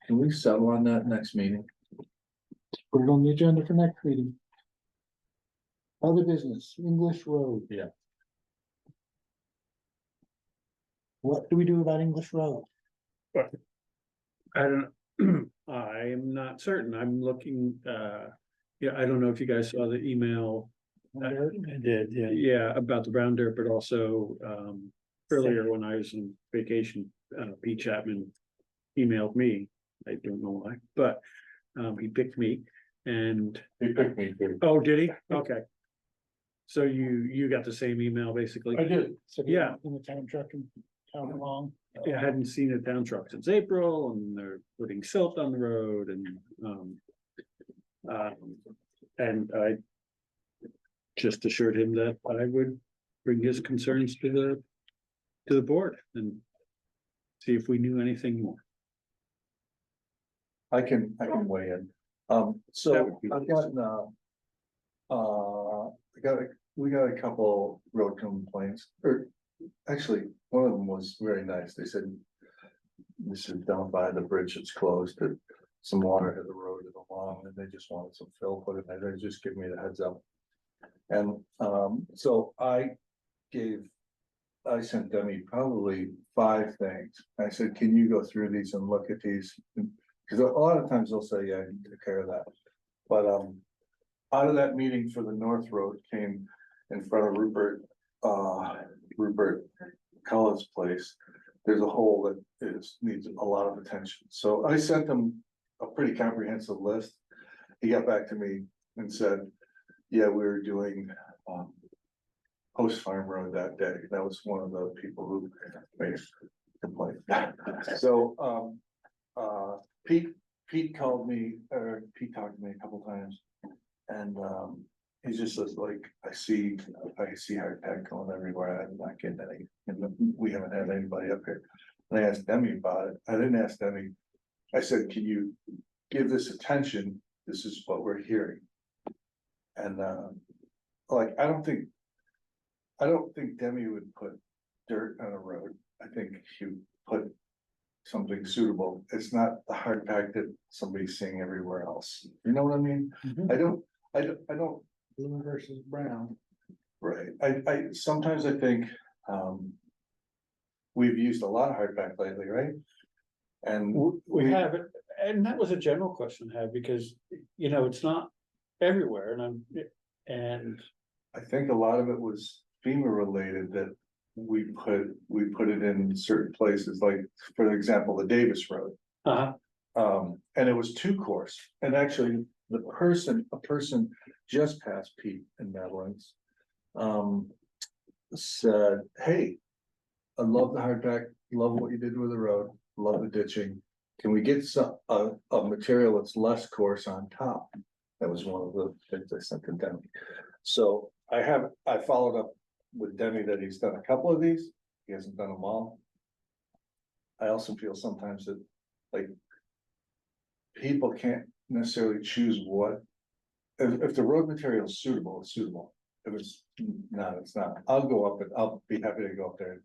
Can we settle on that next meeting? Put it on the agenda for next meeting. Other business, English Road. Yeah. What do we do about English Road? I don't, I am not certain. I'm looking, yeah, I don't know if you guys saw the email. I did, yeah. Yeah, about the brown dirt, but also, earlier when I was on vacation, Pete Chapman emailed me. I don't know why, but, he picked me and, He picked me too. oh, did he? Okay. So you got the same email basically? did. So Yeah. in the town truck and town along. Yeah, I hadn't seen a town truck since April and they're putting silt on the road and I just assured him that I would bring his concerns to the board and see if we knew anything more. I can weigh in. That So would be I've gotten, we got a couple road complaints, or actually, one of them was very nice. They said, this is down by the bridge, it's closed, that some water had eroded along, and they just wanted some fill put in there. They just give me the heads up. And, so I sent Demi probably 5 things. I said, can you go through these and look at these? Because a lot of times they'll say, yeah, I can take care of that. But, out of that meeting for the North Road came in front of Rupert Cullen's place. There's a hole that needs a lot of attention. So I sent him a pretty comprehensive list. He got back to me and said, yeah, we were doing, Post Farm Road that day. That was one of the people who made a complaint. So, Pete called me, or Pete talked to me a couple times. And, he just says like, I see hard pack going everywhere. I'm not getting any, and we haven't had anybody up here. And I asked Demi about it. I didn't ask Demi. I said, can you give this attention? This is what we're hearing. And, like, I don't think Demi would put dirt on a road. I think she would put something suitable. It's not the hard pack that somebody's seeing everywhere else. You know what I mean? I don't. Blue versus brown. Right, I sometimes I think, we've used a lot of hard pack lately, right? And We have it, and that was a general question I had because, you know, it's not everywhere and I think a lot of it was FEMA related that we put it in certain places, like, for example, the Davis Road. And it was 2 course, and actually a person just past Pete and Madeline's. Said, hey, I love the hard pack, love what you did with the road, love the ditching. Can we get a material that's less coarse on top? That was one of the things I sent to Demi. So I followed up with Demi that he's done a couple of these, he hasn't done them all. I also feel sometimes that, like, people can't necessarily choose what. If the road material is suitable, it's suitable. If it's not, it's not. I'll go up and I'll be happy to go up there and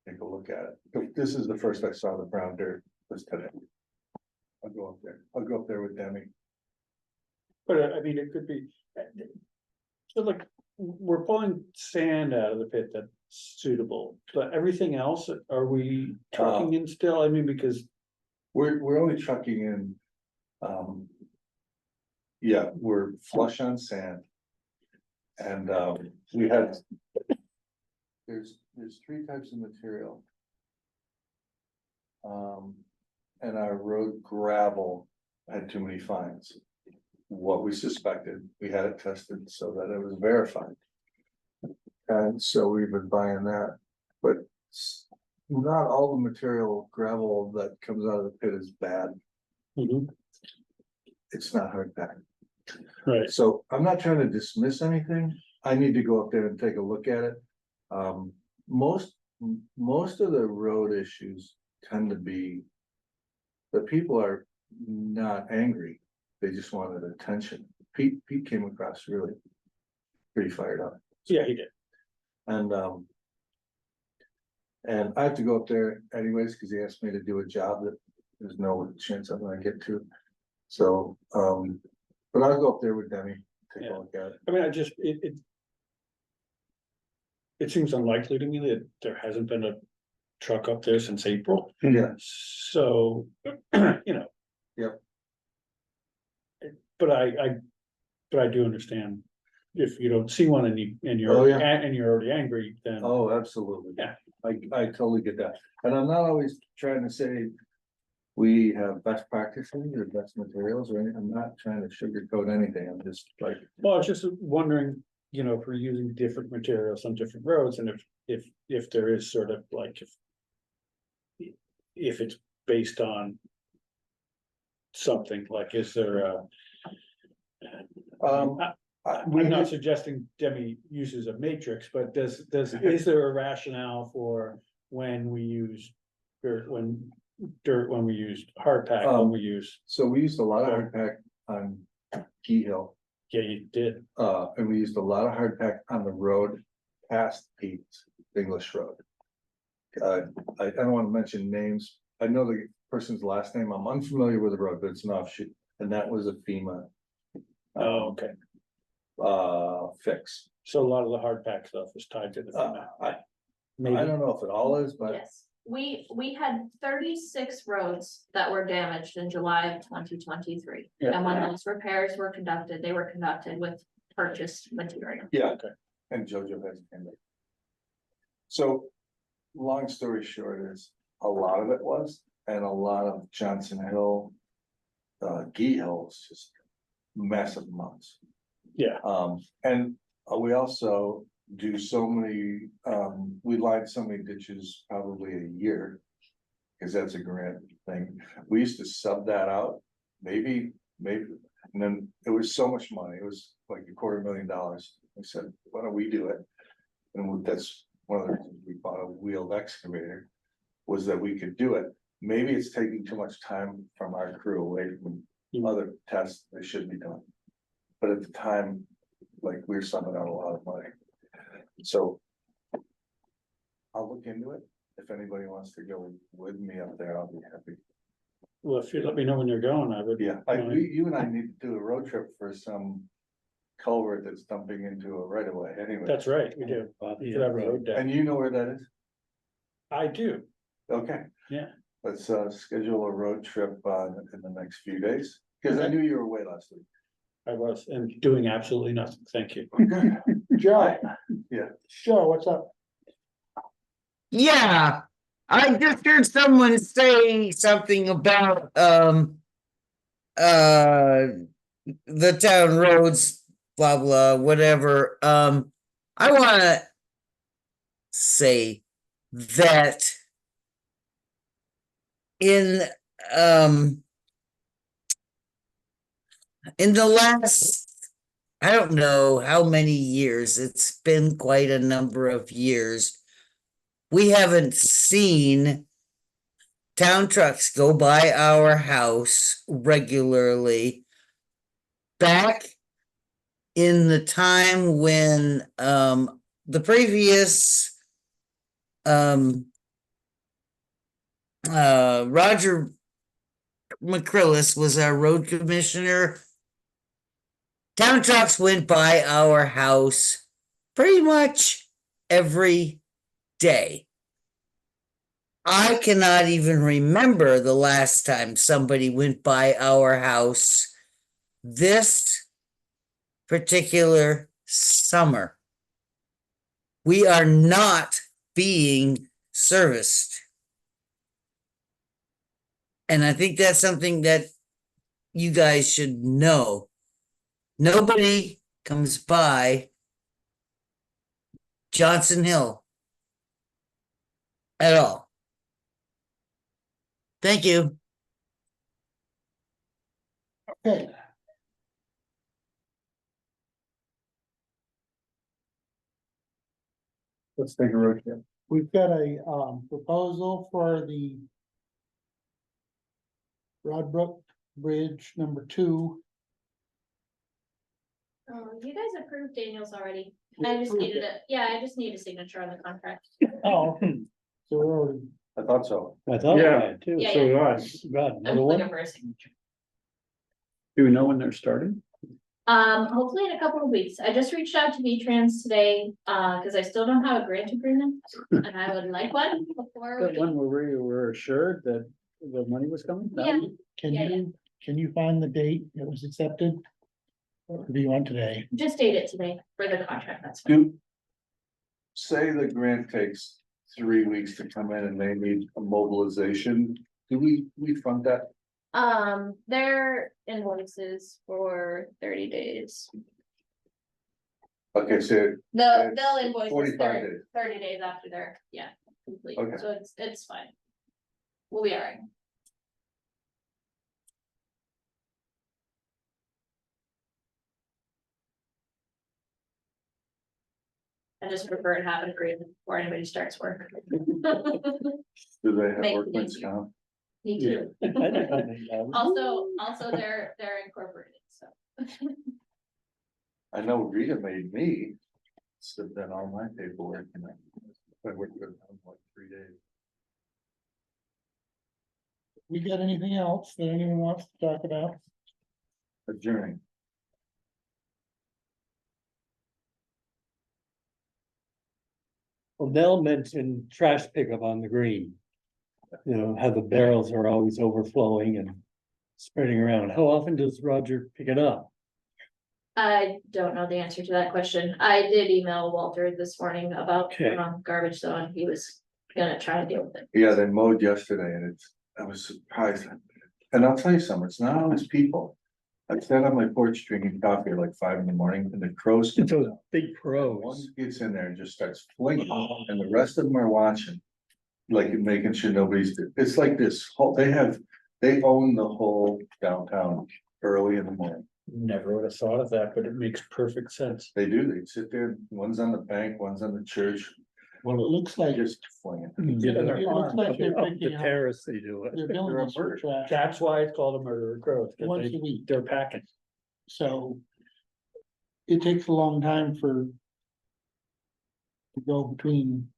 take a look at it. This is the first I saw the brown dirt was today. I'll go up there with Demi. But I mean, it could be. So like, we're pulling sand out of the pit that's suitable, but everything else, are we trucking in still? I mean, because. We're only trucking in. Yeah, we're flush on sand. And we had. There's 3 types of material. And our road gravel had too many fines. What we suspected, we had it tested so that it was verified. And so we've been buying that, but not all the material gravel that comes out of the pit is bad. It's not hard packed. Right. So I'm not trying to dismiss anything. I need to go up there and take a look at it. Most of the road issues tend to be. The people are not angry. They just wanted attention. Pete came across really pretty fired up. Yeah, he did. And I have to go up there anyways, because he asked me to do a job that there's no chance I'm gonna get to. So, but I'll go up there with Demi, take a look at it. I mean, it seems unlikely to me that there hasn't been a truck up there since April. Yeah. So, you know. Yep. But I do understand if you don't see one and you're, Oh, yeah. and you're already angry, then. Oh, absolutely. Yeah. I totally get that. And I'm not always trying to say we have best practices or best materials or anything. I'm not trying to sugarcoat anything. I'm just like. Well, I was just wondering, you know, if we're using different materials on different roads and if there is sort of like, if it's based on something, like, is there a. I'm not suggesting Demi uses a matrix, but is there a rationale for when we use dirt, when we used hard pack, when we use. So we used a lot of hard pack on Key Hill. Yeah, you did. And we used a lot of hard pack on the road past Pete's English Road. I don't want to mention names. I know the person's last name. I'm unfamiliar with the road, but it's an offshoot, and that was a FEMA. Oh, okay. Fix. So a lot of the hard pack stuff is tied to the FEMA. I don't know if it all is, but. Yes, we had 36 roads that were damaged in July of 2023. Yeah. And when those repairs were conducted, they were conducted with purchased material. Yeah, okay. And JoJo has came in. So, long story short is, a lot of it was, and a lot of Johnson Hill, Gee Hill was just massive amounts. Yeah. And we also do so many, we line so many ditches probably a year. Cause that's a grant thing. We used to sub that out, maybe, and then it was so much money. It was like $250,000. We said, why don't we do it? And that's one of the reasons we bought a wheeled excavator, was that we could do it. Maybe it's taking too much time from our crew away from other tests that should be done. But at the time, like, we were summing out a lot of money. So I'll look into it. If anybody wants to go with me up there, I'll be happy. Well, if you let me know when you're going, I would. Yeah, you and I need to do a road trip for some culvert that's dumping into a right of way anyway. That's right, we do. You could have a road day. And you know where that is? I do. Okay. Yeah. Let's schedule a road trip in the next few days, because I knew you were away last week. I was, and doing absolutely nothing. Thank you. Joe. Yeah. Sure, what's up? Yeah, I just heard someone say something about the town roads, blah blah, whatever. I wanna say that in the last, I don't know how many years, it's been quite a number of years, we haven't seen town trucks go by our house regularly. Back in the time when the previous Roger McCrillis was our road commissioner, Town trucks went by our house pretty much every day. I cannot even remember the last time somebody went by our house this particular summer. We are not being serviced. And I think that's something that you guys should know. Nobody comes by Johnson Hill at all. Thank you. Okay. Let's take a road trip. We've got a proposal for the Broadbrook Bridge #2. You guys approved Daniels already. I just needed I just need a signature on the contract. Oh. So we're already, I thought so. I thought. Yeah. Too. Yeah, So yeah. nice. God, I'm another one? looking for a signature. Do we know when they're starting? Hopefully in a couple of weeks. I just reached out to V-Trans today, cause I still don't have a grant agreement. And I would like one before. That one where we were assured that the money was coming? That Yeah. one? can you find the date it was accepted? Or do you want today? Just date it today for the contract, that's fine. Do. Say the grant takes 3 weeks to come in and they need a mobilization, do we fund that? Their invoices for 30 days. Okay, so They'll It's invoice us 45 days. 30 days after they're, complete, Okay. so it's fine. We'll be all right. I just prefer to have an agreement before anybody starts work. do they have Make- workman's comp? Me too. Yeah. Also, they're incorporated, so. I know Rita made me submit all my paperwork and I worked with them like 3 days. We got anything else that anyone wants to talk about? Adjourning. Well, Nell mentioned trash pickup on the green. You know, how the barrels are always overflowing and spreading around. How often does Roger pick it up? I don't know the answer to that question. I did email Walter this morning about Okay. garbage though, and he was gonna try to deal with it. Yeah, they mowed yesterday and I was surprised. And I'll tell you something, it's not always people. I sat on my porch drinking coffee at like 5 in the morning and the crows. It's those big One crows. gets in there and just starts flinging, and the rest of them are watching. Like making sure nobody's, it's like this whole, they own the whole downtown early in the morning. Never would have thought of that, but it makes perfect sense. They do, they sit there, one's on the bank, one's on the church, Well, it looks like, it just flinging. Yeah, looks like they're up the picking up, terrace they do it. they're billing us for trash That's why it's called a murder of crows. 'cause once they- a week, They're packing. so. It takes a long time for. To go between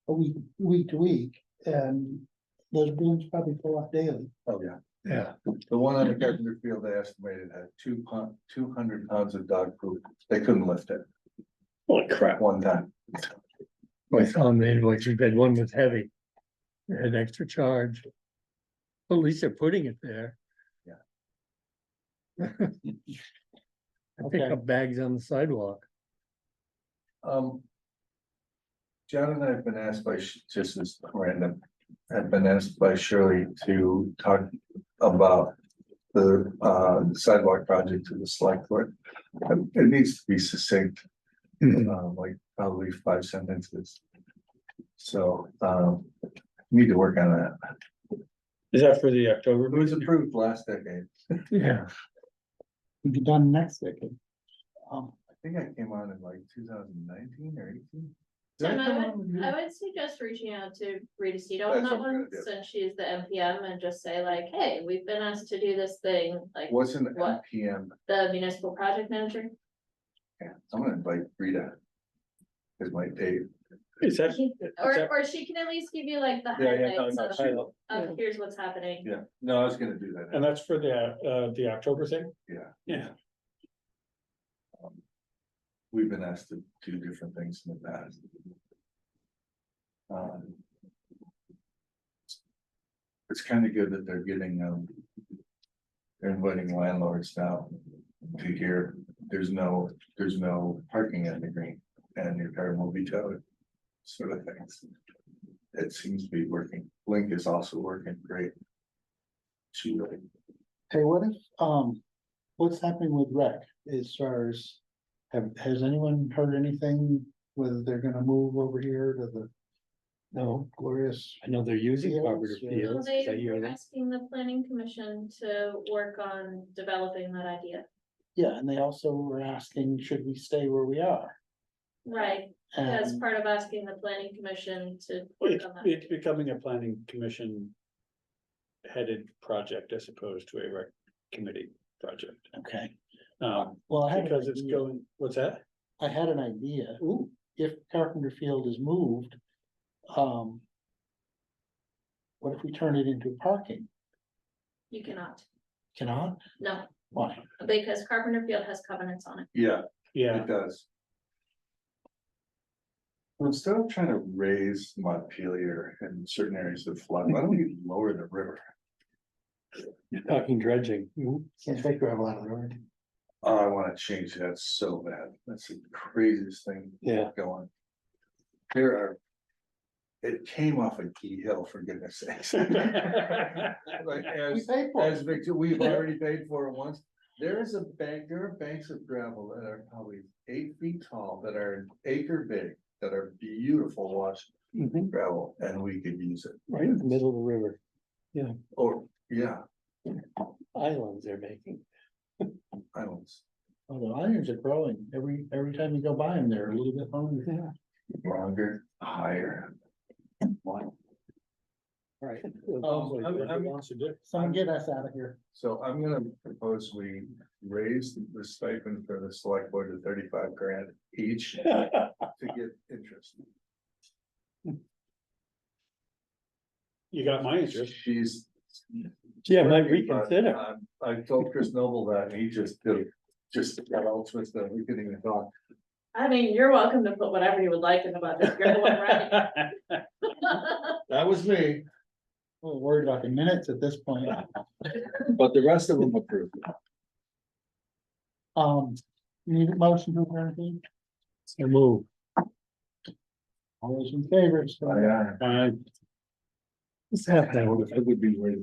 a week to week, and those bins probably fill up daily. Oh, yeah. Yeah. The one on the Carpenter Field, they estimated had 200 pounds of dog poop. They couldn't lift it Holy crap. one time. I saw on the invoice, you had one was heavy. They had extra charge. Well, at least they're putting it there. Yeah. I pick Okay. up bags on the sidewalk. John and I have been asked by, just as random, have been asked by Shirley to talk about the sidewalk project to the select board. It needs to be succinct, like probably 5 sentences. So, need to work on that. Is that for the October? It was approved last decade. Yeah. We'll be done next decade. I think I came on in like 2019 or 18. Tim, I would suggest reaching out to Rita Cito on That's that what I'm one, gonna do. since she's the MPM, and just say like, hey, we've been asked to do this thing, like, What's an What? NPM? the municipal project manager. Yeah, I'm gonna invite Rita. Is my date. Is that? Or she can at least give you like the Yeah, yeah, highlights no, of, no, here's what's happening. Yeah, no, I was gonna do that. And that's for the October thing? Yeah. Yeah. we've been asked to do different things in the past. It's kind of good that they're getting, they're inviting landlords now to hear, there's no parking at the green and your car will be towed. Sort of things. It seems to be working. Link is also working great. Hey, what if, what's happening with rec as far as, has anyone heard anything? Whether they're gonna move over here to the, no, glorious, I know they're using Fields, Carpenter yeah. Fields. They I hear were that. asking the planning commission to work on developing that idea. yeah, and they also were asking, should we stay where we are? Right, as And part of asking the planning commission to work on that. It's becoming a planning commission headed project as opposed to a rec committee project. okay, Um, well, I had an because it's idea. going, what's that? I had an idea. Ooh. If Carpenter Field is moved, what if we turn it into parking? You cannot, Cannot? no, Why? because Carpenter Field has covenants on it. Yeah, Yeah, it does. Well, instead of trying to raise Montpelier in certain areas of flood, why don't we lower the river? You're talking dredging. Can't take gravel out of the road. Oh, I wanna change that so bad. That's the craziest thing. Yeah. Going. There are. It came off a key hill, for goodness sakes. Like, We as, paid for as it. Victor, we've already paid for it once. There is a bank, there are banks of gravel that are probably 8 feet tall, that are an acre big, that are beautiful wash Mhm. gravel, and we could use it. Right in the middle of the river. Or, yeah, Islands they're making. islands, Oh, the irons are growing. Every time you go by them, they're a little bit longer. Yeah. longer, higher. Right. wants to do. Someone get us out of here. So I'm gonna propose we raise the stipend for the select board to 35 grand each to get interest. You got my interest. She's. Yeah, might working, but, reconsider. I told Chris Noble that, and he just got all twisted, we couldn't even talk. I mean, you're welcome to put whatever you would like in the budget, you're the one writing. That was me, We're worried about the minutes at this point. but the rest of them approved. Need a motion to adjourn, please? So move. All those in favor, so. Yeah. What's happening? It would be weird.